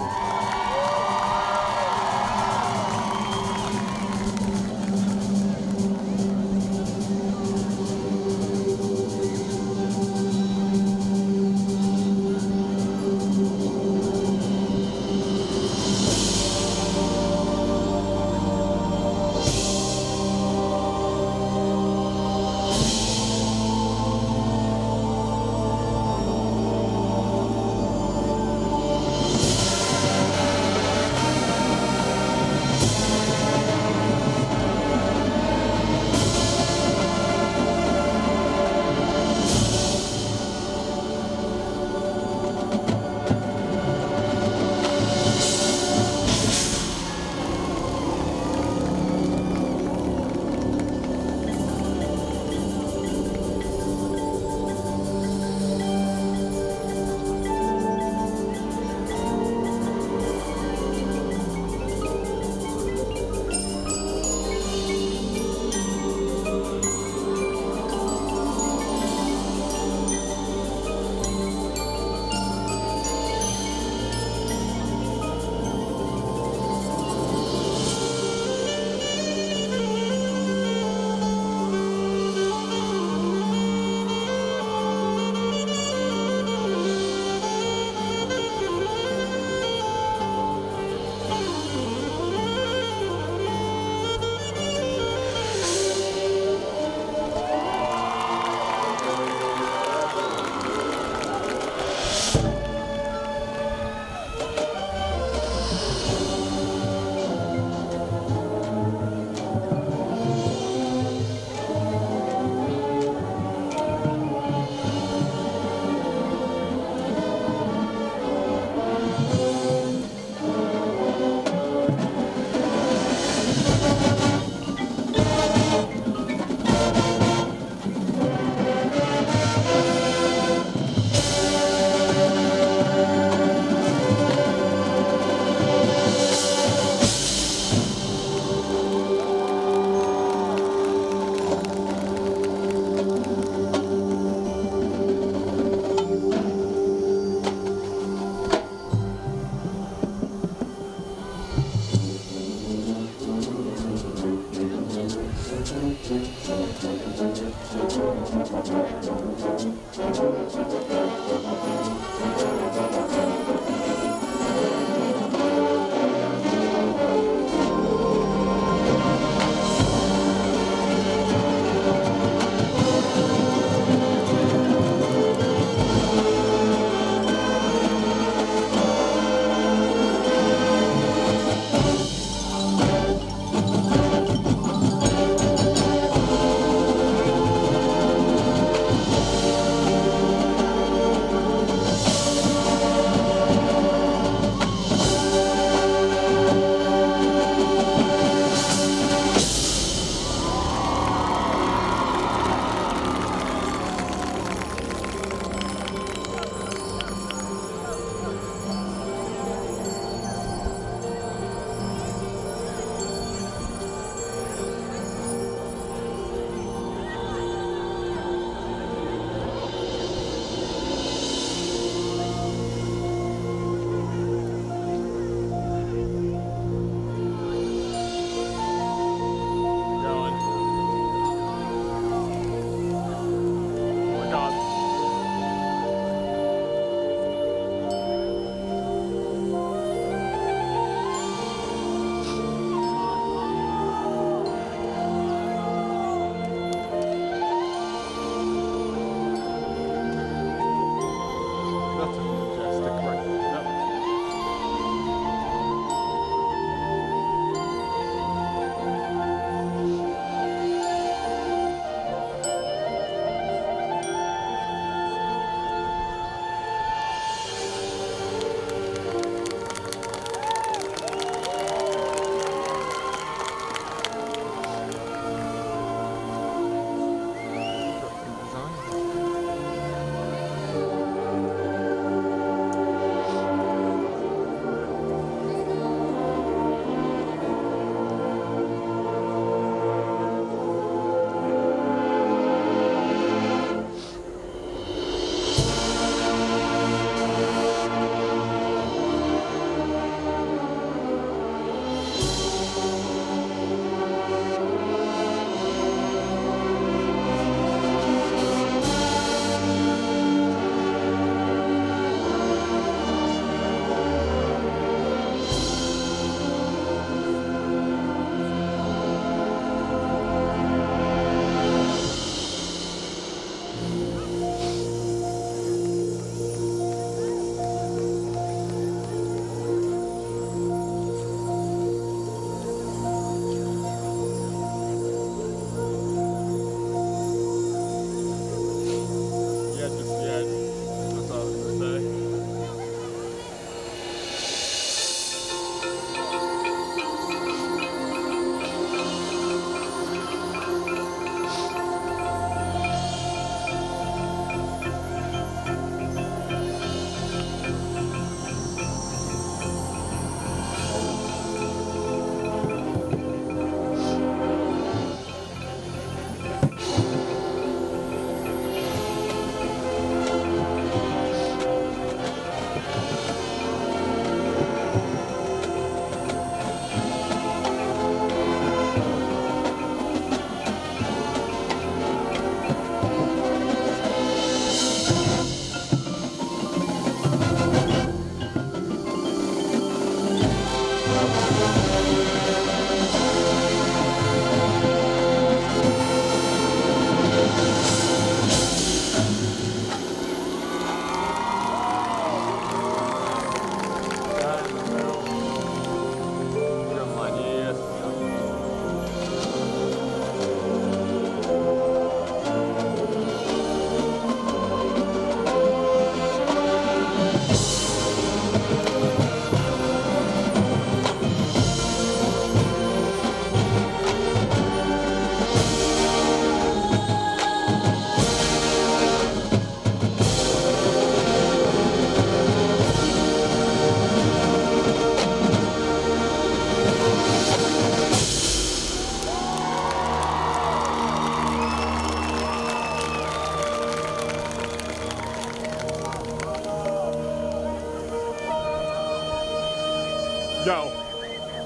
Yo.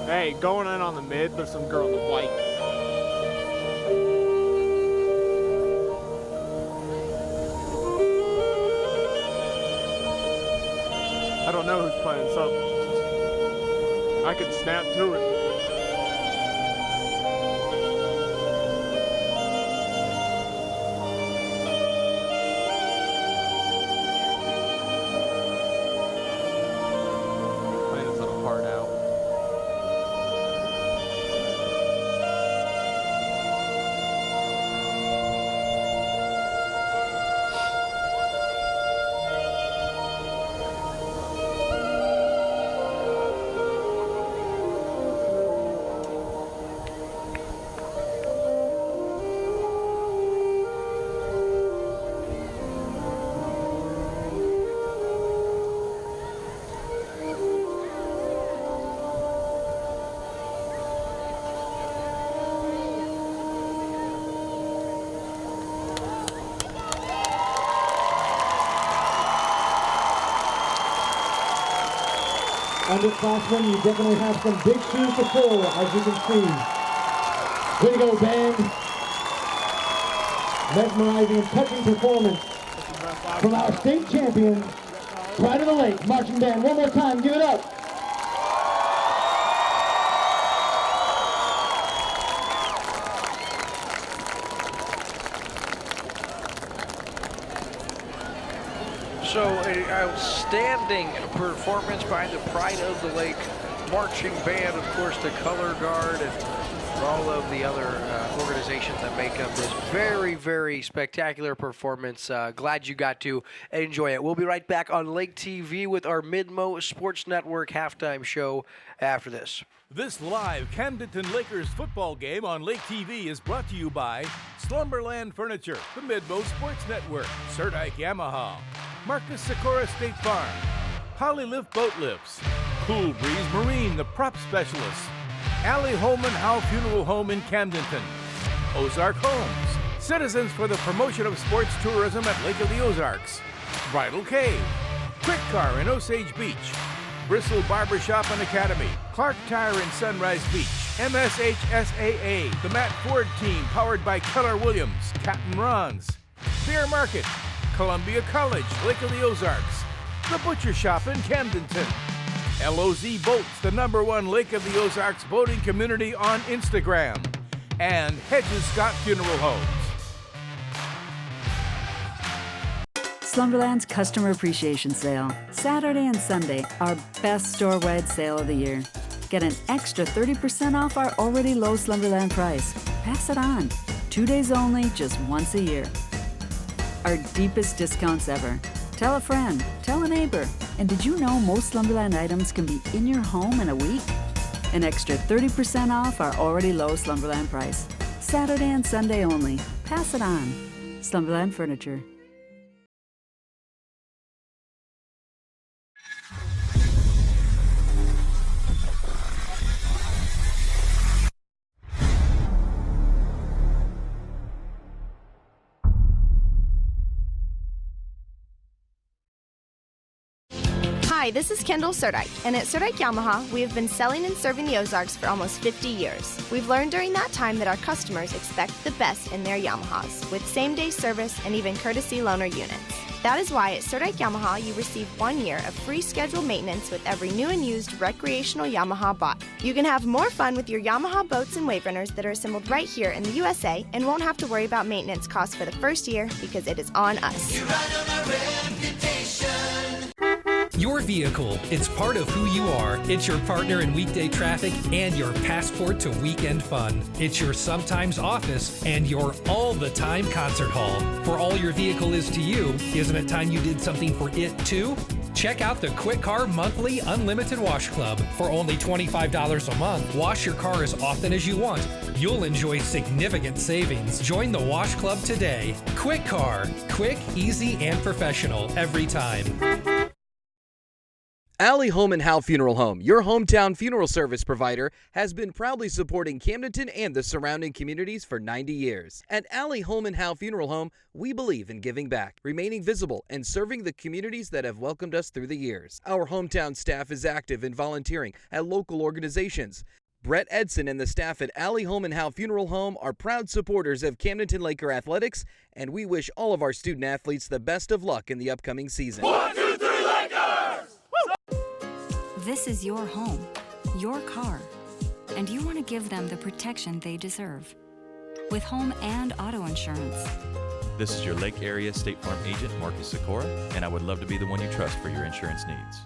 Hey, going in on the mid, there's some girl in the white. know who's playing, so I could snap to it. Playing his little part out. Underclassmen, you definitely have some big shoes to fill, as you can see. Way to go, band. Mesmerizing and touching performance from our state champion, Pride of the Lake marching band. One more time, give it up. So, an outstanding performance by the Pride of the Lake marching band, of course, the color guard, and all of the other organizations that make up this very, very spectacular performance. Glad you got to enjoy it. We'll be right back on Lake TV with our Midmo Sports Network halftime show after this. This live Camdenton Lakers football game on Lake TV is brought to you by Slumberland Furniture, the Midmo Sports Network, Serdike Yamaha, Marcus Sikora State Farm, Polylift Boat Lifts, Cool Breeze Marine, the prop specialist, Allie Holman Howe Funeral Home in Camdenton, Ozark Homes, Citizens for the Promotion of Sports Tourism at Lake of the Ozarks, Bridal Cave, Quick Car in Osage Beach, Bristol Barbershop and Academy, Clark Tire in Sunrise Beach, MSHSAA, the Matt Ford Team powered by Keller Williams, Captain Ron's, Beer Market, Columbia College, Lake of the Ozarks, The Butcher Shop in Camdenton, LOZ Boats, the #1 Lake of the Ozarks boating community on Instagram, and Hedges Scott Funeral Homes. Slumberland's Customer Appreciation Sale. Saturday and Sunday, our best store-wide sale of the year. Get an extra 30% off our already low Slumberland price. Pass it on. 2 days only, just once a year. Our deepest discounts ever. Tell a friend, tell a neighbor. And did you know most Slumberland items can be in your home in a week? An extra 30% off our already low Slumberland price. Saturday and Sunday only. Pass it on. Slumberland Furniture. Hi, this is Kendall Serdike, and at Serdike Yamaha, we have been selling and serving the Ozarks for almost 50 years. We've learned during that time that our customers expect the best in their Yamahas, with same-day service and even courtesy loaner units. That is why at Serdike Yamaha, you receive 1 year of free scheduled maintenance with every new and used recreational Yamaha bought. You can have more fun with your Yamaha boats and wave runners that are assembled right here in the USA and won't have to worry about maintenance costs for the first year because it is on us. You ride on our reputation. Your vehicle, it's part of who you are. It's your partner in weekday traffic and your passport to weekend fun. It's your sometimes office and your all-the-time concert hall. For all your vehicle is to you, isn't it time you did something for it too? Check out the Quick Car Monthly Unlimited Wash Club. For only $25 a month, wash your car as often as you want. You'll enjoy significant savings. Join the Wash Club today. Quick Car. Quick, easy, and professional every time. Allie Holman Howe Funeral Home, your hometown funeral service provider, has been proudly supporting Camdenton and the surrounding communities for 90 years. At Allie Holman Howe Funeral Home, we believe in giving back, remaining visible, and serving the communities that have welcomed us through the years. Our hometown staff is active in volunteering at local organizations. Brett Edson and the staff at Allie Holman Howe Funeral Home are proud supporters of Camdenton Laker athletics, and we wish all of our student athletes the best of luck in the upcoming season. 1, 2, 3, Lakers! Woo! This is your home, your car, and you want to give them the protection they deserve. With home and auto insurance. This is your Lake Area State Farm agent, Marcus Sikora, and I would love to be the one you trust for your insurance needs.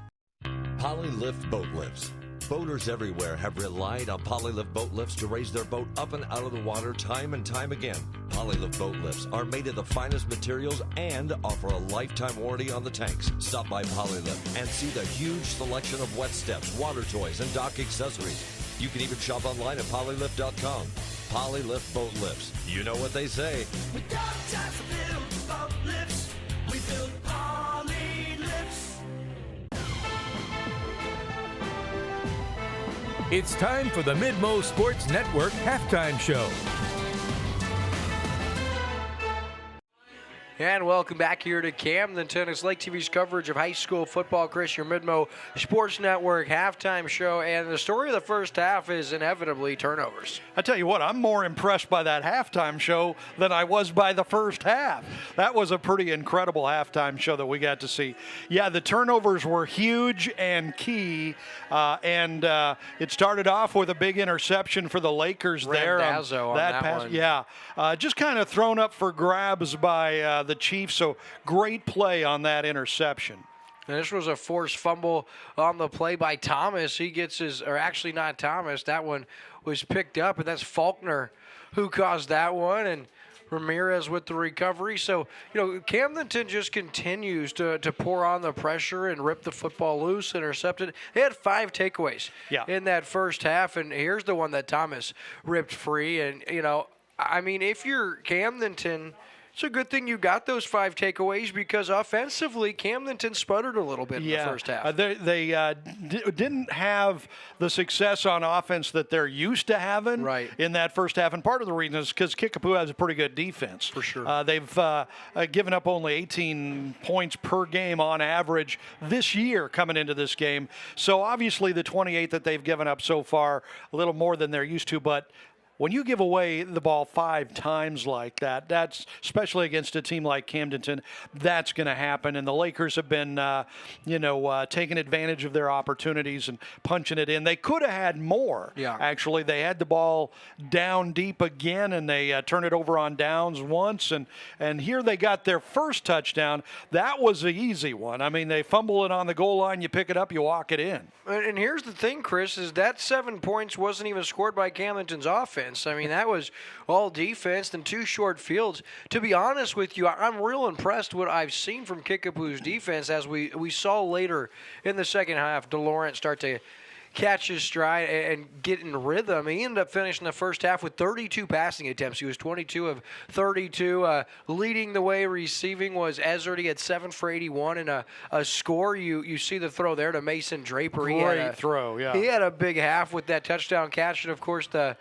Polylift boat lifts. Boaters everywhere have relied on Polylift boat lifts to raise their boat up and out of the water time and time again. Polylift boat lifts are made of the finest materials and offer a lifetime warranty on the tanks. Stop by Polylift and see the huge selection of wet steps, water toys, and dock accessories. You can even shop online at polylift.com. Polylift boat lifts. You know what they say. We got time to build boat lifts. We build Poly lifts. It's time for the Midmo Sports Network halftime show. And welcome back here to Camdenton. It's Lake TV's coverage of high school football. Chris, your Midmo Sports Network halftime show. And the story of the first half is inevitably turnovers. I tell you what, I'm more impressed by that halftime show than I was by the first half. That was a pretty incredible halftime show that we got to see. Yeah, the turnovers were huge and key. It started off with a big interception for the Lakers there. Randazzo on that pass, one. yeah, just kind of thrown up for grabs by the Chiefs. So great play on that interception. And this was a forced fumble on the play by Thomas. He gets or actually not Thomas. That one was picked up, and that's Faulkner who caused that one. And Ramirez with the recovery. So, Camdenton just continues to pour on the pressure and rip the football loose, intercepted. They had 5 takeaways in that first half, and here's the one that Thomas ripped free. And, if you're Camdenton, it's a good thing you got those 5 takeaways because offensively, Camdenton sputtered a little bit in the first half. They didn't have the success on offense that they're used to having in that first half. And part of the reason is because Kickapoo has a pretty good defense. For sure. They've given up only 18 points per game on average this year coming into this game. So obviously the 28 that they've given up so far, a little more than they're used to, but when you give away the ball 5 times like that, that's especially against a team like Camdenton, that's going to happen. And the Lakers have been, taking advantage of their opportunities and punching it in. They could have had more. Yeah. Actually, they had the ball down deep again, and they turned it over on downs once. And here they got their first touchdown. That was an easy one. I mean, they fumble it on the goal line. You pick it up, you walk it in. And here's the thing, Chris, is that 7 points wasn't even scored by Camdenton's offense. I mean, that was all defense and 2 short fields. To be honest with you, I'm real impressed what I've seen from Kickapoo's defense as we saw later in the second half. DeLaurent start to catch his stride and get in rhythm. He ended up finishing the first half with 32 passing attempts. He was 22 of 32. Leading the way receiving was Ezzard. He had 7 for 81 and a score. You see the throw there to Mason Draper. Great throw, yeah. He had a big half with that touchdown catch, and of course the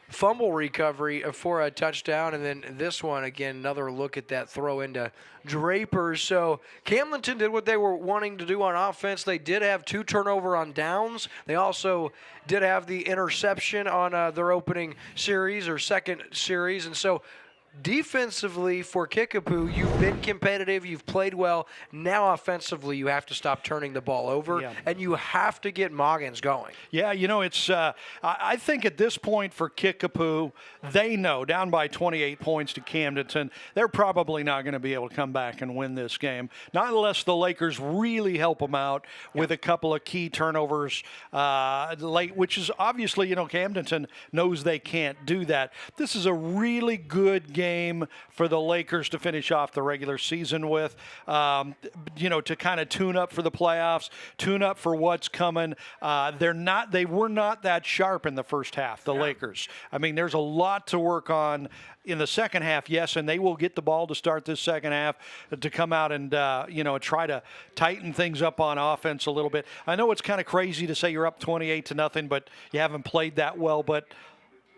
fumble recovery for a touchdown, and then this one, again, another look at that throw into Draper. So Camdenton did what they were wanting to do on offense. They did have 2 turnover on downs. They also did have the interception on their opening series or second series, and so defensively for Kickapoo, you've been competitive, you've played well. Now offensively, you have to stop turning the ball over, and you have to get Moggins going. Yeah, it's. I think at this point for Kickapoo, they know down by 28 points to Camdenton, they're probably not going to be able to come back and win this game, not unless the Lakers really help them out with a couple of key turnovers late, which is obviously, Camdenton knows they can't do that. This is a really good game for the Lakers to finish off the regular season with, to kind of tune up for the playoffs, tune up for what's coming. They were not that sharp in the first half, the Lakers. I mean, there's a lot to work on in the second half, yes, and they will get the ball to start this second half to come out and, try to tighten things up on offense a little bit. I know it's kind of crazy to say you're up 28-0, but you haven't played that well, but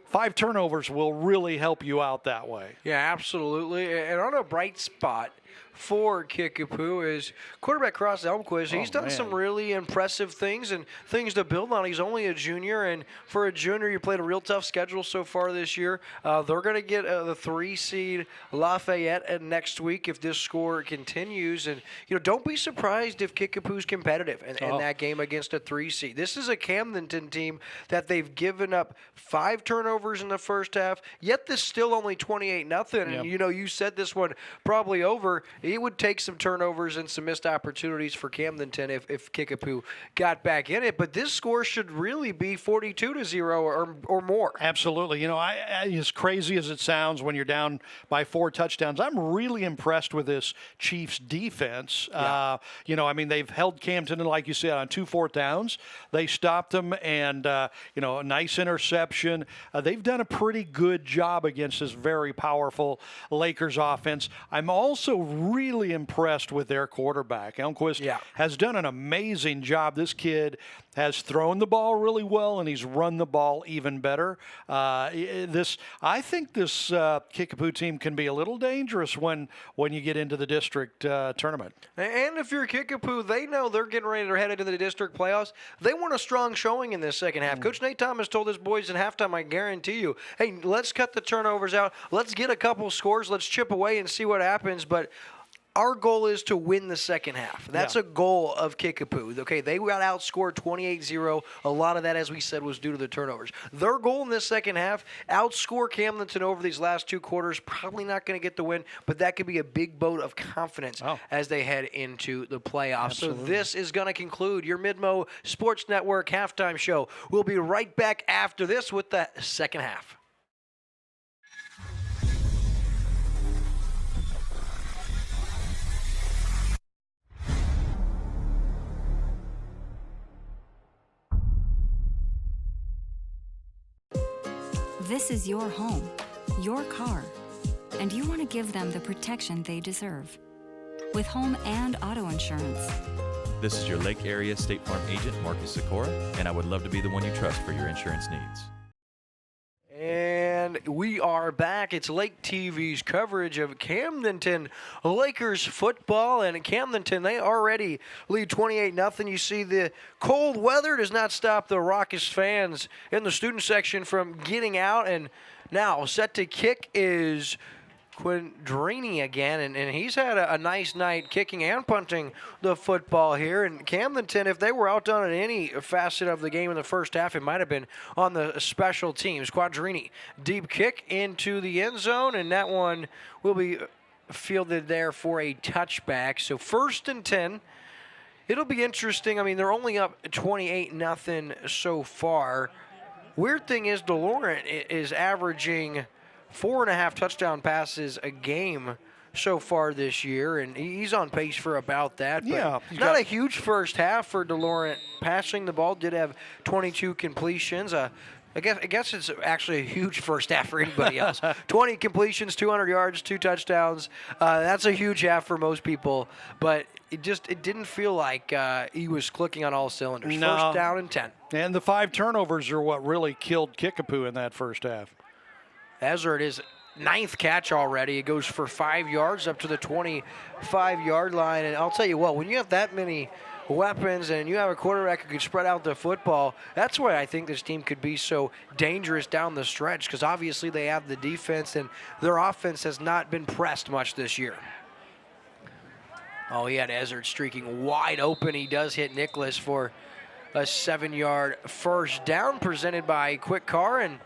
5 turnovers will really help you out that way. Yeah, absolutely. And on a bright spot, for Kickapoo is quarterback Cross Elmquist. He's done some really impressive things and things to build on. He's only a junior, and for a junior, you played a real tough schedule so far this year. They're going to get the 3 seed Lafayette next week if this score continues. And don't be surprised if Kickapoo's competitive in that game against a 3 seed. This is a Camdenton team that they've given up 5 turnovers in the first half, yet this still only 28-0. And you said this one probably over. It would take some turnovers and some missed opportunities for Camdenton if Kickapoo got back in it. But this score should really be 42-0 or more. Absolutely. As crazy as it sounds when you're down by 4 touchdowns, I'm really impressed with this Chiefs defense. Yeah. They've held Camdenton, like you said, on 2 4th downs. They stopped them, and, a nice interception. They've done a pretty good job against this very powerful Lakers offense. I'm also really impressed with their quarterback. Elmquist has done an amazing job. This kid has thrown the ball really well, and he's run the ball even better. I think this Kickapoo team can be a little dangerous when you get into the district tournament. And if you're Kickapoo, they know they're getting ready to head into the district playoffs. They want a strong showing in this second half. Coach Nate Thomas told his boys at halftime, I guarantee you, hey, let's cut the turnovers out. Let's get a couple scores. Let's chip away and see what happens. But our goal is to win the second half. That's a goal of Kickapoo. Okay, they got outscored 28-0. A lot of that, as we said, was due to the turnovers. Their goal in this second half, outscore Camdenton over these last 2 quarters. Probably not going to get the win, but that could be a big vote of confidence as they head into the playoffs. Absolutely. So this is going to conclude your Midmo Sports Network halftime show. We'll be right back after this with the second half. This is your home, your car, and you want to give them the protection they deserve. With home and auto insurance. This is your Lake Area State Farm agent, Marcus Sikora, and I would love to be the one you trust for your insurance needs. And we are back. It's Lake TV's coverage of Camdenton Lakers football. And in Camdenton, they already lead 28-0. You see the cold weather does not stop the raucous fans in the student section from getting out. And now set to kick is Quindrini again, and he's had a nice night kicking and punting the football here. And Camdenton, if they were outdone in any facet of the game in the first half, it might have been on the special teams. Quadrini, deep kick into the end zone, and that one will be fielded there for a touchback. So 1st and 10. It'll be interesting. I mean, they're only up 28-0 so far. Weird thing is, DeLaurent is averaging 4.5 touchdown passes a game so far this year, and he's on pace for about that. But not a huge first half for DeLaurent passing the ball. Did have 22 completions. I guess it's actually a huge first half for anybody else. 20 completions, 200 yards, 2 touchdowns. That's a huge half for most people, but it didn't feel like he was clicking on all cylinders. No. 1st down and 10. And the 5 turnovers are what really killed Kickapoo in that first half. Ezra, his 9th catch already. It goes for 5 yards up to the 25-yard line. And I'll tell you what, when you have that many weapons and you have a quarterback who can spread out the football, that's why I think this team could be so dangerous down the stretch, because obviously they have the defense and their offense has not been pressed much this year. Oh, he had Ezra streaking wide open. He does hit Nicholas for a 7-yard first down presented by Quick Car, and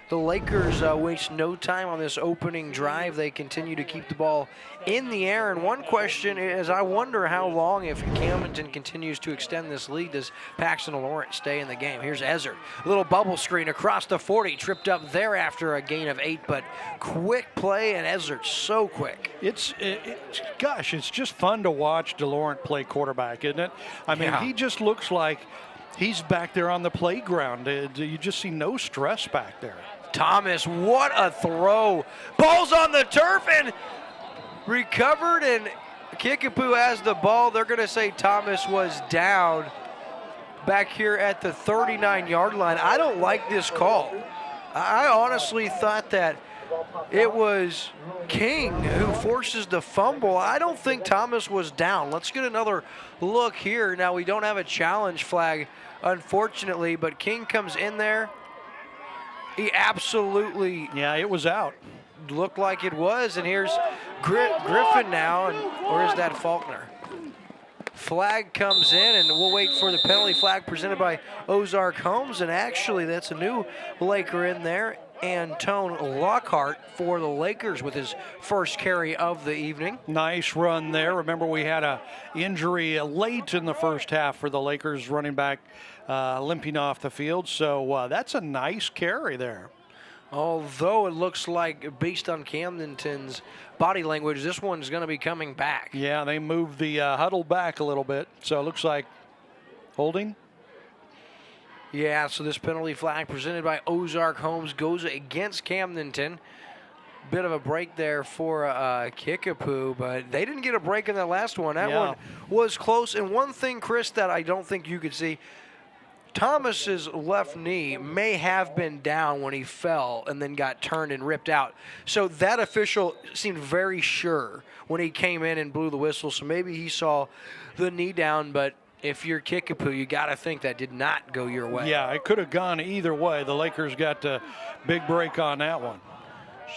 the Lakers waste no time on this opening drive. They continue to keep the ball in the air. And one question is, I wonder how long, if Camdenton continues to extend this lead, does Paxton Lawrence stay in the game? Here's Ezra. A little bubble screen across the 40. Tripped up there after a gain of 8. But quick play, and Ezra so quick. It's just fun to watch DeLaurent play quarterback, isn't it? I mean, he just looks like he's back there on the playground. You just see no stress back there. Thomas, what a throw. Ball's on the turf and recovered, and Kickapoo has the ball. They're going to say Thomas was down back here at the 39-yard line. I don't like this call. I honestly thought that it was King who forces the fumble. I don't think Thomas was down. Let's get another look here. Now, we don't have a challenge flag, unfortunately, but King comes in there. He absolutely... Yeah, it was out. Looked like it was, and here's Griffin now, or is that Faulkner? Flag comes in, and we'll wait for the penalty flag presented by Ozark Homes, and actually that's a new Laker in there, Antone Lockhart for the Lakers with his first carry of the evening. Nice run there. Remember, we had a injury late in the first half for the Lakers running back limping off the field, so that's a nice carry there. Although it looks like, based on Camdenton's body language, this one's going to be coming back. Yeah, they moved the huddle back a little bit, so it looks like holding. Yeah, so this penalty flag presented by Ozark Homes goes against Camdenton. Bit of a break there for Kickapoo, but they didn't get a break in that last one. That one was close. And one thing, Chris, that I don't think you could see, Thomas's left knee may have been down when he fell and then got turned and ripped out. So that official seemed very sure when he came in and blew the whistle. So maybe he saw the knee down, but if you're Kickapoo, you got to think that did not go your way. Yeah, it could have gone either way. The Lakers got a big break on that one.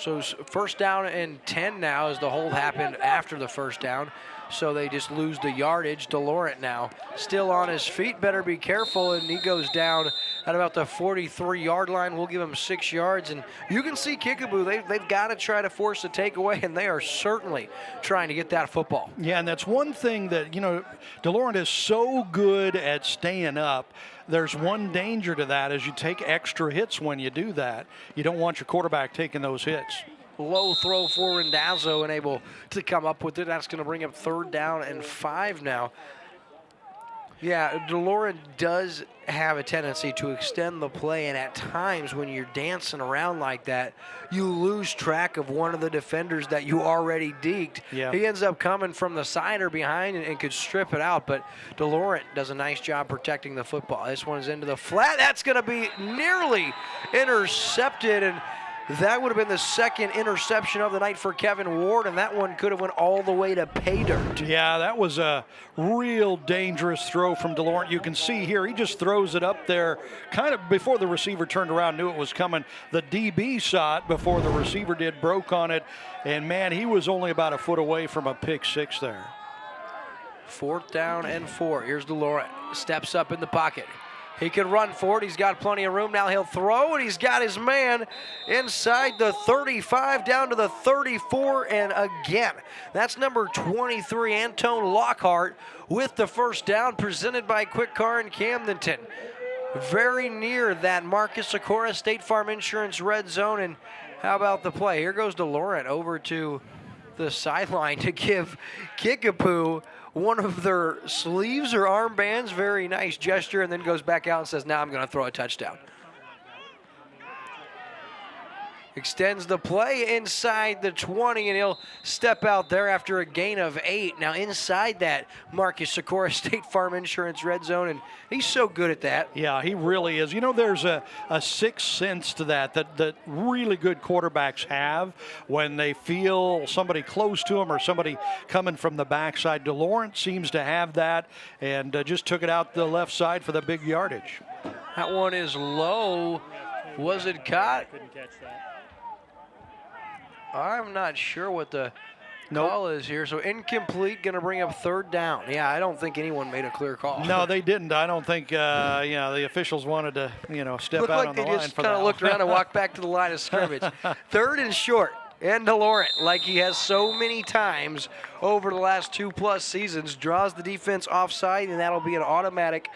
So first down and 10 now as the hold happened after the first down. So they just lose the yardage. DeLaurent now still on his feet. Better be careful, and he goes down at about the 43-yard line. We'll give him 6 yards. And you can see Kickapoo, they've got to try to force a takeaway, and they are certainly trying to get that football. Yeah, and that's one thing that, DeLaurent is so good at staying up. There's one danger to that is you take extra hits when you do that. You don't want your quarterback taking those hits. Low throw for Randazzo and able to come up with it. That's going to bring up 3rd down and 5 now. Yeah, DeLaurent does have a tendency to extend the play, and at times when you're dancing around like that, you lose track of one of the defenders that you already deked. Yeah. He ends up coming from the side or behind and could strip it out, but DeLaurent does a nice job protecting the football. This one's into the flat. That's going to be nearly intercepted, and that would have been the 2nd interception of the night for Kevin Ward, and that one could have went all the way to pay dirt. Yeah, that was a real dangerous throw from DeLaurent. You can see here, he just throws it up there kind of before the receiver turned around, knew it was coming. The DB saw it before the receiver did, broke on it, and man, he was only about a foot away from a pick 6 there. 4th down and 4. Here's DeLaurent, steps up in the pocket. He can run for it. He's got plenty of room. Now he'll throw, and he's got his man inside the 35 down to the 34, and again, that's number 23, Antone Lockhart, with the first down presented by Quick Car in Camdenton. Very near that Marcus Sikora State Farm Insurance red zone, and how about the play? Here goes DeLaurent over to the sideline to give Kickapoo one of their sleeves or armbands. Very nice gesture, and then goes back out and says, now I'm going to throw a touchdown. Extends the play inside the 20, and he'll step out there after a gain of 8. Now inside that Marcus Sikora State Farm Insurance red zone, and he's so good at that. Yeah, he really is. There's a sixth sense to that really good quarterbacks have when they feel somebody close to them or somebody coming from the backside. DeLaurent seems to have that, and just took it out the left side for the big yardage. That one is low. Was it caught? Couldn't catch that. I'm not sure what the call is here. So incomplete, going to bring up 3rd down. Yeah, I don't think anyone made a clear call. No, they didn't. I don't think the officials wanted to step Looked out like on the they line just for kind that. of looked around and walked back to the line of scrimmage. 3rd and short. And DeLaurent, like he has so many times over the last 2+ seasons, draws the defense offside, and that'll be an automatic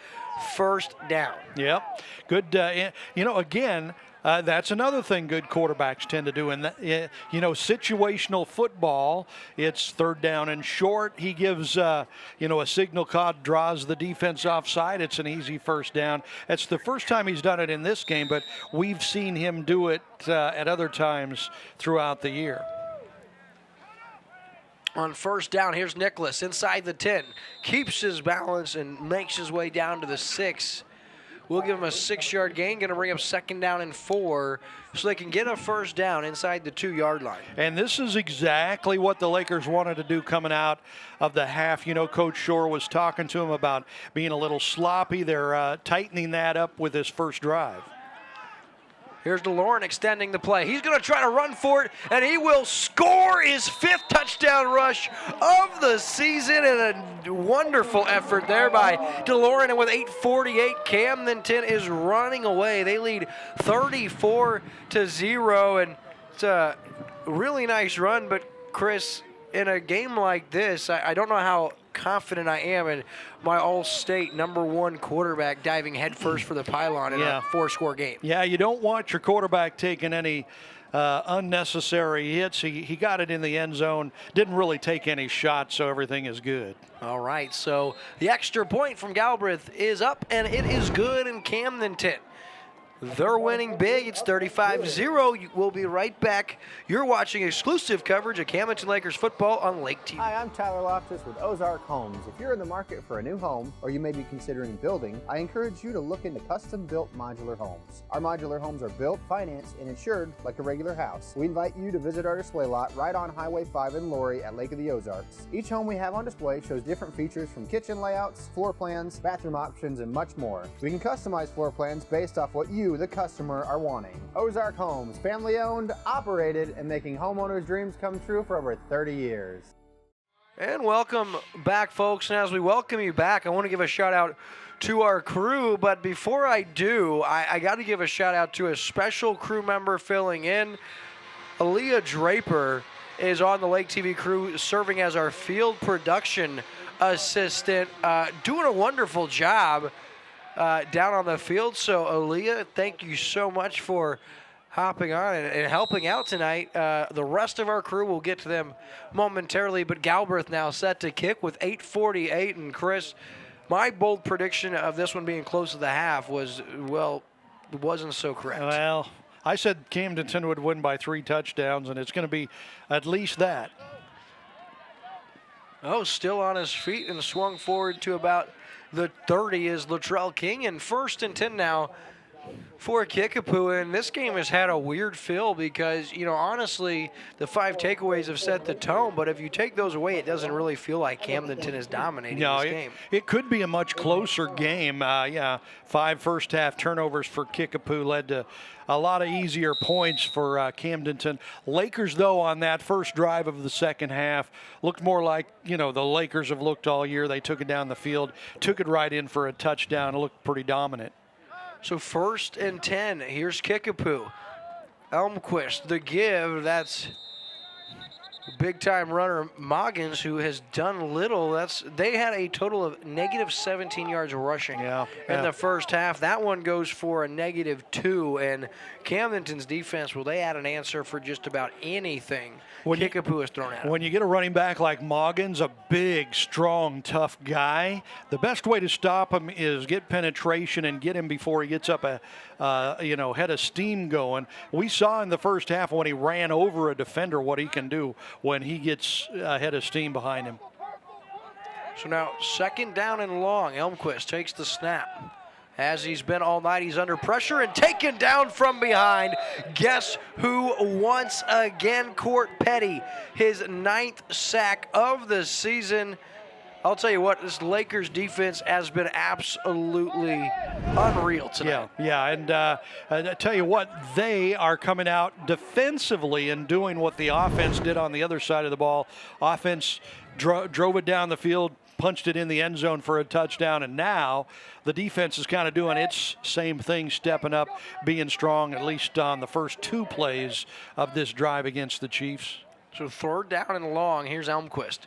1st down. Yep. Good. Again, that's another thing good quarterbacks tend to do. And, situational football, it's 3rd down and short. He gives, a signal called, draws the defense offside. It's an easy 1st down. It's the first time he's done it in this game, but we've seen him do it at other times throughout the year. On 1st down, here's Nicholas inside the 10. Keeps his balance and makes his way down to the 6. We'll give them a 6-yard gain, going to bring up 2nd down and 4 so they can get a first down inside the 2-yard line. And this is exactly what the Lakers wanted to do coming out of the half. You know, Coach Shore was talking to him about being a little sloppy. They're tightening that up with his first drive. Here's DeLorean extending the play. He's going to try to run for it, and he will score his 5th touchdown rush of the season, and a wonderful effort there by DeLorean. And with 8:48, Camdenton is running away. They lead 34-0, and it's a really nice run. But, Chris, in a game like this, I don't know how confident I am in my All-State #1 quarterback diving headfirst for the pylon in a 4-score game. Yeah, you don't want your quarterback taking any unnecessary hits. He got it in the end zone, didn't really take any shots, so everything is good. All right, so the extra point from Galbraith is up, and it is good in Camdenton. They're winning big. It's 35-0. We'll be right back. You're watching exclusive coverage of Camdenton Lakers football on Lake TV. Hi, I'm Tyler Loftus with Ozarks Homes. If you're in the market for a new home, or you may be considering building, I encourage you to look into custom-built modular homes. Our modular homes are built, financed, and insured like a regular house. We invite you to visit our display lot right on Highway 5 in Laurie at Lake of the Ozarks. Each home we have on display shows different features from kitchen layouts, floor plans, bathroom options, and much more. We can customize floor plans based off what you, the customer, are wanting. Ozark Homes, family owned, operated, and making homeowners' dreams come true for over 30 years. And welcome back, folks. And as we welcome you back, I want to give a shout out to our crew. But before I do, I got to give a shout out to a special crew member filling in. Aaliyah Draper is on the Lake TV crew, serving as our field production assistant, doing a wonderful job down on the field. So, Aaliyah, thank you so much for hopping on and helping out tonight. The rest of our crew, we'll get to them momentarily, but Galbraith now set to kick with 8:48. And, Chris, my bold prediction of this one being close to the half was, well, it wasn't so correct. Well, I said Camdenton would win by 3 touchdowns, and it's going to be at least that. Oh, still on his feet and swung forward to about the 30 is Latrell King, and 1st and 10 now for Kickapoo. And this game has had a weird feel because, you know, honestly, the 5 takeaways have set the tone, but if you take those away, it doesn't really feel like Camdenton is dominating this game. It could be a much closer game. 5 first-half turnovers for Kickapoo led to a lot of easier points for Camdenton. Lakers, though, on that first drive of the second half, looked more like, you know, the Lakers have looked all year. They took it down the field, took it right in for a touchdown. It looked pretty dominant. So 1st and 10, here's Kickapoo. Elmquist, the give, that's big-time runner Moggins, who has done little. They had a total of negative 17 yards rushing in the first half. That one goes for a -2, and Camdenton's defense, well, they had an answer for just about anything Kickapoo has thrown at them. When you get a running back like Moggins, a big, strong, tough guy, the best way to stop him is get penetration and get him before he gets up a head of steam going. We saw in the first half when he ran over a defender what he can do when he gets a head of steam behind him. So now 2nd down and long. Elmquist takes the snap. As he's been all night, he's under pressure and taken down from behind. Guess who once again? Court Petty, his 9th sack of the season. I'll tell you what, this Lakers defense has been absolutely unreal tonight. Yeah, and I tell you what, they are coming out defensively and doing what the offense did on the other side of the ball. Offense drove it down the field, punched it in the end zone for a touchdown, and now the defense is kind of doing its same thing, stepping up, being strong, at least on the first 2 plays of this drive against the Chiefs. So 3rd down and long, here's Elmquist.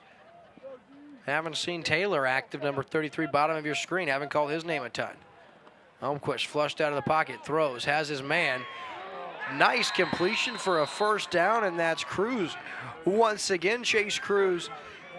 Haven't seen Taylor active, number 33, bottom of your screen. Haven't called his name a ton. Elmquist flushed out of the pocket, throws, has his man. Nice completion for a 1st down, and that's Cruz. Once again, Chase Cruz,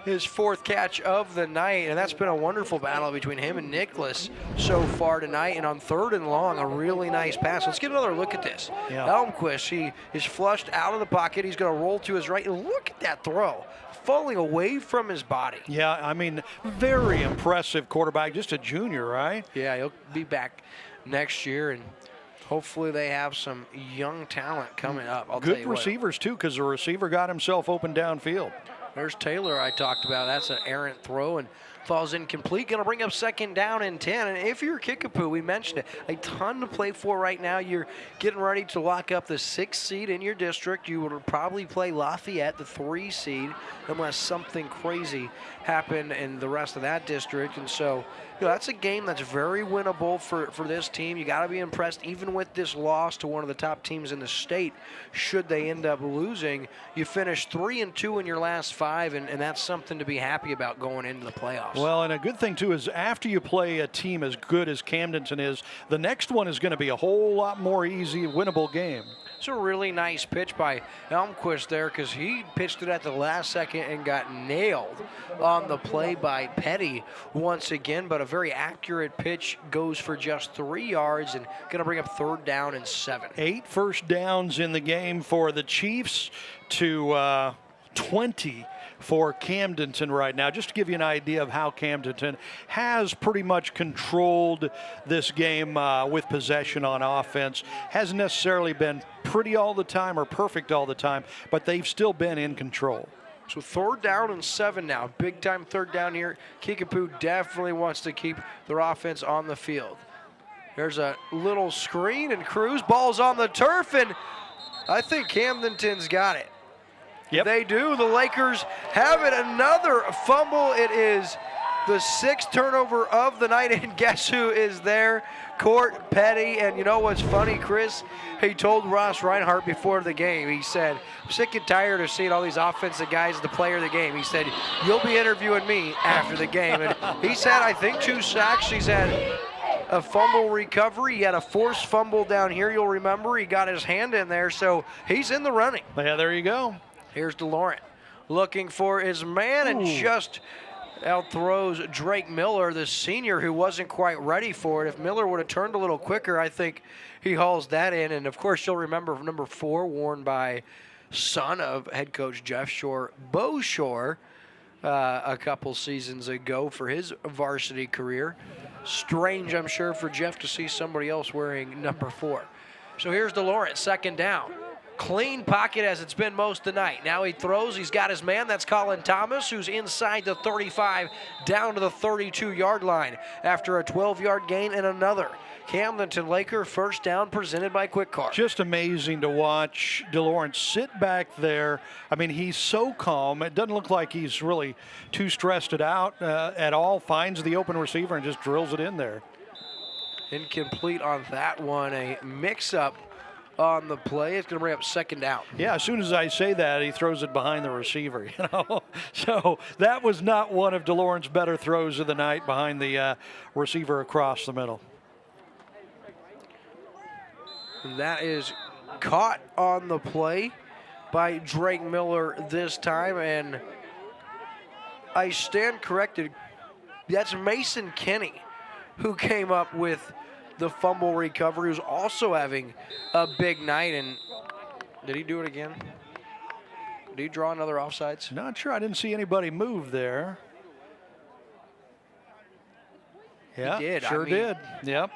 his 4th catch of the night, and that's been a wonderful battle between him and Nicholas so far tonight. And on 3rd and long, a really nice pass. Let's get another look at this. Elmquist, he is flushed out of the pocket. He's going to roll to his right. And look at that throw, falling away from his body. Yeah, I mean, very impressive quarterback, just a junior, right? Yeah, he'll be back next year, and hopefully they have some young talent coming up. I'll tell Good you what. receivers, too, because the receiver got himself open downfield. There's Taylor I talked about. That's an errant throw and falls incomplete. Going to bring up 2nd down and 10. And if you're Kickapoo, we mentioned it, a ton to play for right now. You're getting ready to lock up the 6th seed in your district. You would probably play Lafayette, the 3 seed, unless something crazy happened in the rest of that district. And so, that's a game that's very winnable for this team. You got to be impressed, even with this loss to one of the top teams in the state. Should they end up losing, you finish 3-2 in your last 5, and that's something to be happy about going into the playoffs. Well, and a good thing, too, is after you play a team as good as Camdenton is, the next one is going to be a whole lot more easy, winnable game. It's a really nice pitch by Elmquist there, because he pitched it at the last second and got nailed on the play by Petty once again, but a very accurate pitch, goes for just 3 yards and going to bring up 3rd down and 7. 8 first downs in the game for the Chiefs to 20 for Camdenton right now. Just to give you an idea of how Camdenton has pretty much controlled this game with possession on offense. Hasn't necessarily been pretty all the time or perfect all the time, but they've still been in control. So 3rd down and 7 now. Big time 3rd down here. Kickapoo definitely wants to keep their offense on the field. There's a little screen and Cruz. Ball's on the turf, and I think Camdenton's got it. Yep. They do. The Lakers have it. Another fumble. It is the 6th turnover of the night, and guess who is there? Court Petty. And you know what's funny, Chris? He told Ross Reinhardt before the game, he said, I'm sick and tired of seeing all these offensive guys, the player of the game. He said, you'll be interviewing me after the game. And he's had, I think, 2 sacks. He's had a fumble recovery. He had a forced fumble down here, you'll remember. He got his hand in there, so he's in the running. Yeah, there you go. Here's DeLaurent looking for his man and just outthrows Drake Miller, the senior, who wasn't quite ready for it. If Miller would have turned a little quicker, I think he hauls that in. And, of course, you'll remember number 4, worn by son of head coach Jeff Shore, Bo Shore, a couple seasons ago for his varsity career. Strange, I'm sure, for Jeff to see somebody else wearing number 4. So here's DeLaurent, 2nd down. Clean pocket as it's been most of the night. Now he throws. He's got his man. That's Colin Thomas, who's inside the 35 down to the 32-yard line after a 12-yard gain and another. Camdenton Laker 1st down presented by Quick Car. Just amazing to watch DeLaurent sit back there. I mean, he's so calm. It doesn't look like he's really too stressed it out at all. Finds the open receiver and just drills it in there. Incomplete on that one. A mix-up on the play. It's going to bring up 2nd down. Yeah, as soon as I say that, he throws it behind the receiver, So that was not one of DeLaurent's better throws of the night, behind the receiver across the middle. That is caught on the play by Drake Miller this time, and I stand corrected. That's Mason Kenny who came up with the fumble recovery, who's also having a big night. And did he do it again? Did he draw another offsides? Not sure. I didn't see anybody move there. Yeah, he did. Sure did. Yep.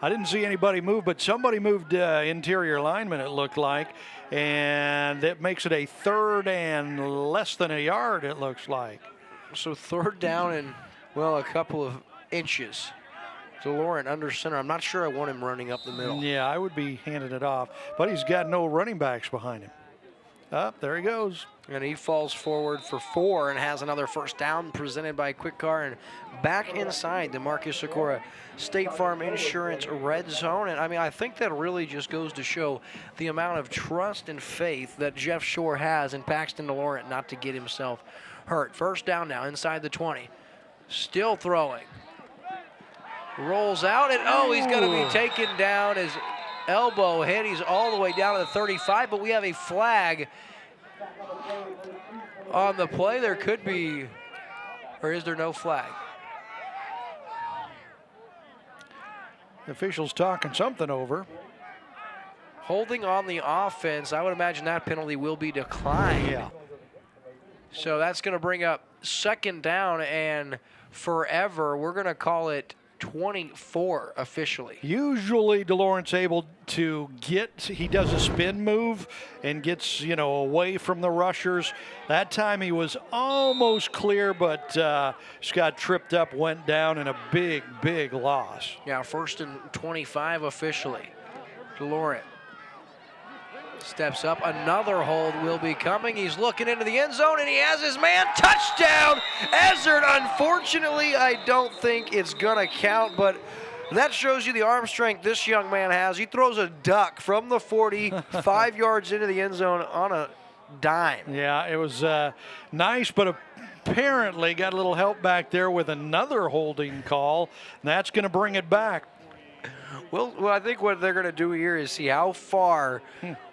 I didn't see anybody move, but somebody moved interior lineman, it looked like, and that makes it a 3rd and less than a yard, it looks like. So 3rd down and, well, a couple of inches. DeLaurent under center. I'm not sure I want him running up the middle. Yeah, I would be handing it off, but he's got no running backs behind him. There he goes. And he falls forward for 4 and has another 1st down presented by Quick Car, and back inside the Marcus Sikora State Farm Insurance red zone. And I mean, I think that really just goes to show the amount of trust and faith that Jeff Shore has in Paxton DeLaurent not to get himself hurt. 1st down now inside the 20. Still throwing. Rolls out, and he's going to be taken down. His elbow hit. He's all the way down to the 35, but we have a flag on the play. There could be, or is there no flag? The official's talking something over. Holding on the offense, I would imagine that penalty will be declined. Yeah. So that's going to bring up 2nd down, and forever, we're going to call it 24 officially. Usually DeLawrence able to he does a spin move and gets, away from the rushers. That time he was almost clear, but just got tripped up, went down, and a big, big loss. Yeah, 1st and 25 officially. DeLawrence steps up. Another hold will be coming. He's looking into the end zone, and he has his man. Touchdown, Ezzard. Unfortunately, I don't think it's going to count, but that shows you the arm strength this young man has. He throws a duck from the 40, 5 yards into the end zone on a dime. Yeah, it was nice, but apparently got a little help back there with another holding call, and that's going to bring it back. Well, I think what they're going to do here is see how far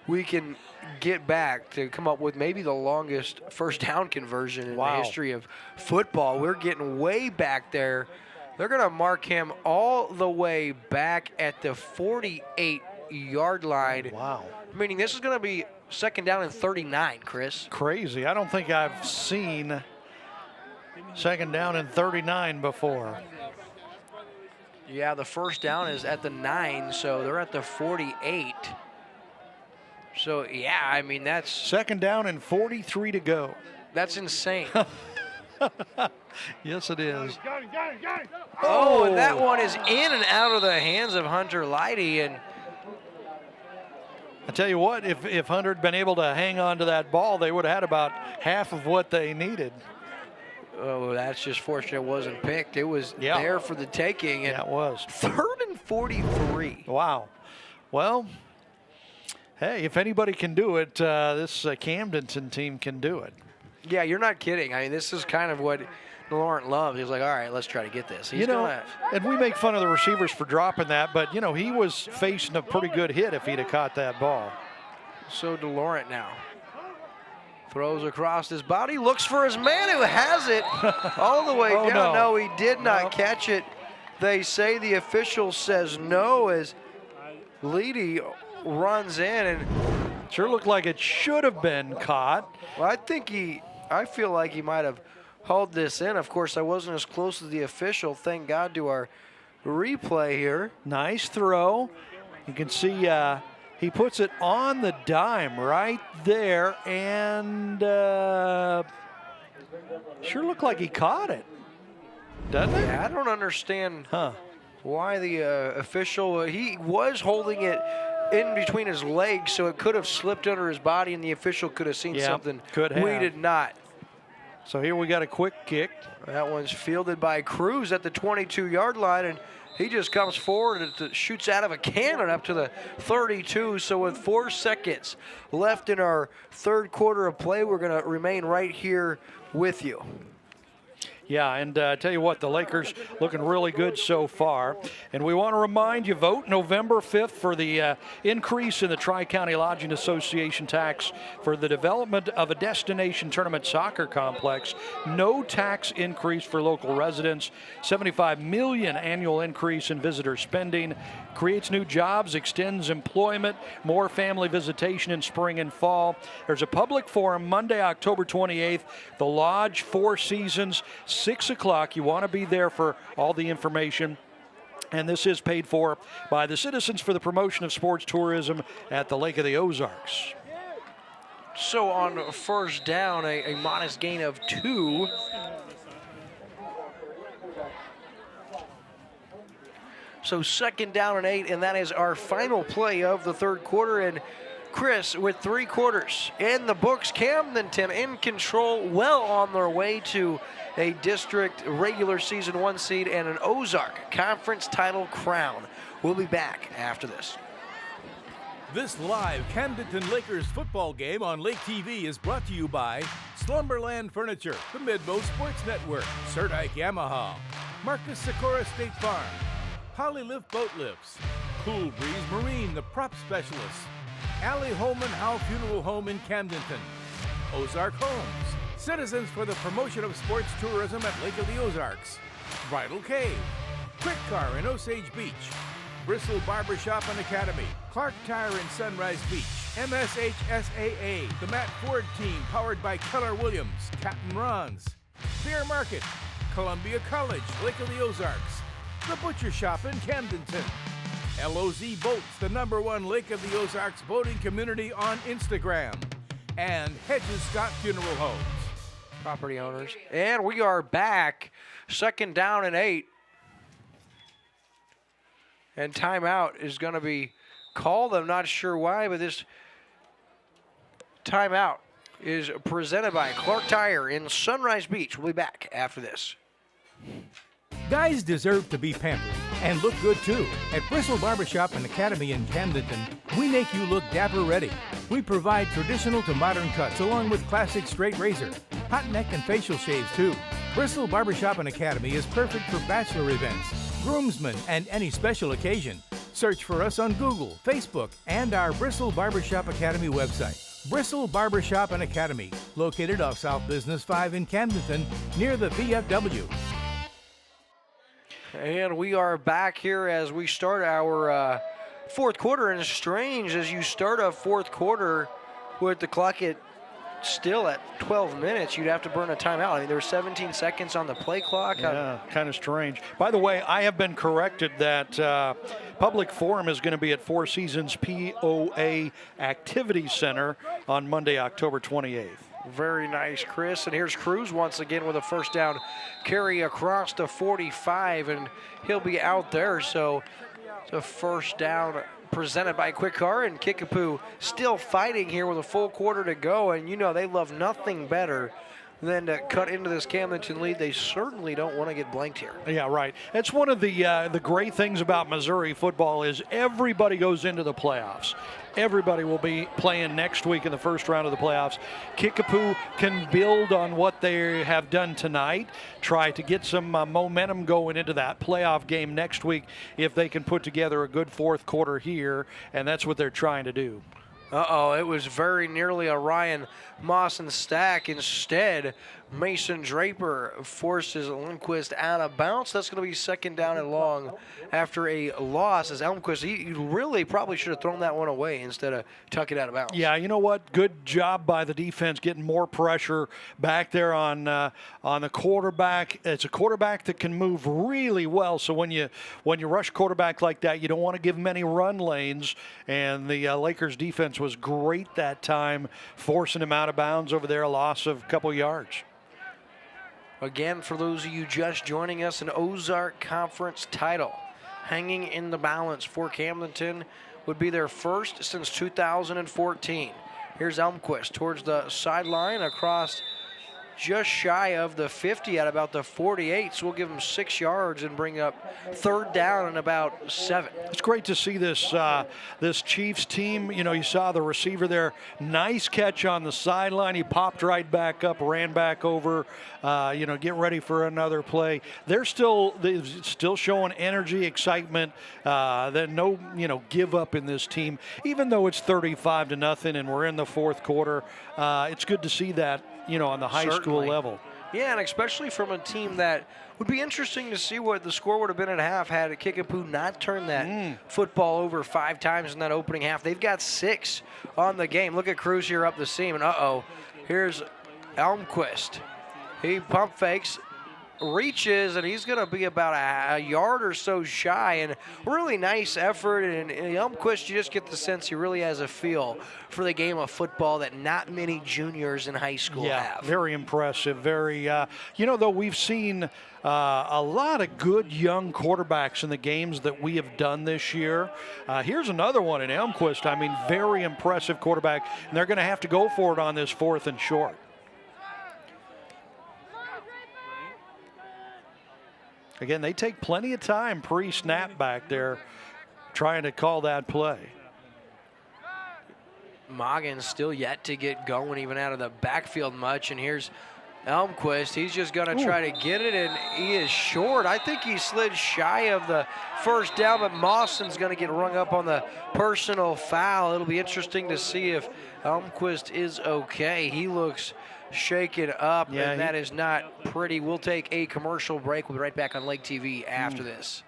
we can get back to come up with maybe the longest first down conversion in the history of football. We're getting way back there. They're going to mark him all the way back at the 48-yard line. Wow. Meaning this is going to be 2nd down and 39, Chris. Crazy. I don't think I've seen 2nd down and 39 before. Yeah, the first down is at the 9, so they're at the 48. So, yeah, I mean, that's... 2nd down and 43 to go. That's insane. Yes, it is. Oh, and that one is in and out of the hands of Hunter Leidy. And I tell you what, if Hunter had been able to hang on to that ball, they would have had about half of what they needed. Oh, that's just fortunate it wasn't picked. It was there for the taking. And yeah, it was. 3rd and 43. Wow. Well, hey, if anybody can do it, this Camdenton team can do it. Yeah, you're not kidding. I mean, this is kind of what Laurent loves. He's like, all right, let's try to get this. He's and we make fun of the receivers for dropping that, but, he was facing a pretty good hit if he'd have caught that ball. So DeLawrence now throws across his body, looks for his man who has it all the way down. No, he did not catch it. They say the official says no as Leidy runs in. And sure looked like it should have been caught. Well, I feel like he might have hauled this in. Of course, I wasn't as close as the official. Thank God to our replay here. Nice throw. You can see he puts it on the dime right there, and sure looked like he caught it, doesn't it? Yeah, I don't understand why the official, he was holding it in between his legs, so it could have slipped under his body, and the official could have seen something. Could have. We did not. So here we got a quick kick. That one's fielded by Cruz at the 22-yard line, and he just comes forward and shoots out of a cannon up to the 32. So with 4 seconds left in our 3rd quarter of play, we're going to remain right here with you. Yeah, and tell you what, the Lakers looking really good so far. And we want to remind you, vote November 5th for the increase in the Tri-County Lodging Association tax for the development of a destination tournament soccer complex. No tax increase for local residents. $75 million annual increase in visitor spending. Creates new jobs, extends employment, more family visitation in spring and fall. There's a public forum Monday, October 28th. The Lodge, 4 Seasons, 6 o'clock. You want to be there for all the information. And this is paid for by the Citizens for the Promotion of Sports Tourism at the Lake of the Ozarks. So on 1st down, a modest gain of 2. So 2nd down and 8, and that is our final play of the 3rd quarter. And Chris, with 3 quarters in the books, Camdenton in control, well on their way to a district regular season 1 seed and an Ozark conference title crown. We'll be back after this. This live Camdenton Lakers football game on Lake TV is brought to you by Slumberland Furniture, the Midmo Sports Network, Surdike Yamaha, Marcus Sikora State Farm, Polylift Boat Lifts, Cool Breeze Marine, the prop specialist, Allie Holman Howe Funeral Home in Camdenton, Ozark Homes, Citizens for the Promotion of Sports Tourism at Lake of the Ozarks, Bridal Cave, Quick Car in Osage Beach, Bristol Barbershop and Academy, Clark Tire in Sunrise Beach, MSHSAA, the Matt Ford Team powered by Keller Williams, Captain Ron's, Beer Market, Columbia College, Lake of the Ozarks, The Butcher Shop in Camdenton. LOZ Boats, the #1 Lake of the Ozarks boating community on Instagram. And Hedges Scott Funeral Homes. Property owners. And we are back. 2nd down and 8. And timeout is going to be called. I'm not sure why, but this timeout is presented by Clark Tire in Sunrise Beach. We'll be back after this. Guys deserve to be pampered and look good too. At Bristle Barbershop and Academy in Camdenton, we make you look dapper ready. We provide traditional to modern cuts along with classic straight razor, hot neck and facial shaves too. Bristle Barbershop and Academy is perfect for bachelor events, groomsmen, and any special occasion. Search for us on Google, Facebook, and our Bristle Barbershop Academy website. Bristle Barbershop and Academy, located off South Business 5 in Camdenton, near the VFW. And we are back here as we start our fourth quarter. And it's strange as you start a fourth quarter with the clock still at 12 minutes, you'd have to burn a timeout. I mean, there were 17 seconds on the play clock. Yeah, kind of strange. By the way, I have been corrected that Public Forum is going to be at Four Seasons POA Activity Center on Monday, October 28th. Very nice, Chris. And here's Cruz once again with a first down carry across the 45, and he'll be out there. So it's a first down presented by Quick Car, and Kickapoo still fighting here with a full quarter to go. And you know they love nothing better than to cut into this Camdenton lead. They certainly don't want to get blanked here. Yeah, right. It's one of the great things about Missouri football is everybody goes into the playoffs. Everybody will be playing next week in the first round of the playoffs. Kickapoo can build on what they have done tonight, try to get some momentum going into that playoff game next week if they can put together a good fourth quarter here, and that's what they're trying to do. Uh-oh, it was very nearly a Ryan Mawson stack. Instead, Mason Draper forces Elmquist out of bounds. That's going to be 2nd down and long after a loss as Elmquist, he really probably should have thrown that one away instead of tucking it out of bounds. Yeah, you know what? Good job by the defense getting more pressure back there on the quarterback. It's a quarterback that can move really well, so when you rush quarterback like that, you don't want to give him any run lanes, and the Lakers defense was great that time, forcing him out of bounds over there, a loss of a couple yards. Again, for those of you just joining us, an Ozark Conference title hanging in the balance for Camdenton would be their first since 2014. Here's Elmquist towards the sideline across just shy of the 50 at about the 48. So we'll give him 6 yards and bring up 3rd down and about 7. It's great to see this Chiefs team. You know, you saw the receiver there. Nice catch on the sideline. He popped right back up, ran back over, get ready for another play. They're still showing energy, excitement. No give up in this team. Even though it's 35-0 and we're in the fourth quarter, it's good to see that, on the high school level. Yeah, and especially from a team that would be interesting to see what the score would have been at half had Kickapoo not turned that football over 5 times in that opening half. They've got 6 on the game. Look at Cruz here up the seam, and here's Elmquist. He pump fakes, reaches, and he's going to be about a yard or so shy, and really nice effort. And Elmquist, you just get the sense he really has a feel for the game of football that not many juniors in high school have. Very impressive. Very, though we've seen a lot of good young quarterbacks in the games that we have done this year. Here's another one in Elmquist. I mean, very impressive quarterback, and they're going to have to go for it on this 4th and short. Again, they take plenty of time pre-snap back there trying to call that play. Moggins still yet to get going even out of the backfield much, and here's Elmquist. He's just going to try to get it, and he is short. I think he slid shy of the first down, but Mawson's going to get rung up on the personal foul. It'll be interesting to see if Elmquist is okay. He looks shaken up, and that is not pretty. We'll take a commercial break. We'll be right back on Lake TV after this.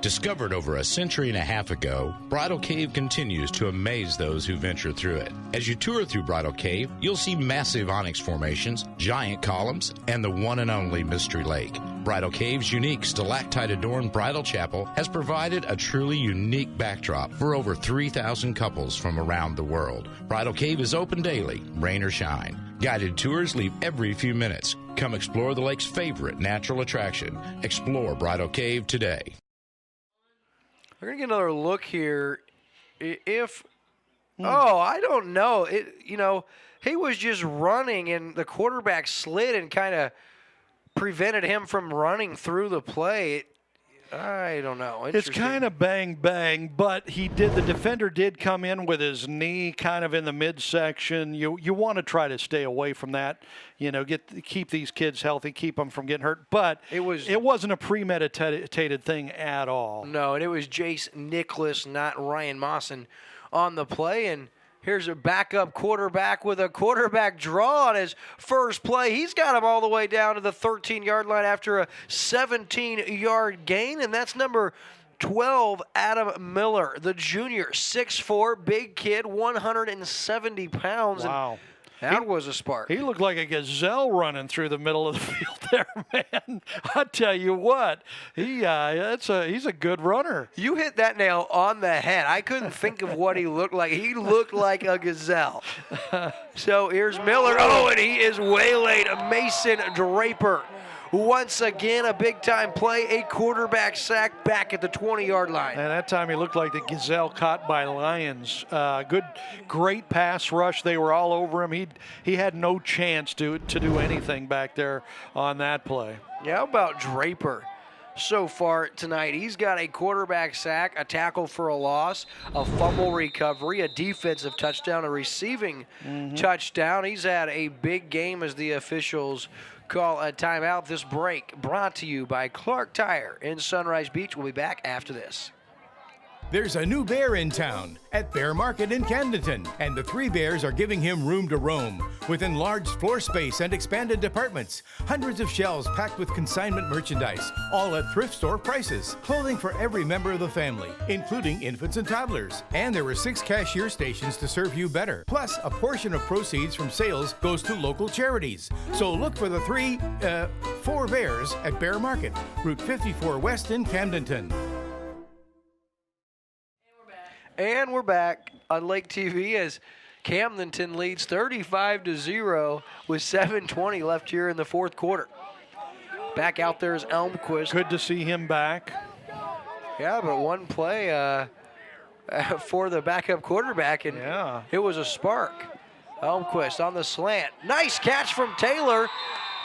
Discovered over a century and a half ago, Bridal Cave continues to amaze those who venture through it. As you tour through Bridal Cave, you'll see massive onyx formations, giant columns, and the one and only Mystery Lake. Bridal Cave's unique stalactite-adorned bridal chapel has provided a truly unique backdrop for over 3,000 couples from around the world. Bridal Cave is open daily, rain or shine. Guided tours leave every few minutes. Come explore the lake's favorite natural attraction. Explore Bridal Cave today. We're going to get another look here. I don't know. He was just running, and the quarterback slid and kind of prevented him from running through the play. I don't know. It's kind of bang, bang, but the defender did come in with his knee kind of in the midsection. You want to try to stay away from that, keep these kids healthy, keep them from getting hurt. But it wasn't a premeditated thing at all. No, and it was Jace Nicholas, not Ryan Mawson, on the play. And here's a backup quarterback with a quarterback draw on his first play. He's got him all the way down to the 13-yard line after a 17-yard gain, and that's number 12, Adam Miller, the junior, 6'4", big kid, 170 pounds. Wow. That was a spark. He looked like a gazelle running through the middle of the field there, man. I tell you what, he's a good runner. You hit that nail on the head. I couldn't think of what he looked like. He looked like a gazelle. So here's Miller. Oh, and he is waylaid. Mason Draper. Once again, a big-time play, a quarterback sack back at the 20-yard line. And that time he looked like the gazelle caught by lions. Great pass rush. They were all over him. He had no chance to do anything back there on that play. Yeah, how about Draper? So far tonight, he's got a quarterback sack, a tackle for a loss, a fumble recovery, a defensive touchdown, a receiving touchdown. He's had a big game as the officials call a timeout. This break brought to you by Clark Tire in Sunrise Beach. We'll be back after this. There's a new bear in town at Bear Market in Camdenton, and the three bears are giving him room to roam. With enlarged floor space and expanded departments, hundreds of shelves packed with consignment merchandise, all at thrift store prices. Clothing for every member of the family, including infants and toddlers. And there were 6 cashier stations to serve you better. Plus, a portion of proceeds from sales goes to local charities. So look for the 4 bears at Bear Market, Route 54 West in Camdenton. And we're back on Lake TV as Camdenton leads 35-0 with 7:20 left here in the fourth quarter. Back out there is Elmquist. Good to see him back. Yeah, but one play for the backup quarterback, and it was a spark. Elmquist on the slant. Nice catch from Taylor.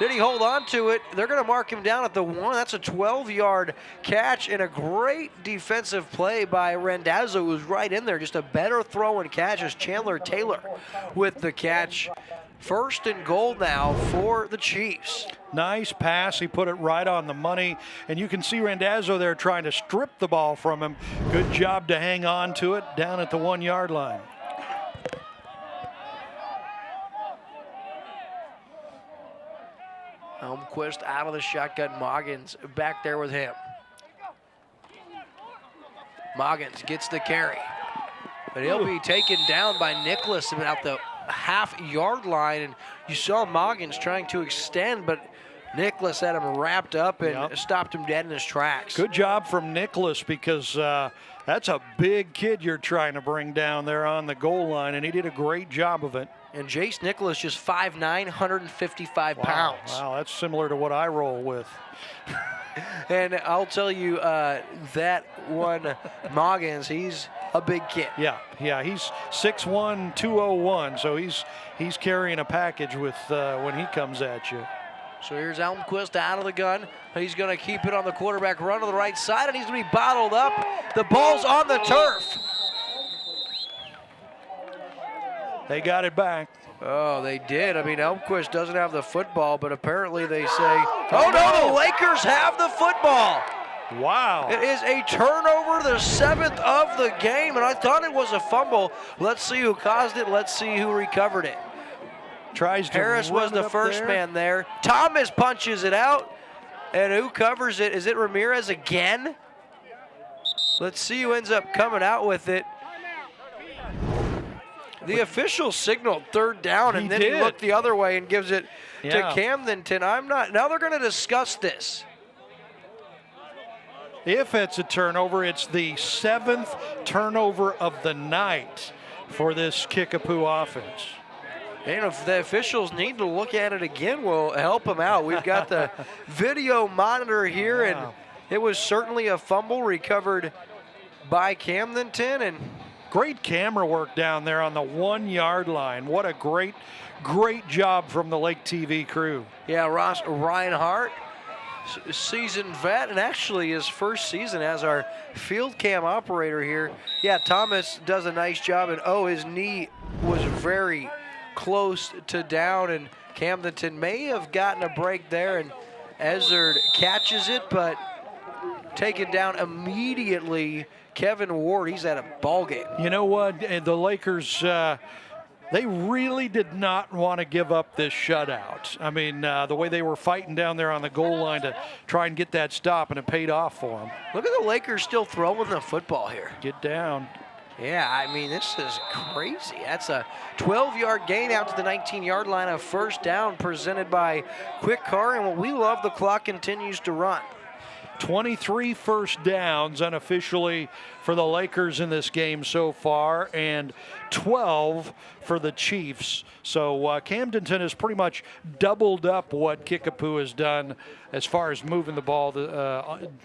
Did he hold on to it? They're going to mark him down at the 1. That's a 12-yard catch and a great defensive play by Randazzo, who was right in there. Just a better throw and catch as Chandler Taylor with the catch. First and goal now for the Chiefs. Nice pass. He put it right on the money. And you can see Randazzo there trying to strip the ball from him. Good job to hang on to it down at the 1-yard line. Elmquist out of the shotgun. Moggins back there with him. Moggins gets the carry. But he'll be taken down by Nicholas about the half-yard line. And you saw Moggins trying to extend, but Nicholas had him wrapped up and stopped him dead in his tracks. Good job from Nicholas, because that's a big kid you're trying to bring down there on the goal line, and he did a great job of it. And Jace Nicholas just 5'9", 155 pounds. Wow, that's similar to what I roll with. And I'll tell you, that one Moggins, he's a big kid. Yeah, he's 6'1", 201, so he's carrying a package with when he comes at you. So here's Elmquist out of the gun. He's going to keep it on the quarterback run to the right side, and he's going to be bottled up. The ball's on the turf. They got it back. Oh, they did. I mean, Elmquist doesn't have the football, but apparently they say, oh no, the Lakers have the football. Wow. It is a turnover, the 7th of the game, and I thought it was a fumble. Let's see who caused it. Let's see who recovered it. Harris was the first man there. Thomas punches it out, and who covers it? Is it Ramirez again? Let's see who ends up coming out with it. The official signaled third down, and then he looked the other way and gives it to Camdenton. Now they're going to discuss this. If it's a turnover, it's the 7th turnover of the night for this Kickapoo offense. And if the officials need to look at it again, we'll help them out. We've got the video monitor here, and it was certainly a fumble recovered by Camdenton. And great camera work down there on the 1 yard line. What a great job from the Lake TV crew. Yeah, Ross Reinhardt, seasoned vet, and actually his first season as our field cam operator here. Yeah, Thomas does a nice job, and his knee was very close to down, and Camdenton may have gotten a break there, and Ezard catches it, but taken down immediately. Kevin Ward, he's at a ball game. You know what? The Lakers, they really did not want to give up this shutout. I mean, the way they were fighting down there on the goal line to try and get that stop, and it paid off for them. Look at the Lakers still throwing the football here. Get down. Yeah, I mean, this is crazy. That's a 12-yard gain out to the 19-yard line, a first down presented by Quick Car, and what we love, the clock continues to run. 23 first downs unofficially for the Lakers in this game so far, and 12 for the Chiefs. So Camdenton has pretty much doubled up what Kickapoo has done as far as moving the ball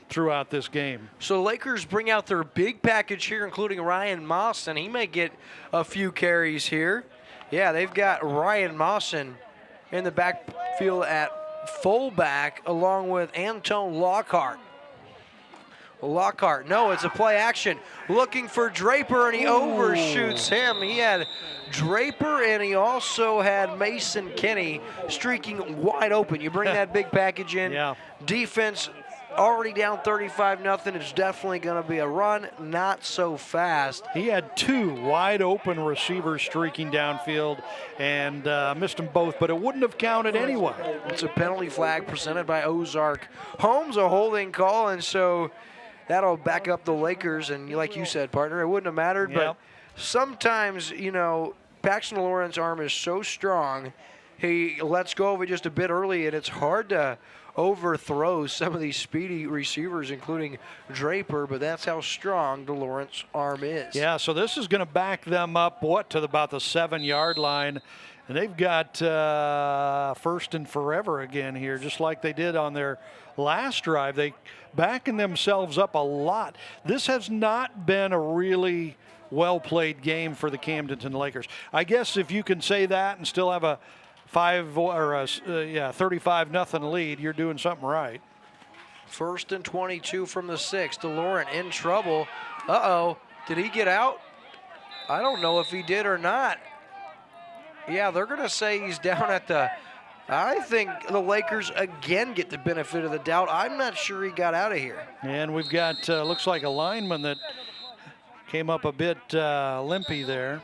throughout this game. So Lakers bring out their big package here, including Ryan Mawson. He may get a few carries here. Yeah, they've got Ryan Mawson in the backfield at fullback along with Antone Lockhart. No, it's a play action. Looking for Draper, and he overshoots him. He had Draper, and he also had Mason Kinney streaking wide open. You bring that big package in. Defense already down 35-0. It's definitely going to be a run. Not so fast. He had 2 wide open receivers streaking downfield and missed them both, but it wouldn't have counted anyway. It's a penalty flag presented by Ozark Holmes, a holding call, and so that'll back up the Lakers. And like you said, partner, it wouldn't have mattered, but sometimes, Paxton Lawrence's arm is so strong, he lets go of it just a bit early, and it's hard to overthrow some of these speedy receivers, including Draper, but that's how strong the Lawrence arm is. Yeah, so this is going to back them up, to about the 7-yard line, and they've got first and forever again here, just like they did on their last drive. They backing themselves up a lot. This has not been a really well-played game for the Camdenton Lakers. I guess if you can say that and still have a 35-0 lead, you're doing something right. First and 22 from the 6. DeLauren in trouble. Did he get out? I don't know if he did or not. Yeah, they're going to say he's down at the... I think the Lakers again get the benefit of the doubt. I'm not sure he got out of here. And we've got, looks like a lineman that came up a bit limpy there.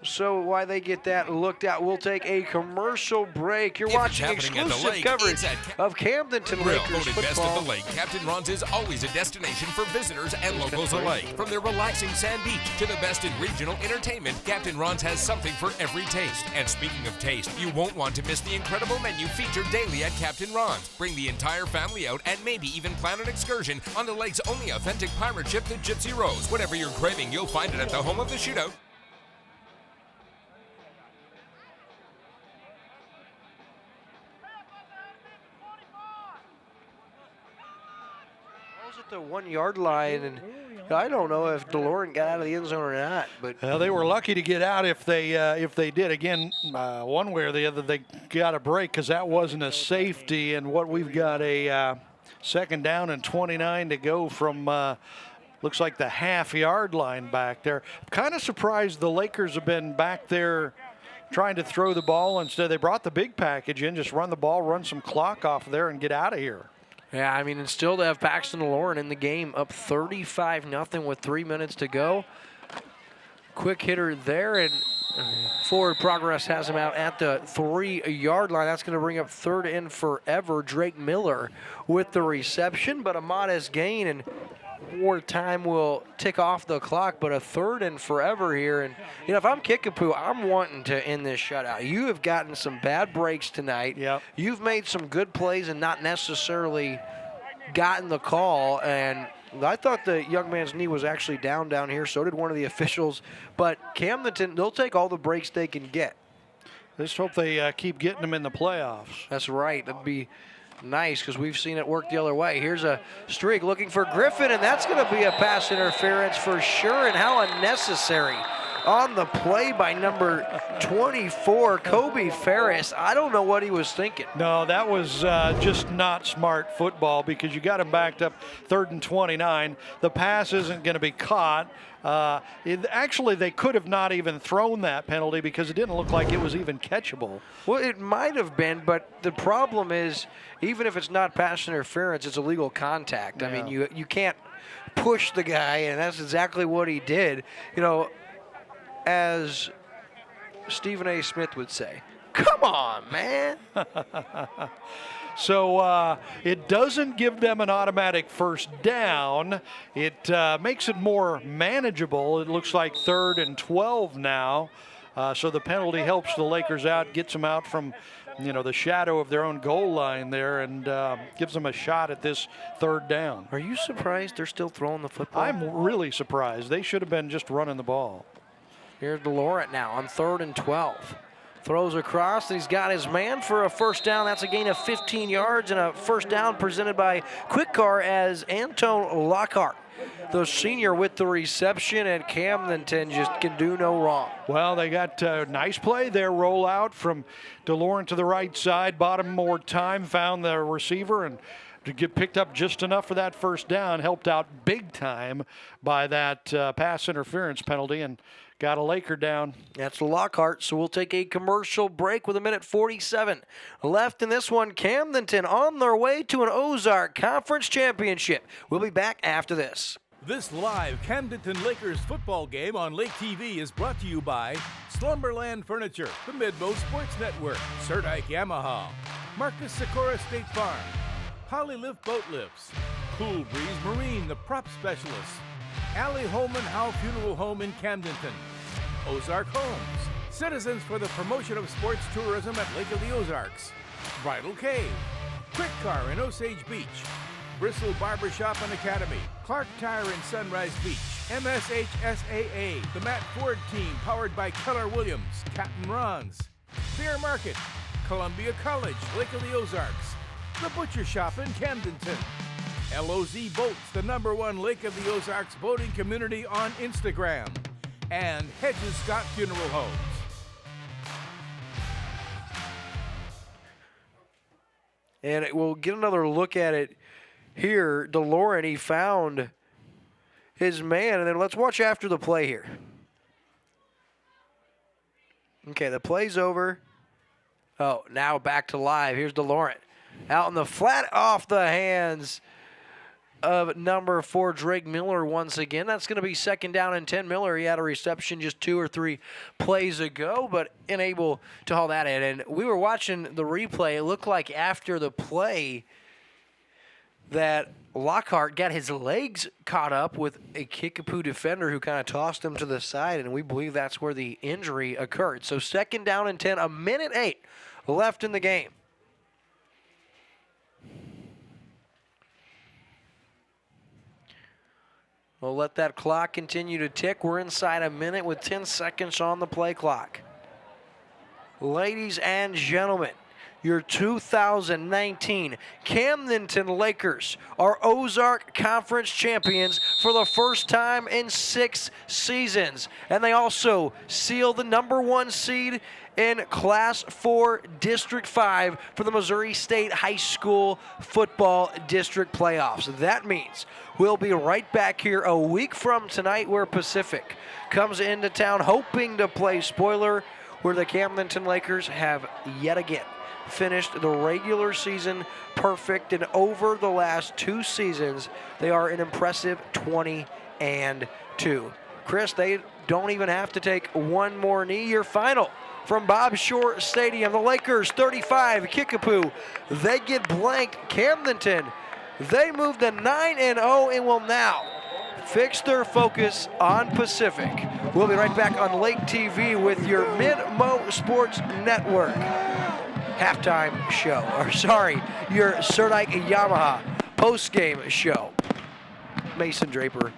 So while they get that looked at, we'll take a commercial break. You're watching exclusive coverage of Camdenton Lakers voted best football. of the lake, Captain Ron's is always a destination for visitors and locals alike. From their relaxing sand beach to the best in regional entertainment, Captain Ron's has something for every taste. And speaking of taste, you won't want to miss the incredible menu featured daily at Captain Ron's. Bring the entire family out and maybe even plan an excursion on the lake's only authentic pirate ship, the Gypsy Rose. Whatever you're craving, you'll find it at the home of the shootout. The 1 yard line, and I don't know if DeLauren got out of the end zone or not. But they were lucky to get out if they did. Again, one way or the other, they got a break because that wasn't a safety. And what we've got a second down and 29 to go from looks like the half-yard line back there. Kind of surprised the Lakers have been back there trying to throw the ball. Instead, they brought the big package in, just run the ball, run some clock off there, and get out of here. Yeah, I mean, and still to have Paxton DeLauren in the game, up 35-0 with 3 minutes to go. Quick hitter there, and forward progress has him out at the 3-yard line. That's going to bring up third and forever. Drake Miller with the reception, but a modest gain, and more time will tick off the clock, but a third and forever here. And, if I'm Kickapoo, I'm wanting to end this shutout. You have gotten some bad breaks tonight. Yep. You've made some good plays and not necessarily gotten the call. And I thought the young man's knee was actually down here. So did one of the officials. But Camdenton, they'll take all the breaks they can get. Let's hope they keep getting them in the playoffs. That's right. That'd be nice because we've seen it work the other way. Here's a streak looking for Griffin, and that's going to be a pass interference for sure, and how unnecessary on the play by number 24, Kobe Ferris. I don't know what he was thinking. No, that was just not smart football because you got him backed up 3rd and 29. The pass isn't going to be caught. Actually, they could have not even thrown that penalty because it didn't look like it was even catchable. Well, it might have been, but the problem is, even if it's not pass interference, it's illegal contact. Yeah. I mean, you can't push the guy, and that's exactly what he did. As Stephen A. Smith would say, come on, man. So it doesn't give them an automatic first down. It makes it more manageable. It looks like 3rd and 12 now. So the penalty helps the Lakers out, gets them out from the shadow of their own goal line there, and gives them a shot at this 3rd down. Are you surprised they're still throwing the football? I'm really surprised. They should have been just running the ball. Here's DeLaurent now on 3rd and 12. Throws across, and he's got his man for a first down. That's a gain of 15 yards and a first down presented by Quick Car as Anton Lockhart, the senior, with the reception, and Camdenton just can do no wrong. Well, they got a nice play there, roll out from DeLaurent to the right side, bought him more time, found the receiver, and to get picked up just enough for that first down, helped out big time by that pass interference penalty, and got a Laker down. That's Lockhart, so we'll take a commercial break with 1:47 left in this one. Camdenton on their way to an Ozark Conference Championship. We'll be back after this. This live Camdenton Lakers football game on Lake TV is brought to you by Slumberland Furniture, the Midmo Sports Network, Surdike Yamaha, Marcus Sikora State Farm, Polylift Boat Lifts, Cool Breeze Marine, the prop specialist, Allie Holman Howe Funeral Home in Camdenton, Ozark Homes, Citizens for the Promotion of Sports Tourism at Lake of the Ozarks, Bridal Cave, Quick Car in Osage Beach, Bristol Barbershop and Academy, Clark Tire in Sunrise Beach, MSHSAA, the Matt Ford Team powered by Keller Williams, Captain Ron's, Beer Market, Columbia College, Lake of the Ozarks, The Butcher Shop in Camdenton, LOZ Boats, the #1 Lake of the Ozarks boating community on Instagram, and Hedges Scott Funeral Homes. And we'll get another look at it here. DeLaurent, he found his man, and then let's watch after the play here. Okay, the play's over. Oh, now back to live. Here's DeLaurent out in the flat off the hands of number 4, Drake Miller once again. That's going to be 2nd down and 10. Miller, he had a reception just 2 or 3 plays ago, but unable to haul that in. And we were watching the replay. It looked like after the play that Lockhart got his legs caught up with a Kickapoo defender who kind of tossed him to the side, and we believe that's where the injury occurred. So 2nd down and 10, 1:08 left in the game. We'll let that clock continue to tick. We're inside a minute with 10 seconds on the play clock. Ladies and gentlemen, your 2019 Camdenton Lakers are Ozark Conference champions for the first time in 6 seasons. And they also seal the #1 seed in Class 4 District 5 for the Missouri State High School Football District Playoffs. That means we'll be right back here a week from tonight where Pacific comes into town hoping to play spoiler, where the Camdenton Lakers have yet again finished the regular season perfect, and over the last 2 seasons, they are an impressive 20-2. Chris, they don't even have to take one more knee. Your final from Bob Shore Stadium, the Lakers 35, Kickapoo, they get blanked. Camdenton, they move to 9-0 and will now fix their focus on Pacific. We'll be right back on Lake TV with your Mid-Mo Sports Network halftime show. Your Serdike Yamaha post-game show. Mason Draper.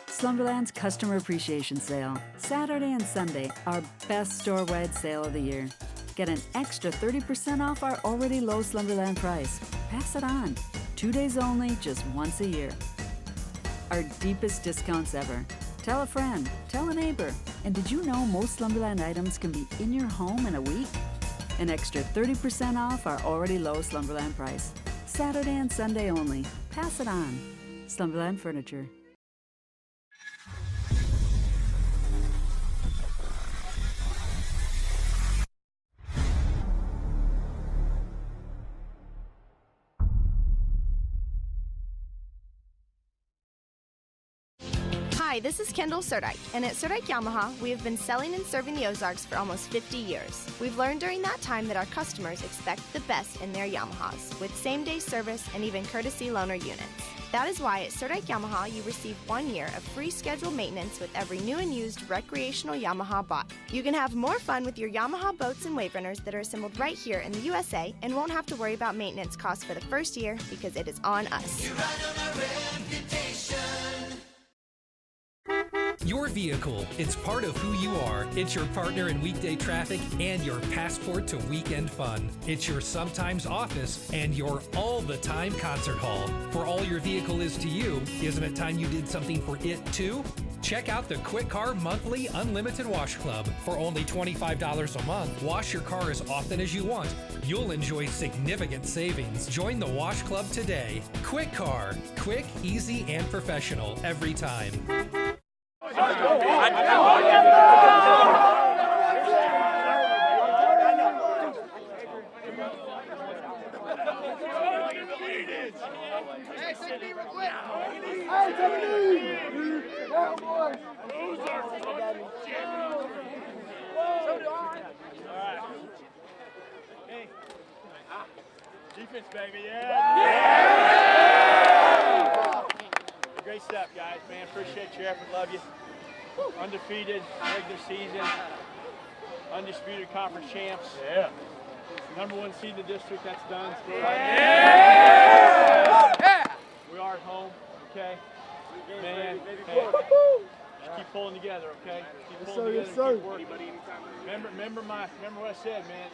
Slumberland's Customer Appreciation Sale. Saturday and Sunday, our best store-wide sale of the year. Get an extra 30% off our already low Slumberland price. Pass it on. 2 days only, just once a year. Our deepest discounts ever. Tell a friend, tell a neighbor. And did you know most Slumberland items can be in your home in a week? An extra 30% off our already low Slumberland price. Saturday and Sunday only. Pass it on. Slumberland Furniture. Hi, this is Kendall Serdike, and at Serdike Yamaha, we have been selling and serving the Ozarks for almost 50 years. We've learned during that time that our customers expect the best in their Yamahas, with same-day service and even courtesy loaner units. That is why at Serdike Yamaha, you receive 1 year of free scheduled maintenance with every new and used recreational Yamaha bought. You can have more fun with your Yamaha boats and wave runners that are assembled right here in the USA and won't have to worry about maintenance costs for the first year because it is on us. Your vehicle, it's part of who you are. It's your partner in weekday traffic and your passport to weekend fun. It's your sometimes office and your all-the-time concert hall. For all your vehicle is to you, isn't it time you did something for it too? Check out the Quick Car Monthly Unlimited Wash Club. For only $25 a month, wash your car as often as you want. You'll enjoy significant savings. Join the Wash Club today. Quick Car. Quick, easy, and professional every time. Defense, baby, yeah! Great stuff, guys, man. Appreciate your effort. Love you. Undefeated regular season, undisputed conference champs. Yeah. #1 seed in the district. That's done. Yeah. We are at home. Okay. Man. Just keep pulling together. Okay. Keep pulling together. Keep working. Remember what I said, man.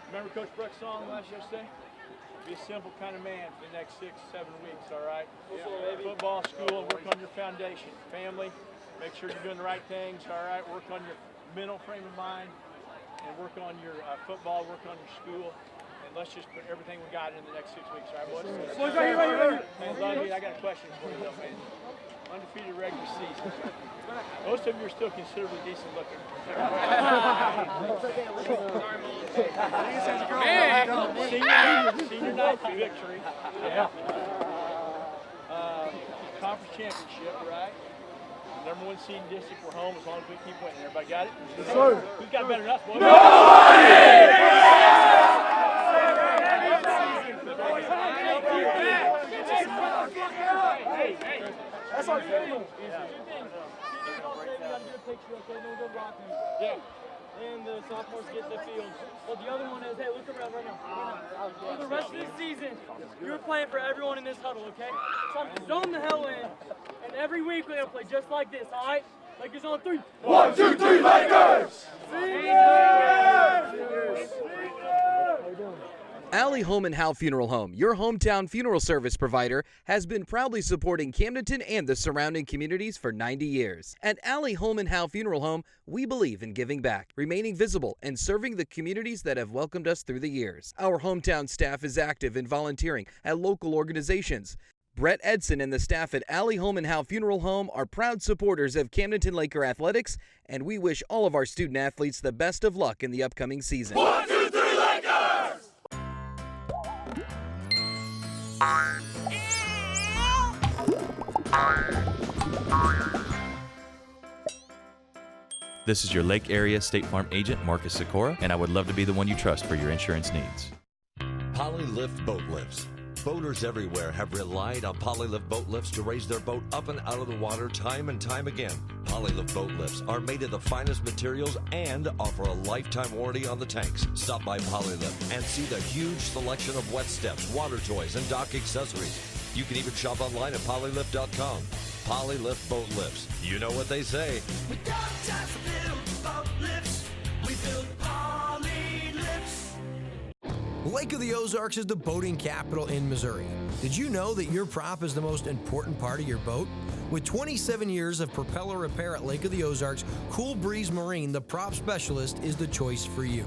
Remember Coach Brooks' song last yesterday? Be a simple kind of man for the next 6-7 weeks. All right. Football, school, work on your foundation, family. Make sure you're doing the right things, all right? Work on your mental frame of mind and work on your football, work on your school. And let's just put everything we got in the next 6 weeks, all right, boys? Boys, right here. Man, love you. I got a question for you, though, man. Undefeated regular season. Most of you are still considerably decent looking. Senior night victory. Yeah. Conference championship, right? #1 seed in district. We're home as long as we keep winning. Everybody got it? Yes, sir. Who's got better than us, boys? That's our field. Yeah. And the sophomores get the field. Well, the other one is, hey, look around right now. For the rest of the season, you're playing for everyone in this huddle, okay? So zone the hell in, and every week we're going to play just like this, all right? Lakers on 3. 1, 2, 3, Lakers! Allie Home and Howe Funeral Home, your hometown funeral service provider, has been proudly supporting Camdenton and the surrounding communities for 90 years. At Allie Home and Howe Funeral Home, we believe in giving back, remaining visible, and serving the communities that have welcomed us through the years. Our hometown staff is active in volunteering at local organizations. Brett Edson and the staff at Allie Holman Howe Funeral Home are proud supporters of Camdenton Laker athletics, and we wish all of our student athletes the best of luck in the upcoming season. 1, 2, 3, Lakers! This is your Lake Area State Farm agent, Marcus Sikora, and I would love to be the one you trust for your insurance needs. Polylift boat lifts. Boaters everywhere have relied on Polylift boat lifts to raise their boat up and out of the water time and time again. Polylift boat lifts are made of the finest materials and offer a lifetime warranty on the tanks. Stop by Polylift and see the huge selection of wet steps, water toys, and dock accessories. You can even shop online at polylift.com. Polylift boat lifts. You know what they say. We don't just build boat lifts, we build Poly lifts. Lake of the Ozarks is the boating capital in Missouri. Did you know that your prop is the most important part of your boat? With 27 years of propeller repair at Lake of the Ozarks, Cool Breeze Marine, the prop specialist, is the choice for you.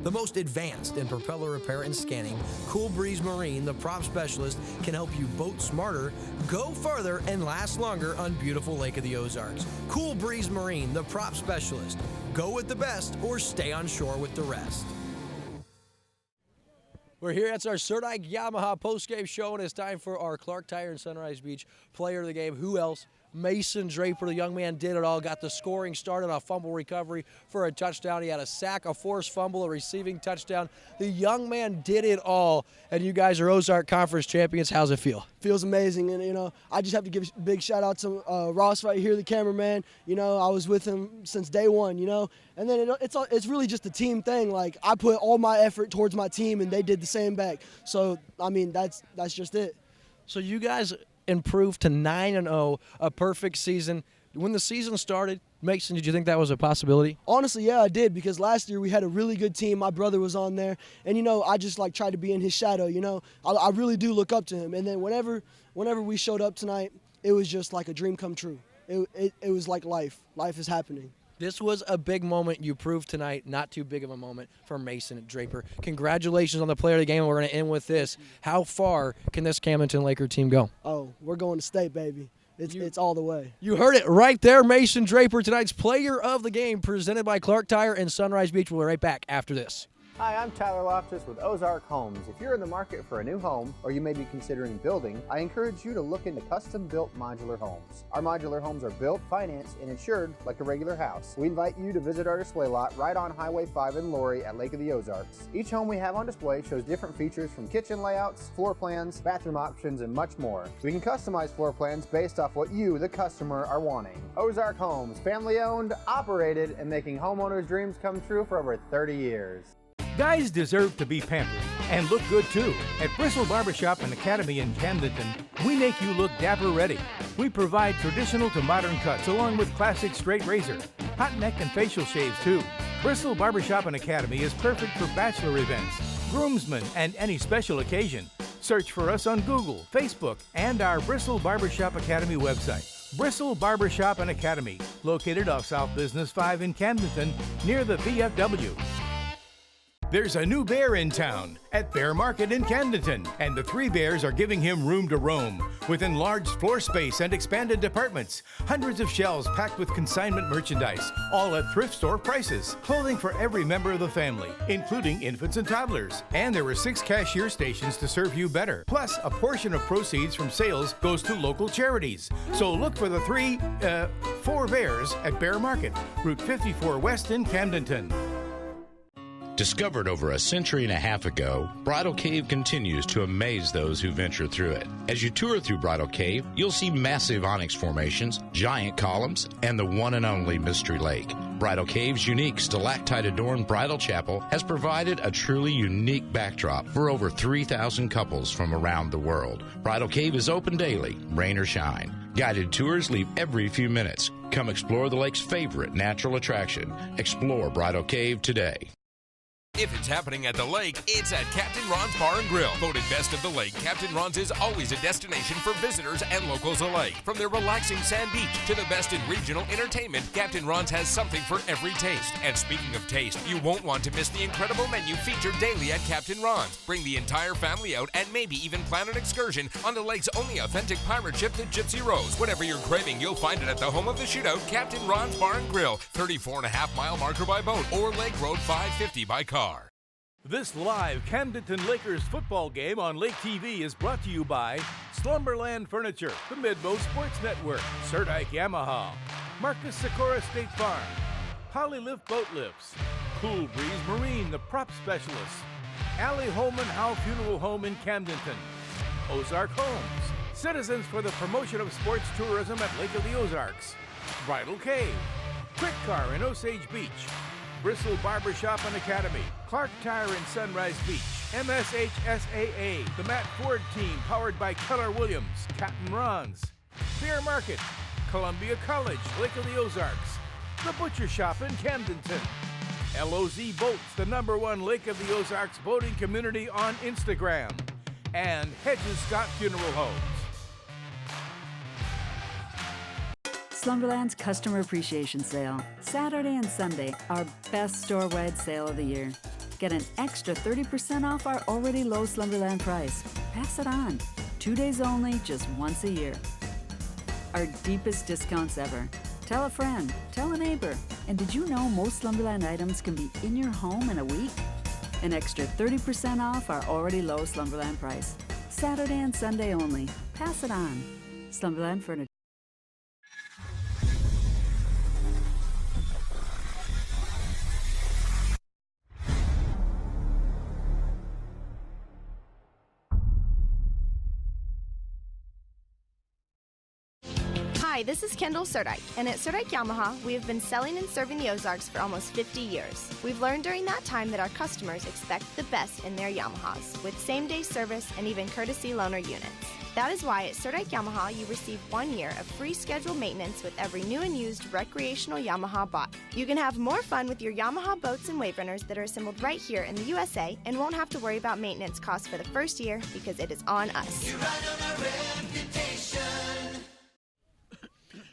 The most advanced in propeller repair and scanning, Cool Breeze Marine, the prop specialist, can help you boat smarter, go further, and last longer on beautiful Lake of the Ozarks. Cool Breeze Marine, the prop specialist. Go with the best or stay on shore with the rest. We're here. That's our Serdike Yamaha postgame show, and it's time for our Clark Tire and Sunrise Beach player of the game. Who else? Mason Draper, the young man, did it all. Got the scoring started on a fumble recovery for a touchdown. He had a sack, a forced fumble, a receiving touchdown. The young man did it all, and you guys are Ozark Conference champions. How's it feel? Feels amazing, and I just have to give a big shout out to Ross right here, the cameraman. I was with him since day one, and then it's really just a team thing. Like, I put all my effort towards my team, and they did the same back. So that's just it. So you guys improved to 9-0, a perfect season. When the season started, Mason, did you think that was a possibility? Honestly, yeah, I did, because last year we had a really good team. My brother was on there, and I just tried to be in his shadow. I really do look up to him. And then whenever we showed up tonight, it was just like a dream come true. It was like life. Life is happening. This was a big moment you proved tonight, not too big of a moment for Mason Draper. Congratulations on the player of the game. We're going to end with this. How far can this Camdenton Laker team go? Oh, we're going to state, baby. It's all the way. You heard it right there, Mason Draper, tonight's player of the game, presented by Clark Tire and Sunrise Beach. We'll be right back after this. Hi, I'm Tyler Loftus with Ozark Homes. If you're in the market for a new home, or you may be considering building, I encourage you to look into custom-built modular homes. Our modular homes are built, financed, and insured like a regular house. We invite you to visit our display lot right on Highway 5 in Laurie at Lake of the Ozarks. Each home we have on display shows different features from kitchen layouts, floor plans, bathroom options, and much more. We can customize floor plans based off what you, the customer, are wanting. Ozark Homes, family-owned, operated, and making homeowners' dreams come true for over 30 years. Guys deserve to be pampered and look good too. At Bristle Barbershop and Academy in Camdenton, we make you look dapper ready. We provide traditional to modern cuts along with classic straight razor, hot neck and facial shaves too. Bristle Barbershop and Academy is perfect for bachelor events, groomsmen, and any special occasion. Search for us on Google, Facebook, and our Bristle Barbershop Academy website. Bristle Barbershop and Academy, located off South Business 5 in Camdenton, near the VFW. There's a new bear in town at Bear Market in Camdenton, and the three bears are giving him room to roam. With enlarged floor space and expanded departments, hundreds of shelves packed with consignment merchandise, all at thrift store prices. Clothing for every member of the family, including infants and toddlers. And there were 6 cashier stations to serve you better. Plus, a portion of proceeds from sales goes to local charities. So look for the 4 bears at Bear Market, Route 54 West in Camdenton. Discovered over a century and a half ago, Bridal Cave continues to amaze those who venture through it. As you tour through Bridal Cave, you'll see massive onyx formations, giant columns, and the one and only Mystery Lake. Bridal Cave's unique stalactite-adorned bridal chapel has provided a truly unique backdrop for over 3,000 couples from around the world. Bridal Cave is open daily, rain or shine. Guided tours leave every few minutes. Come explore the lake's favorite natural attraction. Explore Bridal Cave today. If it's happening at the lake, it's at Captain Ron's Bar and Grill. Voted best of the lake, Captain Ron's is always a destination for visitors and locals alike. From their relaxing sand beach to the best in regional entertainment, Captain Ron's has something for every taste. And speaking of taste, you won't want to miss the incredible menu featured daily at Captain Ron's. Bring the entire family out and maybe even plan an excursion on the lake's only authentic pirate ship, the Gypsy Rose. Whatever you're craving, you'll find it at the home of the shootout, Captain Ron's Bar and Grill, 34.5-mile marker by boat or Lake Road 550 by car. This live Camdenton Lakers football game on Lake TV is brought to you by Slumberland Furniture, the Midmo Sports Network, Surdike Yamaha, Marcus Sikora State Farm, Polylift Boat Lifts, Cool Breeze Marine, the prop specialist, Allie Holman Howe Funeral Home in Camdenton, Ozark Homes, Citizens for the Promotion of Sports Tourism at Lake of the Ozarks, Bridal Cave, Quick Car in Osage Beach, Bristol Barbershop and Academy, Clark Tire in Sunrise Beach, MSHSAA, the Matt Ford team powered by Keller Williams, Captain Ron's, Beer Market, Columbia College, Lake of the Ozarks, The Butcher Shop in Camdenton, LOZ Boats, the #1 Lake of the Ozarks boating community on Instagram, and Hedges Scott Funeral Homes. Slumberland's Customer Appreciation Sale. Saturday and Sunday, our best store-wide sale of the year. Get an extra 30% off our already low Slumberland price. Pass it on. 2 days only, just once a year. Our deepest discounts ever. Tell a friend, tell a neighbor. And did you know most Slumberland items can be in your home in a week? An extra 30% off our already low Slumberland price. Saturday and Sunday only. Pass it on. Slumberland Furniture. Hi, this is Kendall Surdike, and at Surdike Yamaha, we have been selling and serving the Ozarks for almost 50 years. We've learned during that time that our customers expect the best in their Yamahas, with same-day service and even courtesy loaner units. That is why at Surdike Yamaha, you receive 1 year of free scheduled maintenance with every new and used recreational Yamaha bought. You can have more fun with your Yamaha boats and wave runners that are assembled right here in the USA and won't have to worry about maintenance costs for the first year because it is on us.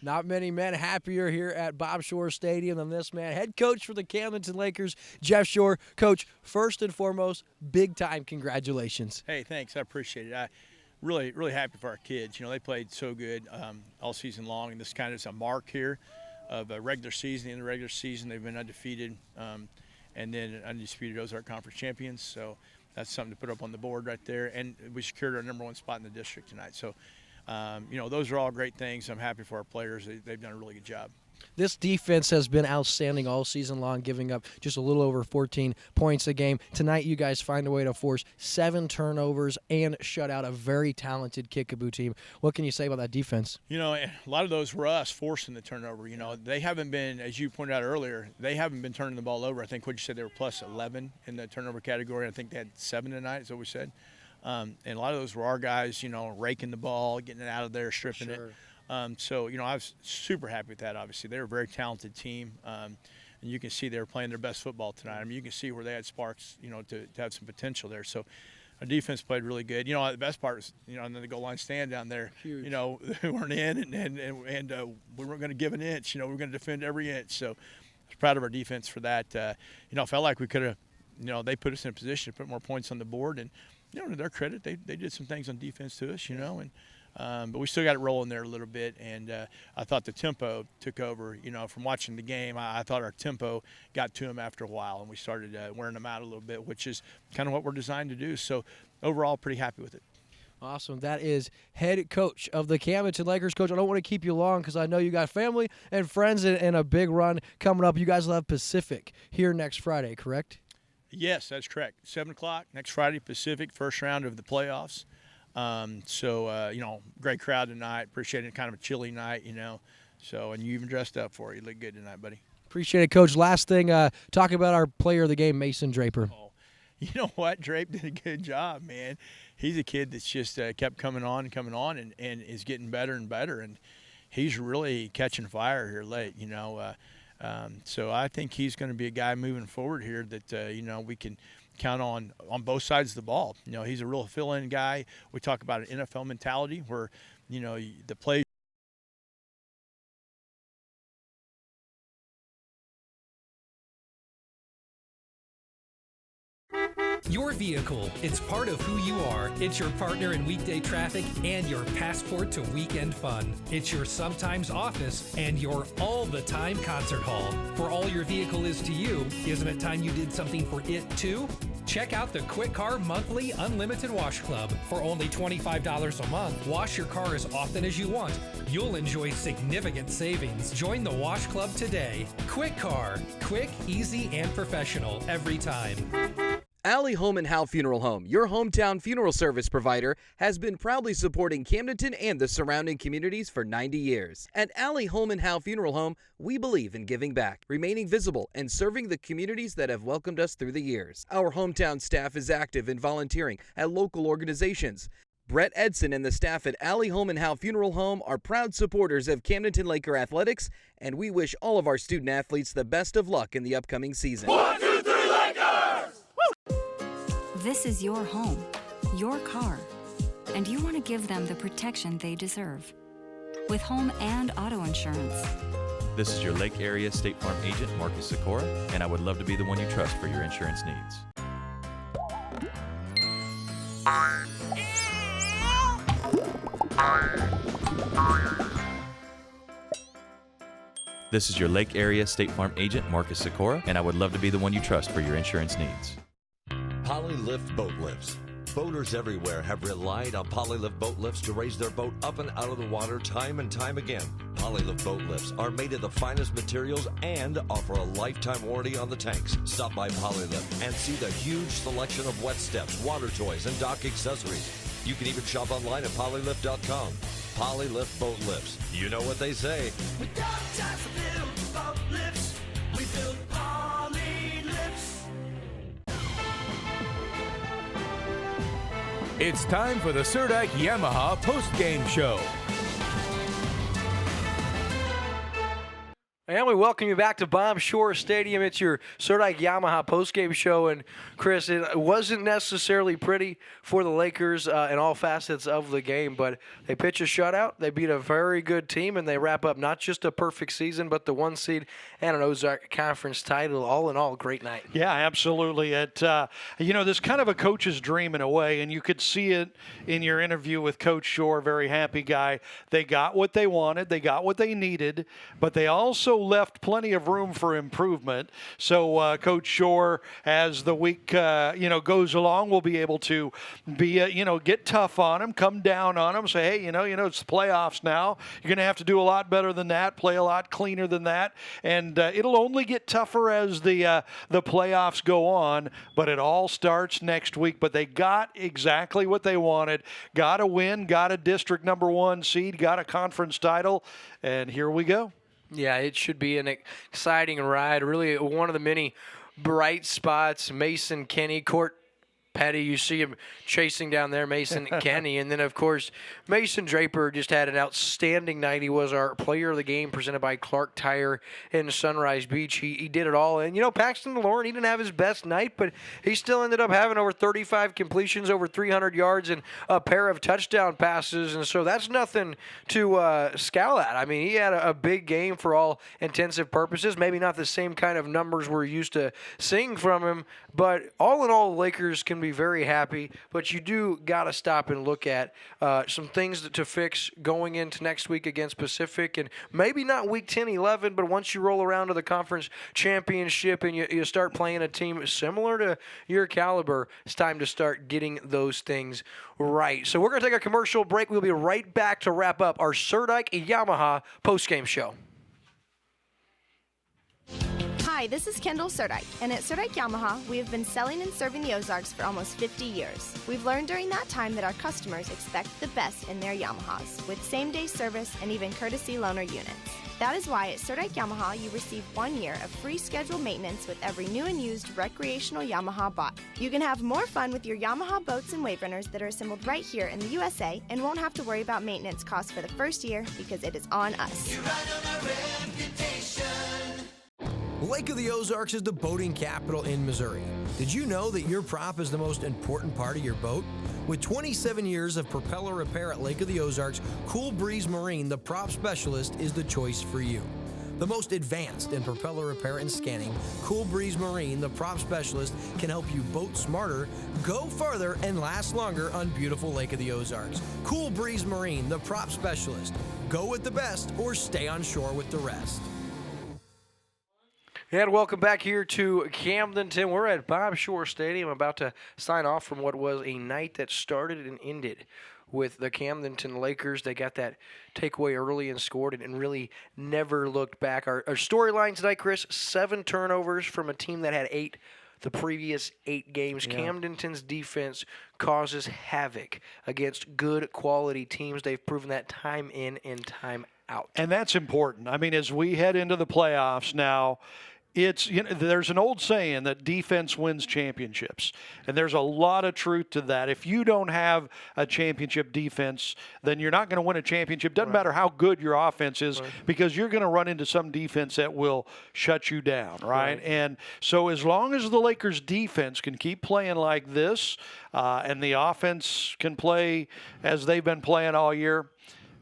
Not many men happier here at Bob Shore Stadium than this man. Head coach for the Camdenton Lakers, Jeff Shore. Coach, first and foremost, big-time congratulations. Hey, thanks. I appreciate it. Really, really happy for our kids. You know, they played so good all season long, and this kind of is a mark here of a regular season. In the regular season, they've been undefeated and then undisputed Ozark Conference champions. So that's something to put up on the board right there. And we secured our #1 spot in the district tonight. So you know, those are all great things. I'm happy for our players. They've done a really good job. This defense has been outstanding all season long, giving up just a little over 14 points a game. Tonight, you guys find a way to force 7 turnovers and shut out a very talented Kickapoo team. What can you say about that defense? You know, a lot of those were us forcing the turnover. You know, they haven't been, as you pointed out earlier, they haven't been turning the ball over. I think what you said, they were plus 11 in the turnover category. I think they had 7 tonight, is what we said. And a lot of those were our guys, you know, raking the ball, getting it out of there, stripping it. So, you know, I was super happy with that, obviously. They're a very talented team, and you can see they were playing their best football tonight. I mean, you can see where they had sparks, you know, to have some potential there. So our defense played really good. You know, the best part was, you know, and then the goal line stand down there, huge. You know, they weren't in, and we weren't going to give an inch. You know, we were going to defend every inch. So I was proud of our defense for that. You know, I felt like we could have, you know, they put us in a position to put more points on the board. And, you know, to their credit, they did some things on defense to us, you know, and but we still got it rolling there a little bit, and I thought the tempo took over. You know, from watching the game, I thought our tempo got to them after a while, and we started wearing them out a little bit, which is kind of what we're designed to do. So overall, pretty happy with it. Awesome. That is head coach of the Camdenton Lakers. Coach, I don't want to keep you long because I know you got family and friends and a big run coming up. You guys will have Pacific here next Friday, correct? Yes, that's correct. 7 o'clock next Friday, Pacific, first round of the playoffs. You know, great crowd tonight. Appreciate it. Kind of a chilly night, you know. So, and you even dressed up for it. You look good tonight, buddy. Appreciate it, Coach. Last thing, talking about our player of the game, Mason Draper. Oh, you know what? Drape did a good job, man. He's a kid that's just kept coming on and is getting better and better. And he's really catching fire here late, you know. So I think he's going to be a guy moving forward here that, we can count on both sides of the ball. He's a real fill-in guy. We talk about an NFL mentality where, the play. Your vehicle, it's part of who you are. It's your partner in weekday traffic and your passport to weekend fun. It's your sometimes office and your all-the-time concert hall. For all your vehicle is to you, isn't it time you did something for it too? Check out the Quick Car Monthly Unlimited Wash Club. For only $25 a month, wash your car as often as you want. You'll enjoy significant savings. Join the Wash Club today. Quick Car. Quick, easy, and professional every time. Alley Home and Howe Funeral Home, your hometown funeral service provider, has been proudly supporting Camdenton and the surrounding communities for 90 years. At Alley Home and Howe Funeral Home, we believe in giving back, remaining visible, and serving the communities that have welcomed us through the years. Our hometown staff is active in volunteering at local organizations. Brett Edson and the staff at Alley Home and Howe Funeral Home are proud supporters of Camdenton Laker athletics, and we wish all of our student athletes the best of luck in the upcoming season. 1, 2, 3, Lakers! This is your home, your car, and you want to give them the protection they deserve. With home and auto insurance. This is your Lake Area State Farm agent, Marcus Sikora, and I would love to be the one you trust for your insurance needs. This is your Lake Area State Farm agent, Marcus Sikora, and I would love to be the one you trust for your insurance needs. Polylift boat lifts. Boaters everywhere have relied on Polylift boat lifts to raise their boat up and out of the water time and time again. Polylift boat lifts are made of the finest materials and offer a lifetime warranty on the tanks. Stop by Polylift and see the huge selection of wet steps, water toys, and dock accessories. You can even shop online at polylift.com. Polylift boat lifts. You know what they say. We got time for them boat lifts. We build Poly lifts. It's time for the Surdike Yamaha Postgame Show. And we welcome you back to Bomb Shore Stadium. It's your Surdike Yamaha postgame show. And, Chris, it wasn't necessarily pretty for the Lakers in all facets of the game, but they pitch a shutout. They beat a very good team, and they wrap up not just a perfect season, but the 1 seed and an Ozarks Conference title. All in all, great night. Yeah, absolutely. This kind of a coach's dream in a way, and you could see it in your interview with Coach Shore, very happy guy. They got what they wanted. They got what they needed, but they also left plenty of room for improvement. So Coach Shore, as the week goes along, will be able to be get tough on him, come down on him, say, hey, it's the playoffs now. You're going to have to do a lot better than that, play a lot cleaner than that, and it'll only get tougher as the playoffs go on. But it all starts next week. But they got exactly what they wanted. Got a win, got a district number 1 seed, got a conference title, and here we go. Yeah, it should be an exciting ride. Really one of the many bright spots. Mason Kenny, Court Petty, you see him chasing down there, Mason Kenny. And then, of course, Mason Draper just had an outstanding night. He was our player of the game presented by Clark Tire in Sunrise Beach. He did it all. And, Paxton Lauren, he didn't have his best night, but he still ended up having over 35 completions, over 300 yards, and a pair of touchdown passes. And so that's nothing to scowl at. I mean, he had a big game for all intensive purposes. Maybe not the same kind of numbers we're used to seeing from him, but all in all, the Lakers can be very happy, but you do got to stop and look at some things to fix going into next week against Pacific, and maybe not week 10, 11, but once you roll around to the conference championship and you start playing a team similar to your caliber, it's time to start getting those things right. So we're going to take a commercial break. We'll be right back to wrap up our Surdike Yamaha postgame show. Hi, this is Kendall Surdike, and at Surdike Yamaha, we have been selling and serving the Ozarks for almost 50 years. We've learned during that time that our customers expect the best in their Yamahas, with same-day service and even courtesy loaner units. That is why at Surdike Yamaha, you receive 1 year of free scheduled maintenance with every new and used recreational Yamaha bought. You can have more fun with your Yamaha boats and wave runners that are assembled right here in the USA and won't have to worry about maintenance costs for the first year because it is on us. You ride on a reputation. Lake of the Ozarks is the boating capital in Missouri. Did you know that your prop is the most important part of your boat? With 27 years of propeller repair at Lake of the Ozarks, Cool Breeze Marine, the prop specialist, is the choice for you. The most advanced in propeller repair and scanning, Cool Breeze Marine, the prop specialist, can help you boat smarter, go farther, and last longer on beautiful Lake of the Ozarks. Cool Breeze Marine, the prop specialist. Go with the best or stay on shore with the rest. And welcome back here to Camdenton. We're at Bob Shore Stadium, about to sign off from what was a night that started and ended with the Camdenton Lakers. They got that takeaway early and scored and really never looked back. Our storyline tonight, Chris, 7 turnovers from a team that had 8 the previous 8 games. Yeah. Camdenton's defense causes havoc against good quality teams. They've proven that time in and time out. And that's important. I mean, as we head into the playoffs now, there's an old saying that defense wins championships, and there's a lot of truth to that. If you don't have a championship defense, then you're not going to win a championship. Doesn't matter how good your offense is, because you're going to run into some defense that will shut you down, right? And so as long as the Lakers defense can keep playing like this, and the offense can play as they've been playing all year,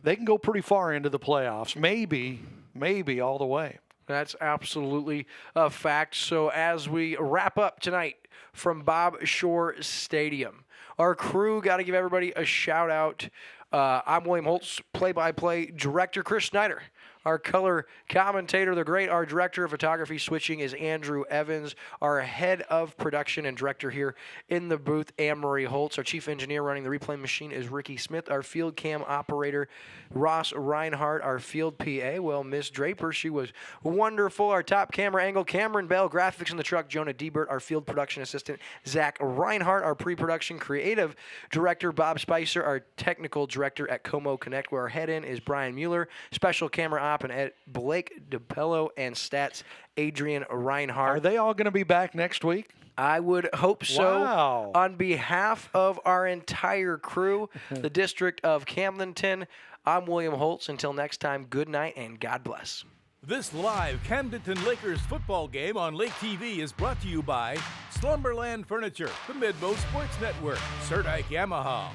they can go pretty far into the playoffs, maybe all the way. That's absolutely a fact. So as we wrap up tonight from Bob Shore Stadium, our crew got to give everybody a shout out. I'm William Holtz, play-by-play director Chris Snyder. Our color commentator, the great, our director of photography switching is Andrew Evans. Our head of production and director here in the booth, Anne-Marie Holtz. Our chief engineer running the replay machine is Ricky Smith. Our field cam operator, Ross Reinhardt. Our field PA, well, Miss Draper, she was wonderful. Our top camera angle, Cameron Bell. Graphics in the truck, Jonah Diebert. Our field production assistant, Zach Reinhardt. Our pre-production creative director, Bob Spicer. Our technical director at Como Connect, where our head-in is Brian Mueller. Special camera op and Ed Blake DePello, and stats Adrian Reinhardt. Are they all going to be back next week? I would hope so. Wow. On behalf of our entire crew, the District of Camdenton, I'm William Holtz. Until next time, good night and God bless. This live Camdenton Lakers football game on Lake TV is brought to you by Slumberland Furniture, the Midmo Sports Network, Serdike Yamaha,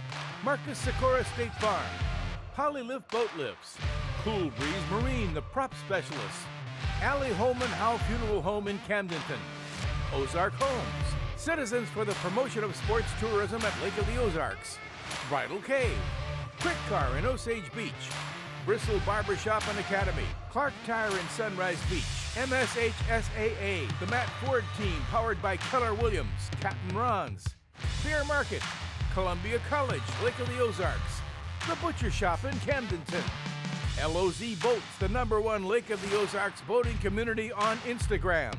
Marcus Sikora State Farm, Polylift Boat Lifts, Cool Breeze Marine, the prop specialist, Allie Holman Howe Funeral Home in Camdenton, Ozark Homes, Citizens for the Promotion of Sports Tourism at Lake of the Ozarks, Bridal Cave, Quick Car in Osage Beach, Bristol Barbershop and Academy, Clark Tire in Sunrise Beach, MSHSAA, the Matt Ford Team powered by Keller Williams, Captain Ron's, Beer Market, Columbia College, Lake of the Ozarks, The Butcher Shop in Camdenton, LOZ Boats, the #1 Lake of the Ozarks boating community on Instagram,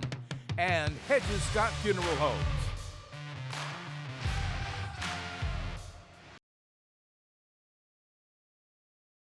and Hedges Scott Funeral Homes.